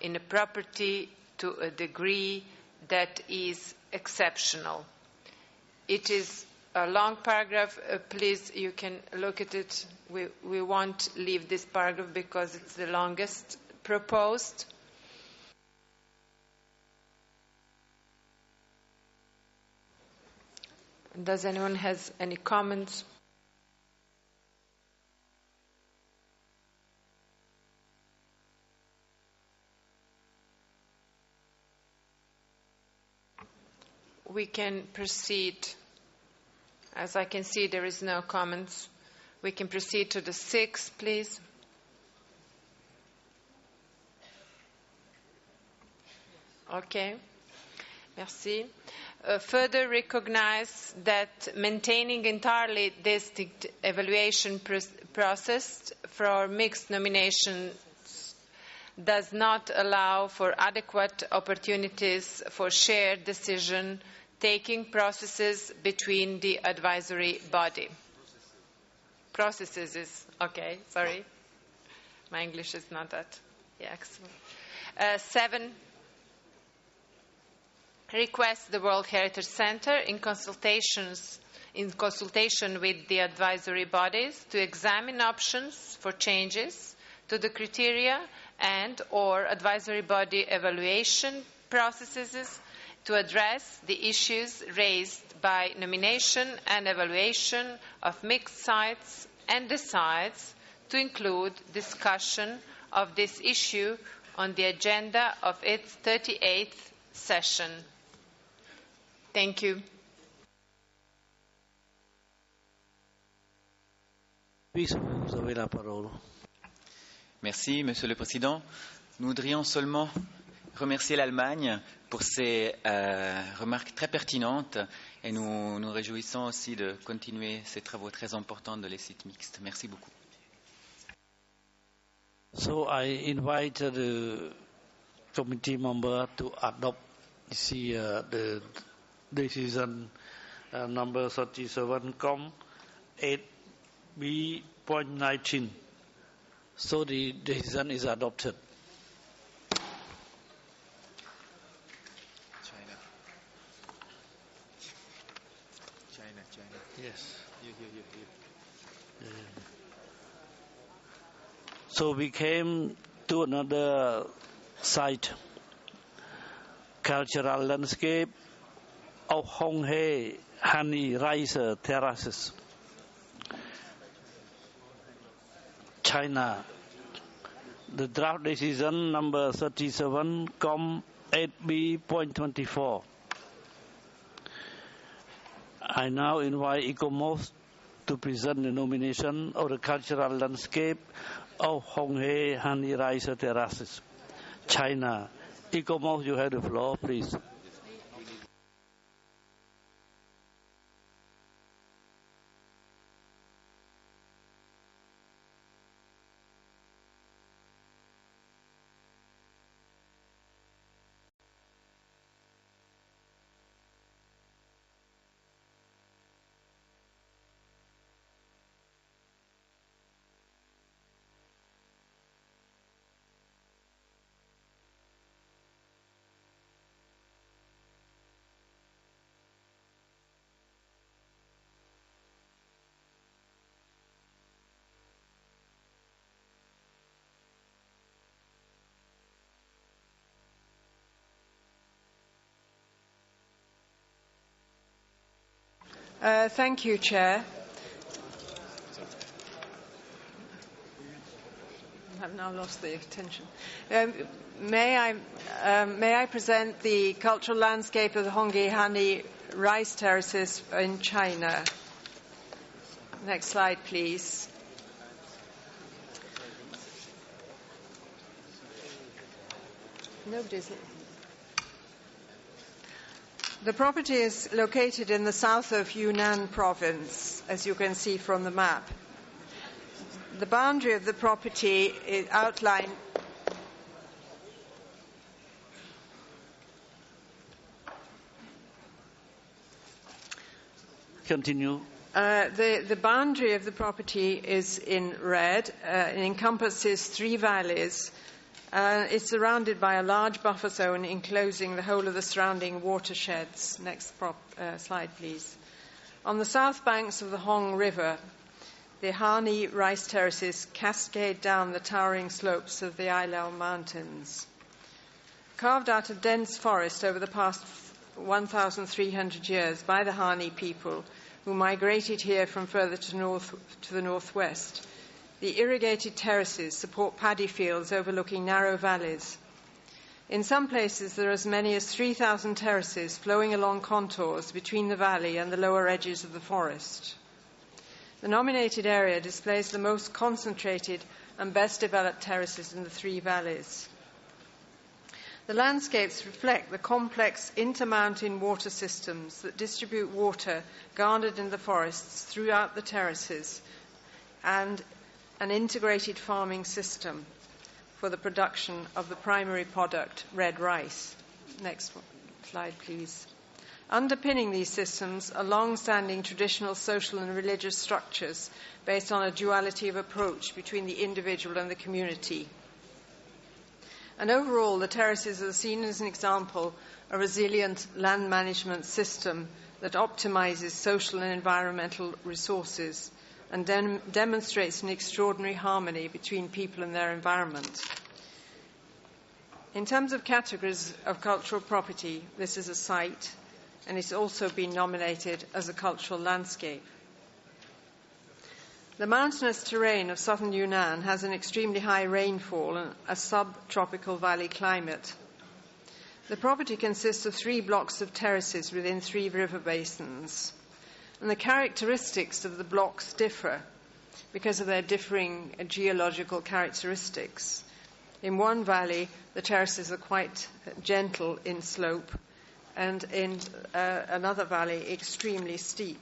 in a property to a degree that is exceptional. It is a long paragraph. Please, you can look at it. We won't leave this paragraph because it's the longest proposed. Does anyone has any comments? We can proceed. As I can see, there is no comments. We can proceed to the 6th, please. Okay. Merci. Further recognize that maintaining entirely distinct evaluation process for mixed nominations does not allow for adequate opportunities for shared decision-taking processes between the advisory body. Processes is, okay, sorry. My English is not that excellent. 7. Request the World Heritage Center in consultation with the advisory bodies to examine options for changes to the criteria and or advisory body evaluation processes to address the issues raised by nomination and evaluation of mixed sites, and decides to include discussion of this issue on the agenda of its 38th session. Thank you. Please, vous avez la parole. Merci, Monsieur le Président. Nous voudrions seulement remercier l'Allemagne pour ses remarques très pertinentes et nous nous réjouissons aussi de continuer ces travaux très importants de les sites mixtes. Merci beaucoup. So I invite the committee member to adopt the decision number 37,8B.19. So the decision is adopted. China. Yes. So we came to another site, cultural landscape of Honghe Honey Rice Terraces, China. The draft decision number 37,8B.24. I now invite ECOMOS to present the nomination of the cultural landscape of Honghe Honey Rice Terraces, China. ECOMOS, you have the floor, please. Thank you, Chair. I've now lost the attention. May I present the cultural landscape of the Honghe-Hani rice terraces in China? Next slide, please. The property is located in the south of Yunnan province, as you can see from the map. The boundary of the property is outlined. Continue. The boundary of the property is in red. It encompasses 3 valleys. It's surrounded by a large buffer zone enclosing the whole of the surrounding watersheds. Next slide, please. On the south banks of the Hong River, the Hani rice terraces cascade down the towering slopes of the Ailao Mountains. Carved out of dense forest over the past 1,300 years by the Hani people, who migrated here from further to the northwest, the irrigated terraces support paddy fields overlooking narrow valleys. In some places, there are as many as 3,000 terraces flowing along contours between the valley and the lower edges of the forest. The nominated area displays the most concentrated and best developed terraces in the 3 valleys. The landscapes reflect the complex intermountain water systems that distribute water garnered in the forests throughout the terraces and an integrated farming system for the production of the primary product, red rice. Next slide, please. Underpinning these systems are long-standing traditional social and religious structures based on a duality of approach between the individual and the community. And overall, the terraces are seen as an example of a resilient land management system that optimizes social and environmental resources and demonstrates an extraordinary harmony between people and their environment. In terms of categories of cultural property, this is a site, and it's also been nominated as a cultural landscape. The mountainous terrain of southern Yunnan has an extremely high rainfall and a subtropical valley climate. The property consists of 3 blocks of terraces within 3 river basins. And the characteristics of the blocks differ because of their differing geological characteristics. In one valley, the terraces are quite gentle in slope, and in another valley, extremely steep.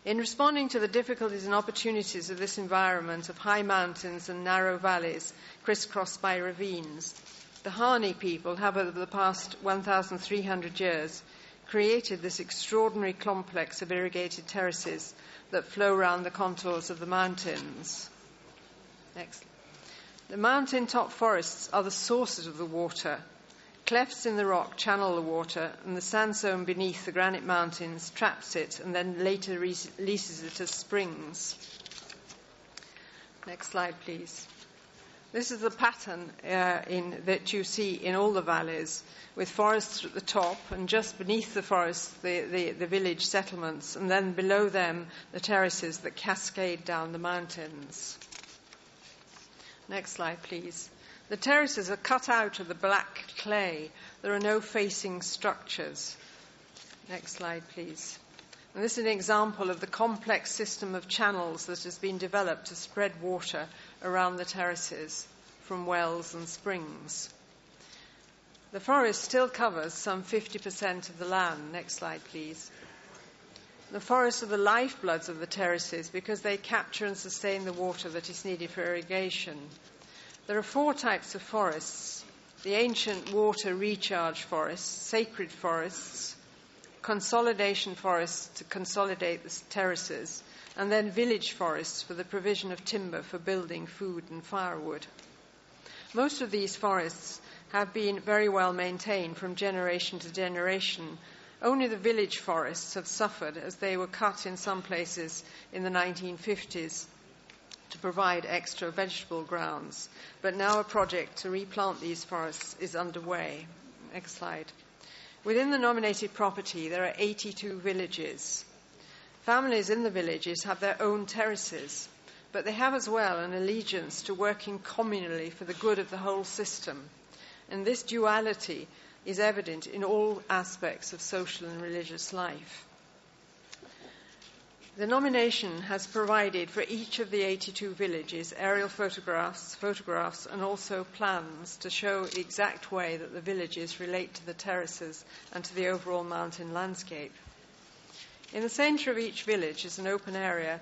In responding to the difficulties and opportunities of this environment of high mountains and narrow valleys crisscrossed by ravines, the Hani people have, over the past 1,300 years, created this extraordinary complex of irrigated terraces that flow around the contours of the mountains. Next. The mountain-top forests are the sources of the water. Clefts in the rock channel the water, and the sandstone beneath the granite mountains traps it and then later releases it as springs. Next slide, please. This is the pattern that you see in all the valleys, with forests at the top, and just beneath the forests, the village settlements, and then below them, the terraces that cascade down the mountains. Next slide, please. The terraces are cut out of the black clay. There are no facing structures. Next slide, please. And this is an example of the complex system of channels that has been developed to spread water around the terraces from wells and springs. The forest still covers some 50% of the land. Next slide, please. The forests are the lifebloods of the terraces because they capture and sustain the water that is needed for irrigation. There are 4 types of forests: the ancient water recharge forests, sacred forests, consolidation forests to consolidate the terraces, and then village forests for the provision of timber for building, food, and firewood. Most of these forests have been very well maintained from generation to generation. Only the village forests have suffered, as they were cut in some places in the 1950s to provide extra vegetable grounds. But now a project to replant these forests is underway. Next slide. Within the nominated property, there are 82 villages. Families in the villages have their own terraces, but they have as well an allegiance to working communally for the good of the whole system. And this duality is evident in all aspects of social and religious life. The nomination has provided for each of the 82 villages aerial photographs, and also plans to show the exact way that the villages relate to the terraces and to the overall mountain landscape. In the centre of each village is an open area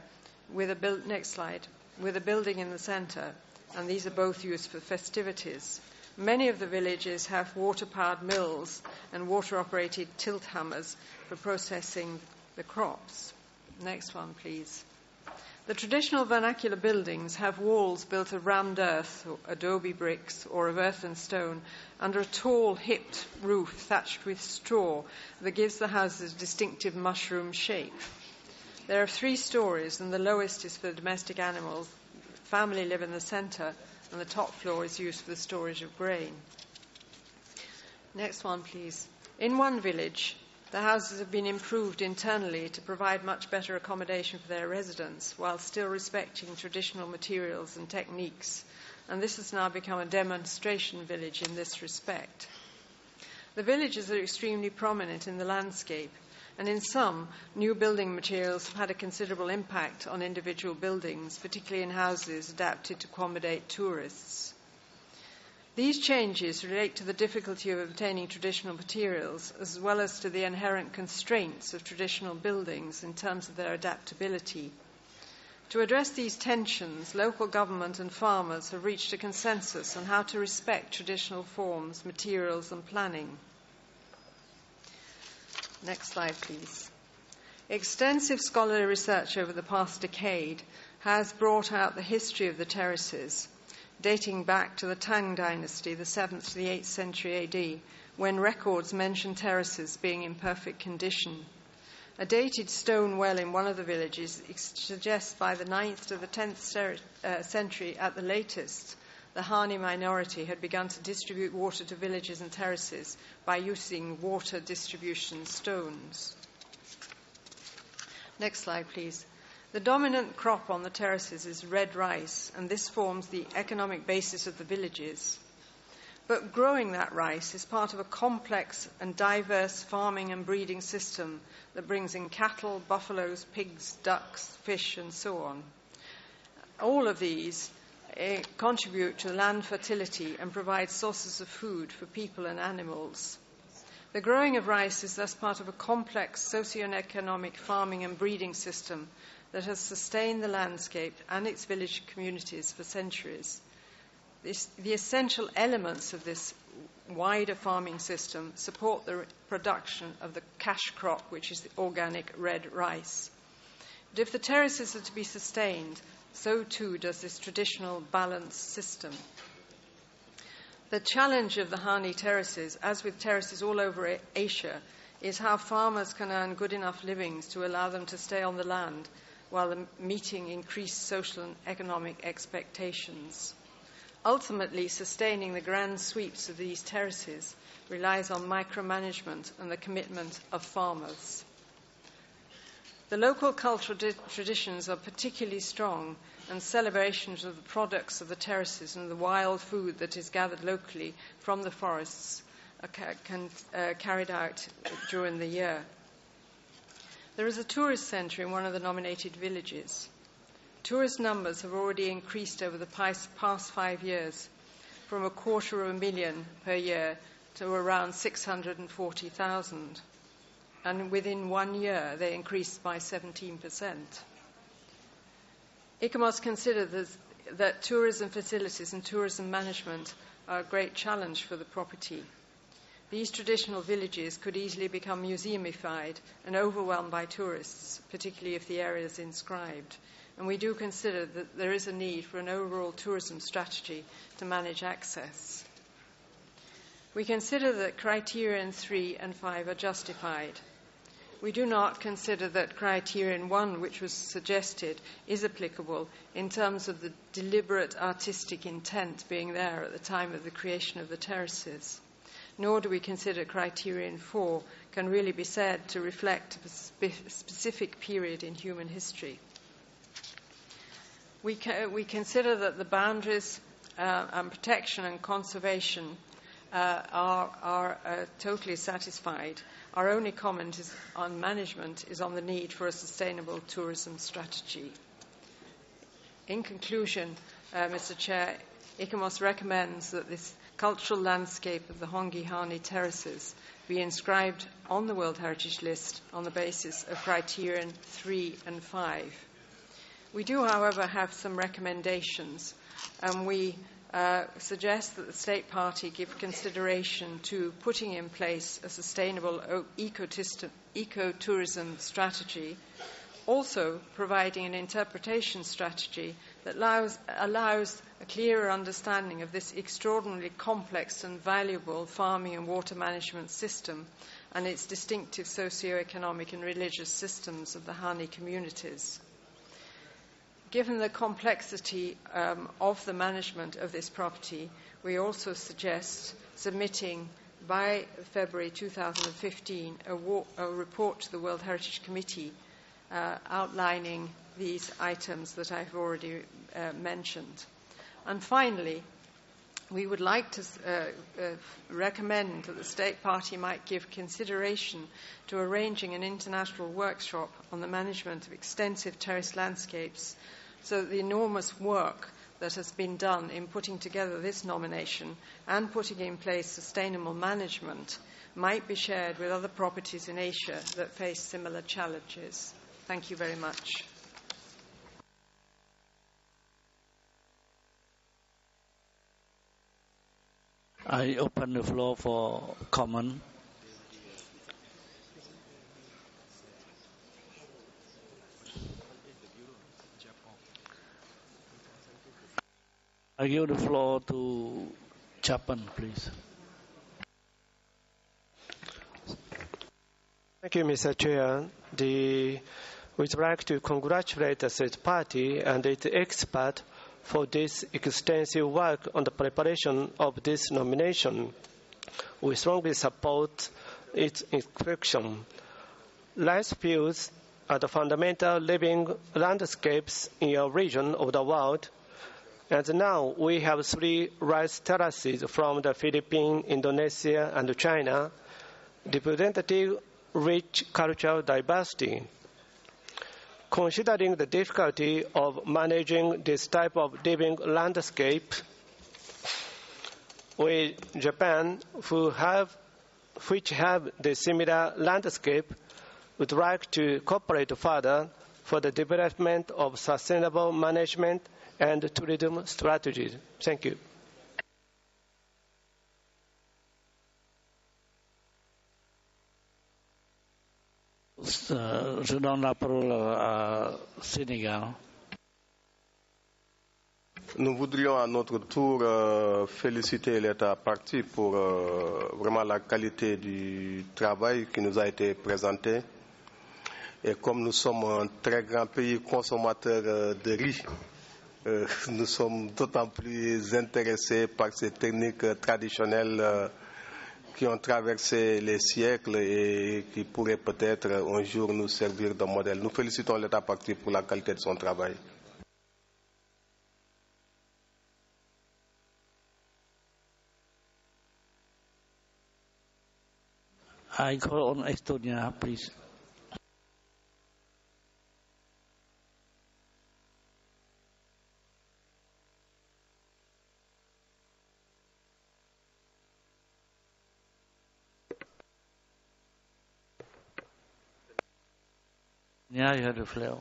with a building in the centre, and these are both used for festivities. Many of the villages have water-powered mills and water-operated tilt hammers for processing the crops. Next one, please. The traditional vernacular buildings have walls built of rammed earth, or adobe bricks, or of earth and stone, under a tall, hipped roof thatched with straw that gives the houses a distinctive mushroom shape. There are 3 stories, and the lowest is for domestic animals. Family live in the centre, and the top floor is used for the storage of grain. Next one, please. In one village, the houses have been improved internally to provide much better accommodation for their residents while still respecting traditional materials and techniques, and this has now become a demonstration village in this respect. The villages are extremely prominent in the landscape, and in some, new building materials have had a considerable impact on individual buildings, particularly in houses adapted to accommodate tourists. These changes relate to the difficulty of obtaining traditional materials, as well as to the inherent constraints of traditional buildings in terms of their adaptability. To address these tensions, local government and farmers have reached a consensus on how to respect traditional forms, materials, and planning. Next slide, please. Extensive scholarly research over the past decade has brought out the history of the terraces, dating back to the Tang dynasty, the 7th to the 8th century AD, when records mention terraces being in perfect condition. A dated stone well in one of the villages suggests by the 9th to the 10th century at the latest, the Hani minority had begun to distribute water to villages and terraces by using water distribution stones. Next slide, please. The dominant crop on the terraces is red rice, and this forms the economic basis of the villages. But growing that rice is part of a complex and diverse farming and breeding system that brings in cattle, buffaloes, pigs, ducks, fish, and so on. All of these contribute to land fertility and provide sources of food for people and animals. The growing of rice is thus part of a complex socio-economic farming and breeding system that has sustained the landscape and its village communities for centuries. The essential elements of this wider farming system support the production of the cash crop, which is the organic red rice. But if the terraces are to be sustained, so too does this traditional balanced system. The challenge of the Hani terraces, as with terraces all over Asia, is how farmers can earn good enough livings to allow them to stay on the land while meeting increased social and economic expectations. Ultimately, sustaining the grand sweeps of these terraces relies on micromanagement and the commitment of farmers. The local cultural traditions are particularly strong, and celebrations of the products of the terraces and the wild food that is gathered locally from the forests are carried out during the year. There is a tourist centre in one of the nominated villages. Tourist numbers have already increased over the past 5 years, from 250,000 per year to around 640,000. And within 1 year, they increased by 17%. ICOMOS considered that tourism facilities and tourism management are a great challenge for the property. These traditional villages could easily become museumified and overwhelmed by tourists, particularly if the area is inscribed. And we do consider that there is a need for an overall tourism strategy to manage access. We consider that criterion 3 and 5 are justified. We do not consider that criterion 1, which was suggested, is applicable in terms of the deliberate artistic intent being there at the time of the creation of the terraces. nor do we consider criterion 4 can really be said to reflect a specific period in human history. We consider that the boundaries and protection and conservation are totally satisfied. Our only comment on management is on the need for a sustainable tourism strategy. In conclusion, Mr. Chair, ICOMOS recommends that this cultural landscape of the Hongihani terraces be inscribed on the World Heritage List on the basis of criterion 3 and 5. We do, however, have some recommendations, and we suggest that the State Party give consideration to putting in place a sustainable ecotourism strategy, also providing an interpretation strategy that allows a clearer understanding of this extraordinarily complex and valuable farming and water management system and its distinctive socio-economic and religious systems of the Hani communities. Given the complexity of the management of this property, we also suggest submitting by February 2015 a report to the World Heritage Committee outlining these items that I've already mentioned. And finally, we would like to recommend that the State Party might give consideration to arranging an international workshop on the management of extensive terraced landscapes, so that the enormous work that has been done in putting together this nomination and putting in place sustainable management might be shared with other properties in Asia that face similar challenges. Thank you very much. I open the floor for comment. I give the floor to Japan, please. Thank you, Mr. Chair. We'd like to congratulate the State Party and its expert for this extensive work on the preparation of this nomination. We strongly support its inscription. Rice fields are the fundamental living landscapes in a region of the world. And now we have 3 rice terraces from the Philippines, Indonesia, and China, representative rich cultural diversity. Considering the difficulty of managing this type of living landscape, we, Japan, which have the similar landscape, would like to cooperate further for the development of sustainable management and tourism strategies. Thank you. Je donne la parole à Sénégal. Nous voudrions à notre tour féliciter l'État parti pour vraiment la qualité du travail qui nous a été présenté. Et comme nous sommes un très grand pays consommateur de riz, nous sommes d'autant plus intéressés par ces techniques traditionnelles qui ont traversé les siècles et qui pourraient peut-être un jour nous servir de modèle. Nous félicitons l'État parti pour la qualité de son travail. I call on Estonia, please. Yeah, you have the floor.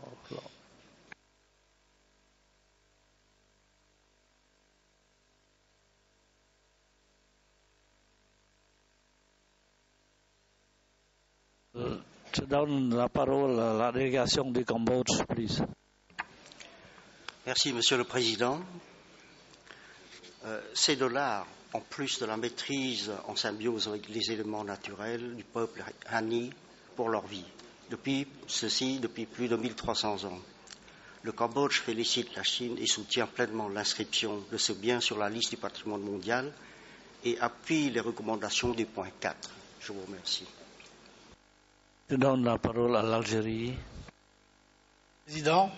Je donne la parole à la délégation du Cambodge, please. Merci, Monsieur le Président. Ces $, en plus de la maîtrise en symbiose avec les éléments naturels du peuple Hani pour leur vie, depuis plus de 1300 ans. Le Cambodge félicite la Chine et soutient pleinement l'inscription de ce bien sur la liste du patrimoine mondial et appuie les recommandations du point 4. Je vous remercie. Je donne la parole à l'Algérie. Président,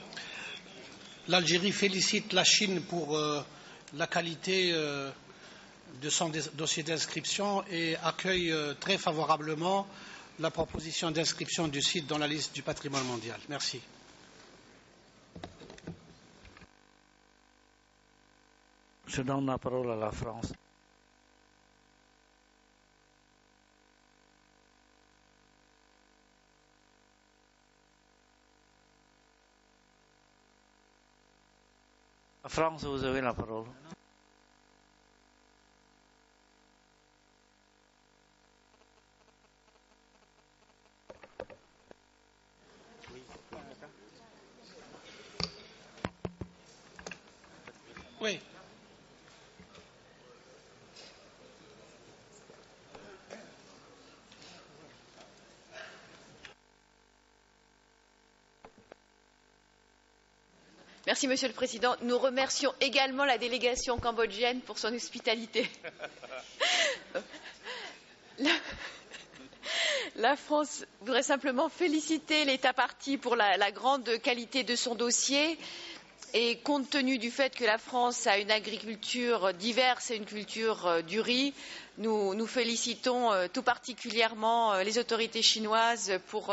l'Algérie félicite la Chine pour la qualité de son dossier d'inscription et accueille très favorablement la proposition d'inscription du site dans la liste du patrimoine mondial. Merci. Je donne la parole à la France. La France, vous avez la parole. Oui. Merci, Monsieur le Président. Nous remercions également la délégation cambodgienne pour son hospitalité. La France voudrait simplement féliciter l'État partie pour la grande qualité de son dossier et compte tenu du fait que la France a une agriculture diverse et une culture du riz, nous félicitons tout particulièrement les autorités chinoises pour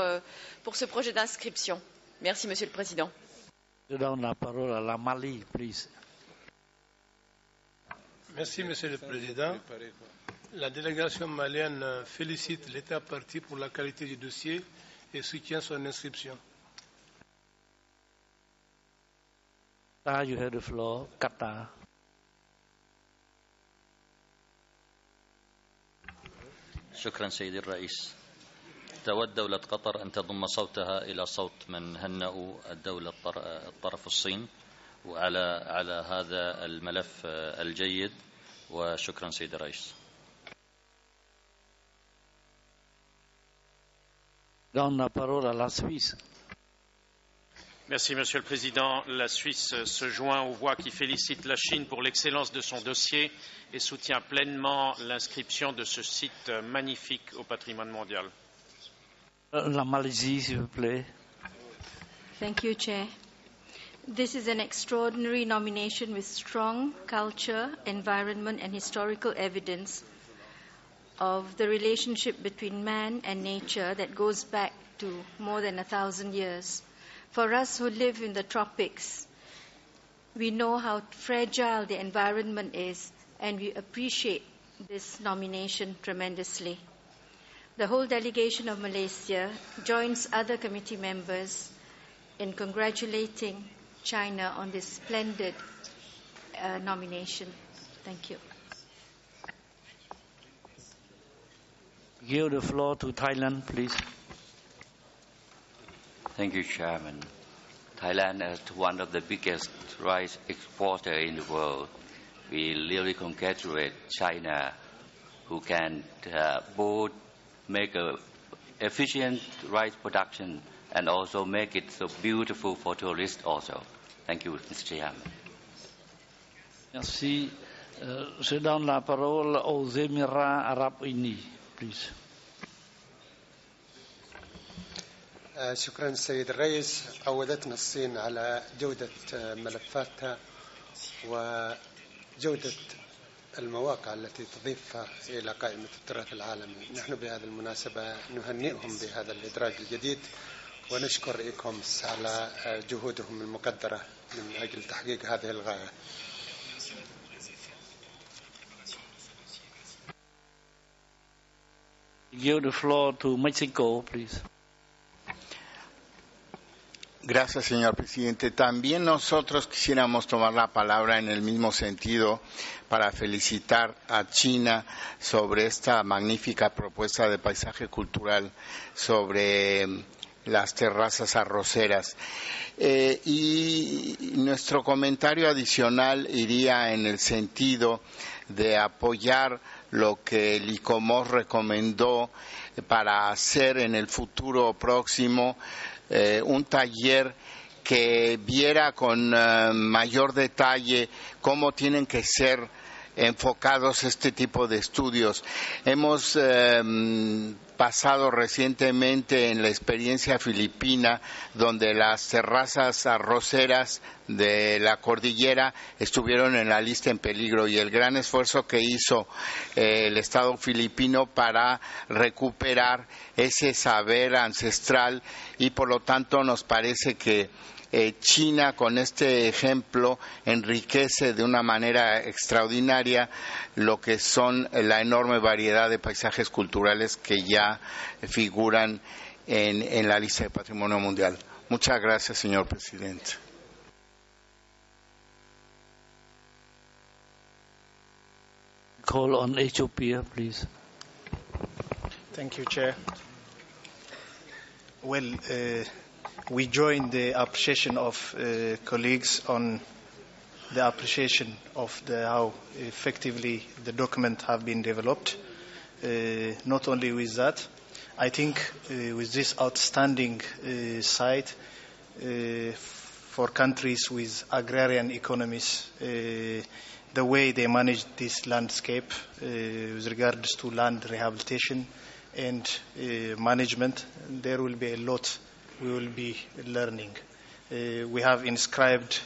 ce projet d'inscription. Merci, Monsieur le Président. Je donne la parole à la Mali, please. Merci, Monsieur le Président. La délégation malienne félicite l'État partie pour la qualité du dossier et soutient son inscription. You have the floor, Qatar. شكرا سيدي الرئيس. تود دولة قطر أن تضم صوتها إلى صوت من هنأوا الدولة الطرف الصين على هذا الملف الجيد وشكرا سيدي الرئيس. Donne la parole à la Suisse. Merci, Monsieur le Président. La Suisse se joint aux voix qui félicitent la Chine pour l'excellence de son dossier et soutient pleinement l'inscription de ce site magnifique au patrimoine mondial. La Malaisie, s'il vous plaît. Thank you, Chair. This is an extraordinary nomination with strong culture, environment, and historical evidence of the relationship between man and nature that goes back to more than 1,000 years. For us who live in the tropics, we know how fragile the environment is, and we appreciate this nomination tremendously. The whole delegation of Malaysia joins other committee members in congratulating China on this splendid nomination. Thank you. Give the floor to Thailand, please. Thank you, Chairman. Thailand is one of the biggest rice exporters in the world. We really congratulate China, who can both make an efficient rice production and also make it so beautiful for tourists also. Thank you, Mr. Chairman. Merci. Je donne la parole aux Émirats arabes unis, please. شكرا السيد الرئيس. عودتنا الصين على جودة ملفاتها وجودة المواقع التي تضيفها إلى قائمة التراث العالمي. نحن بهذه المناسبة نهنئهم بهذا الإدراج الجديد ونشكر إيكومس على جهودهم المقدرة من أجل تحقيق هذه الغاية. Give the floor to Mexico, please. Gracias, señor presidente. También nosotros quisiéramos tomar la palabra en el mismo sentido para felicitar a China sobre esta magnífica propuesta de paisaje cultural sobre las terrazas arroceras. Y nuestro comentario adicional iría en el sentido de apoyar lo que el ICOMOS recomendó para hacer en el futuro próximo un taller que viera con mayor detalle cómo tienen que ser enfocados a este tipo de estudios. Hemos pasado recientemente en la experiencia filipina, donde las terrazas arroceras de la cordillera estuvieron en la lista en peligro, y el gran esfuerzo que hizo el Estado filipino para recuperar ese saber ancestral, y por lo tanto nos parece que China, con este ejemplo, enriquece de una manera extraordinaria lo que son la enorme variedad de paisajes culturales que ya figuran en la lista de Patrimonio Mundial. Muchas gracias, señor presidente. Call on Ethiopia, please. Thank you, Chair. Well, we join the appreciation of colleagues on the appreciation of how effectively the document have been developed. Not only with that, I think with this outstanding site for countries with agrarian economies, the way they manage this landscape with regards to land rehabilitation and management, there will be a lot we will be learning. We have inscribed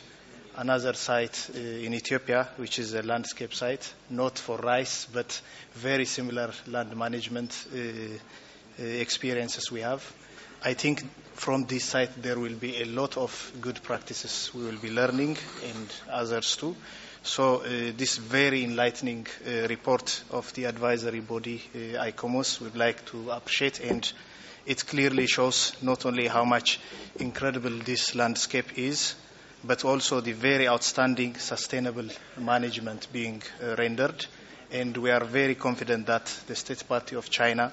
another site in Ethiopia, which is a landscape site, not for rice, but very similar land management experiences we have. I think from this site there will be a lot of good practices we will be learning, and others too. So this very enlightening report of the advisory body, ICOMOS, would like to appreciate, and it clearly shows not only how much incredible this landscape is, but also the very outstanding sustainable management being rendered. And we are very confident that the State Party of China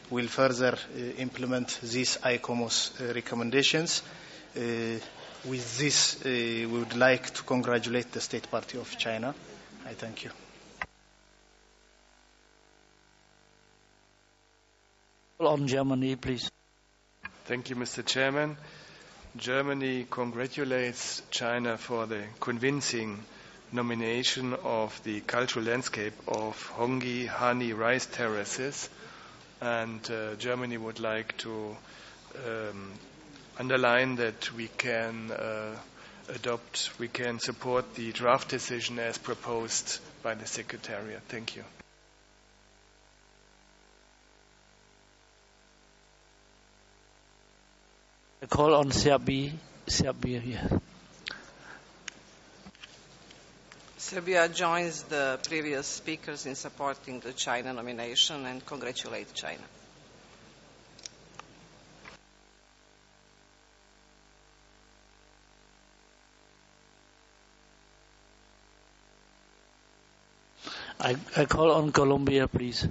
will further implement these ICOMOS recommendations. With this, we would like to congratulate the State Party of China. I thank you. On Germany, please. Thank you, Mr. Chairman. Germany congratulates China for the convincing nomination of the cultural landscape of Hongyi Hani rice terraces, and Germany would like to underline that we can support the draft decision as proposed by the Secretariat. Thank you. I call on Serbia here. Serbia joins the previous speakers in supporting the China nomination and congratulates China. I call on Colombia, please.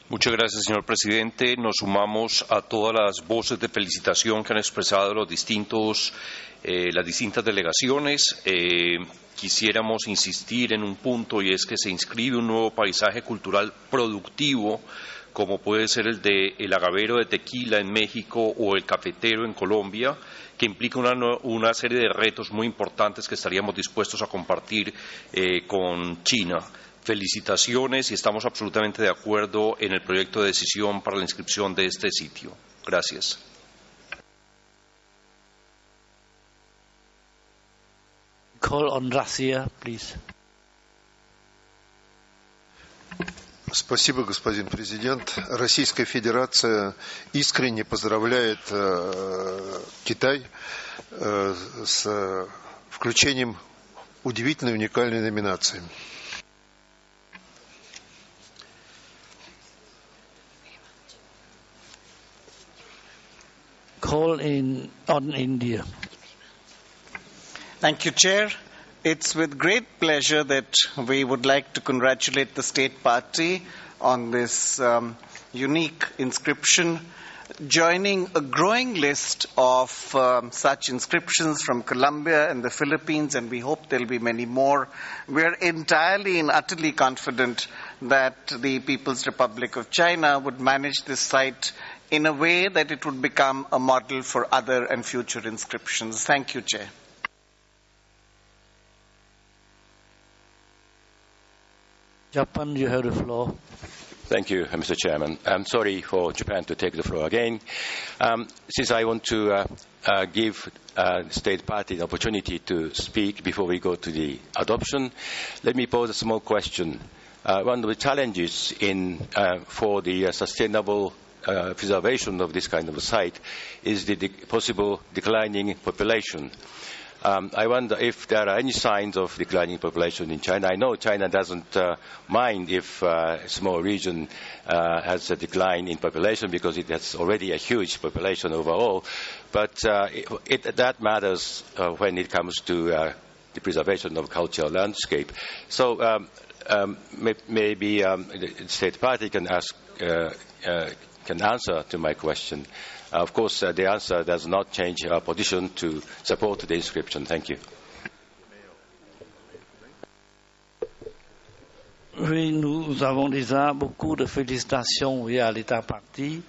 Muchas gracias, señor presidente. Nos sumamos a todas las voces de felicitación que han expresado las distintas delegaciones. Quisiéramos insistir en un punto, y es que se inscribe un nuevo paisaje cultural productivo, como puede ser el del agavero de tequila en México o el cafetero en Colombia, que implica una serie de retos muy importantes que estaríamos dispuestos a compartir con China. Felicitaciones, y estamos absolutamente de acuerdo en el proyecto de decisión para la inscripción de este sitio. Gracias. Call on Russia, please. Спасибо, господин президент. Российская Федерация искренне поздравляет Китай с включением удивительной уникальной номинации. Call on India. Thank you, Chair. It's with great pleasure that we would like to congratulate the State Party on this unique inscription, joining a growing list of such inscriptions from Colombia and the Philippines, and we hope there will be many more. We are entirely and utterly confident that the People's Republic of China would manage this site in a way that it would become a model for other and future inscriptions. Thank you, Chair. Japan, you have the floor. Thank you, Mr. Chairman. I'm sorry for Japan to take the floor again. Since I want to give the State Party the opportunity to speak before we go to the adoption, let me pose a small question. One of the challenges for the sustainable preservation of this kind of a site is the possible declining population. I wonder if there are any signs of declining population in China. I know China doesn't mind if a small region has a decline in population because it has already a huge population overall, but that matters when it comes to the preservation of cultural landscape. So maybe the State Party can answer to my question. Of course, the answer does not change our position to support the inscription. Thank you. Oui, nous avons déjà beaucoup de félicitations à l'État parti,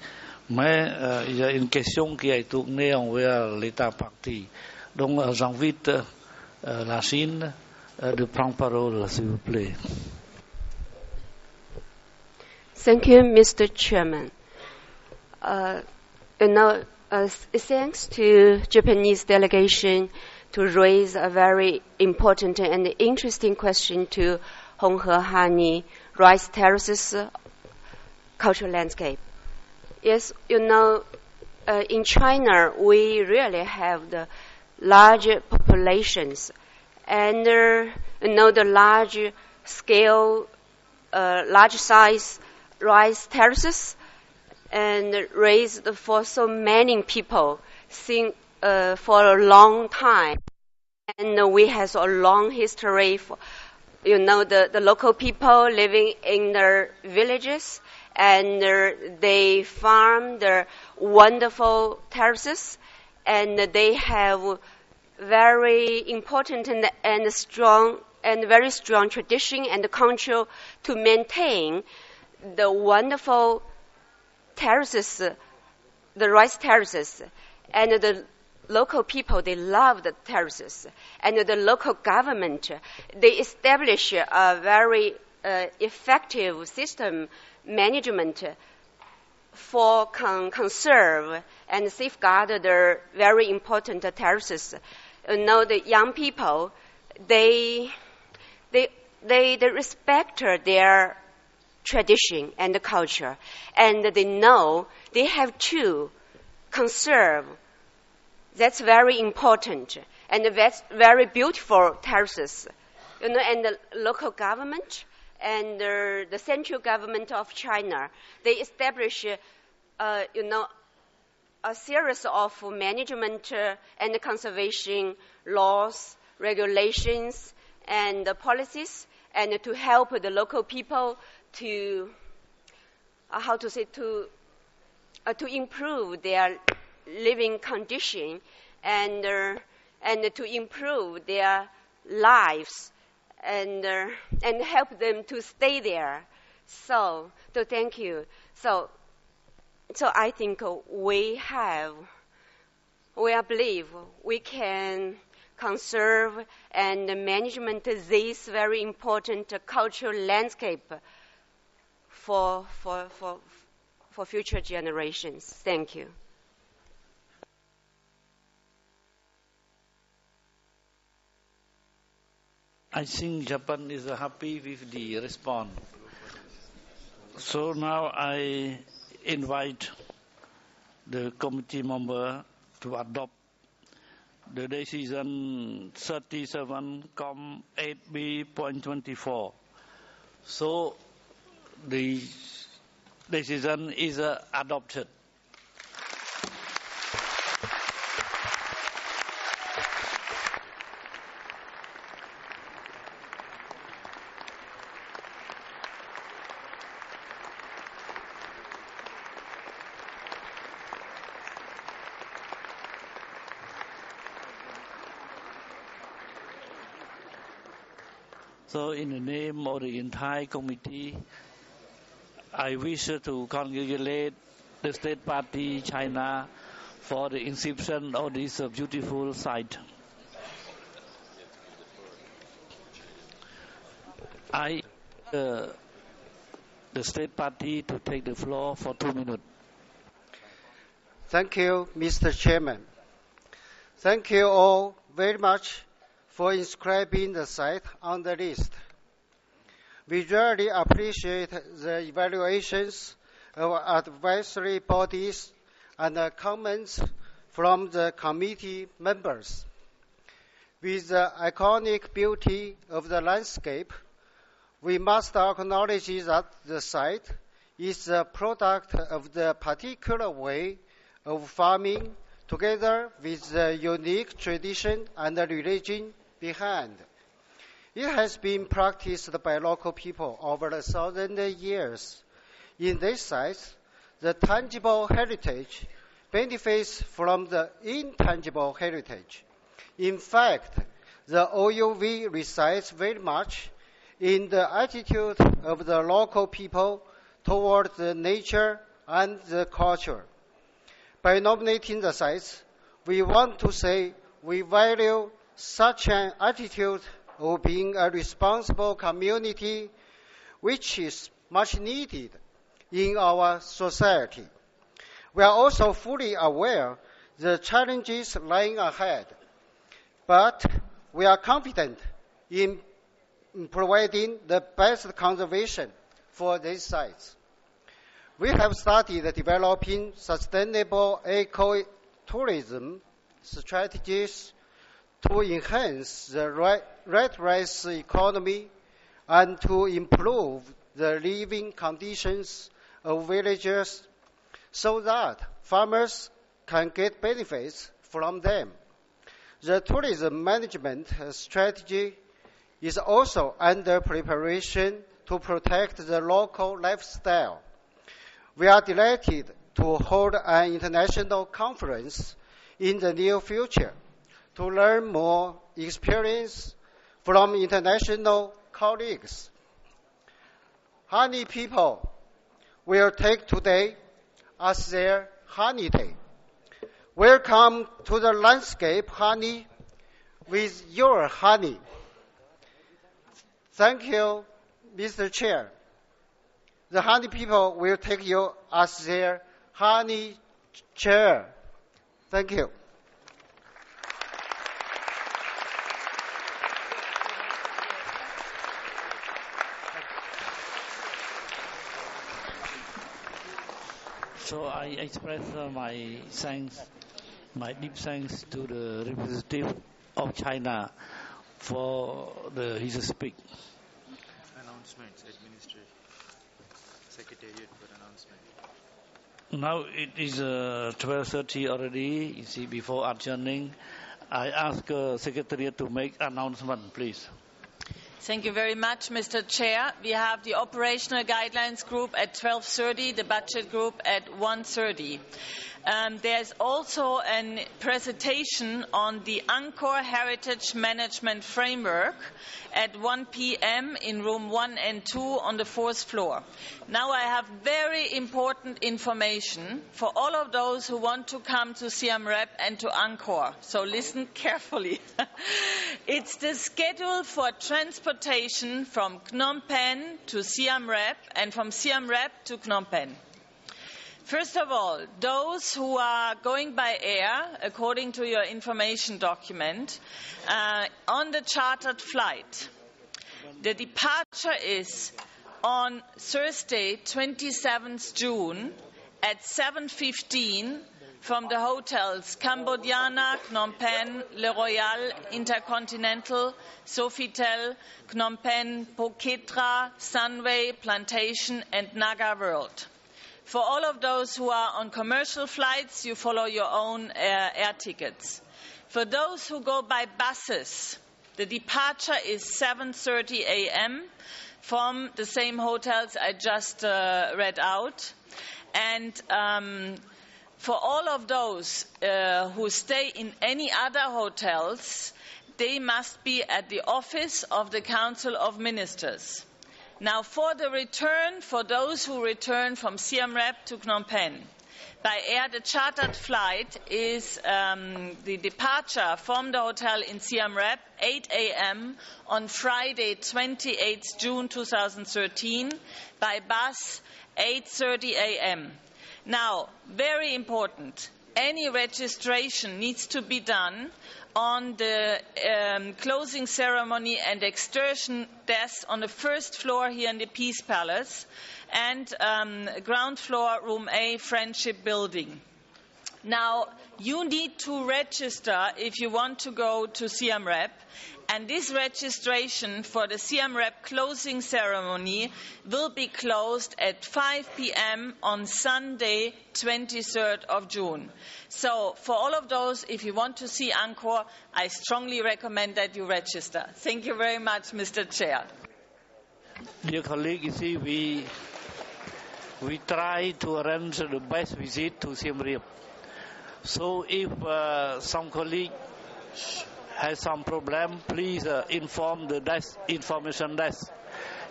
mais il y a une question qui est tournée envers l'État parti. Donc j'invite la Chine de prendre parole, s'il vous plaît. Thank you, Mr. Chairman. Thanks to Japanese delegation to raise a very important and interesting question to Honghe Hani rice terraces cultural landscape. Yes, in China we really have the large populations and the large scale, large size rice terraces and raised for so many people for a long time. And we have a long history for, the local people living in their villages and they farm their wonderful terraces and they have very important and strong and very strong tradition and culture to maintain the wonderful terraces, the rice terraces, and the local people, they love the terraces. And the local government, they establish a very effective system management for conserve and safeguard the very important terraces. The young people, they respect their tradition and culture, and they know they have to conserve. That's very important, and that's very beautiful terraces. And the local government and the central government of China, they establish, a series of management and conservation laws, regulations, and policies, and to help the local people to to improve their living condition and to improve their lives and help them to stay there. So thank you. So I think we believe we can conserve and management this very important cultural landscape for future generations. Thank you. I think Japan is happy with the response. So now I invite the committee member to adopt the decision 37.8b.24. So the decision is adopted. So in the name of the entire committee, I wish to congratulate the State Party China for the inscription of this beautiful site. the State Party to take the floor for 2 minutes. Thank you, Mr. Chairman. Thank you all very much for inscribing the site on the list. We really appreciate the evaluations of advisory bodies and the comments from the committee members. With the iconic beauty of the landscape, we must acknowledge that the site is a product of the particular way of farming together with the unique tradition and the religion behind. It has been practiced by local people over 1,000 years. In this site, the tangible heritage benefits from the intangible heritage. In fact, the OUV resides very much in the attitude of the local people toward the nature and the culture. By nominating the sites, we want to say we value such an attitude of being a responsible community, which is much needed in our society. We are also fully aware the challenges lying ahead, but we are confident in providing the best conservation for these sites. We have started developing sustainable eco-tourism strategies to enhance the red rice economy and to improve the living conditions of villagers so that farmers can get benefits from them. The tourism management strategy is also under preparation to protect the local lifestyle. We are delighted to hold an international conference in the near future to learn more experience from international colleagues. Honey people will take today as their honey day. Welcome to the landscape, honey, with your honey. Thank you, Mr. Chair. The honey people will take you as their honey chair. Thank you. So I express my thanks, my deep thanks to the representative of China for his speech. Announcements, administrative, secretariat for announcement. Now it is 12:30 already. You see, before adjourning, I ask secretariat to make announcement, please. Thank you very much, Mr. Chair. We have the operational guidelines group at 12:30, the budget group at 1:30. There's also a presentation on the Angkor Heritage Management Framework at 1 p.m. in room 1 and 2 on the 4th floor. Now I have very important information for all of those who want to come to Siam Reap and to Angkor. So listen carefully. It's the schedule for transportation from Phnom Penh to Siam Reap and from Siam Reap to Phnom Penh. First of all, those who are going by air, according to your information document, on the chartered flight, the departure is on Thursday, 27th June at 7:15 from the hotels Cambodiana, Phnom Penh, Le Royal, Intercontinental, Sofitel, Phnom Penh, Phuket, Sunway, Plantation, and Naga World. For all of those who are on commercial flights, you follow your own air tickets. For those who go by buses, the departure is 7:30 a.m. from the same hotels I just read out. And for all of those who stay in any other hotels, they must be at the office of the Council of Ministers. Now, for the return, for those who return from Siam Reap to Phnom Penh, by air. The chartered flight is the departure from the hotel in Siem Reap, 8 a.m. on Friday, 28 June 2013, by bus, 8:30 a.m. Now, very important, any registration needs to be done on the closing ceremony and excursion desk on the first floor here in the Peace Palace and ground floor, room A, Friendship Building. Now, you need to register if you want to go to Siem Reap, and this registration for the Siem Reap closing ceremony will be closed at 5 p.m. on Sunday, 23rd of June. So, for all of those, if you want to see Angkor, I strongly recommend that you register. Thank you very much, Mr. Chair. Dear colleagues, you see, we try to arrange the best visit to Siem Reap. So if some colleague has some problem, please inform the desk, information desk.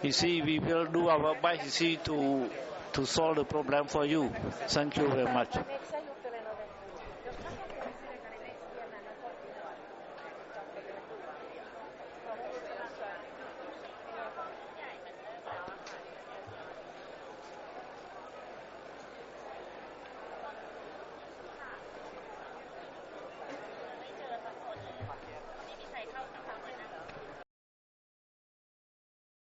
You see, we will do our best, you see, to solve the problem for you. Thank you very much.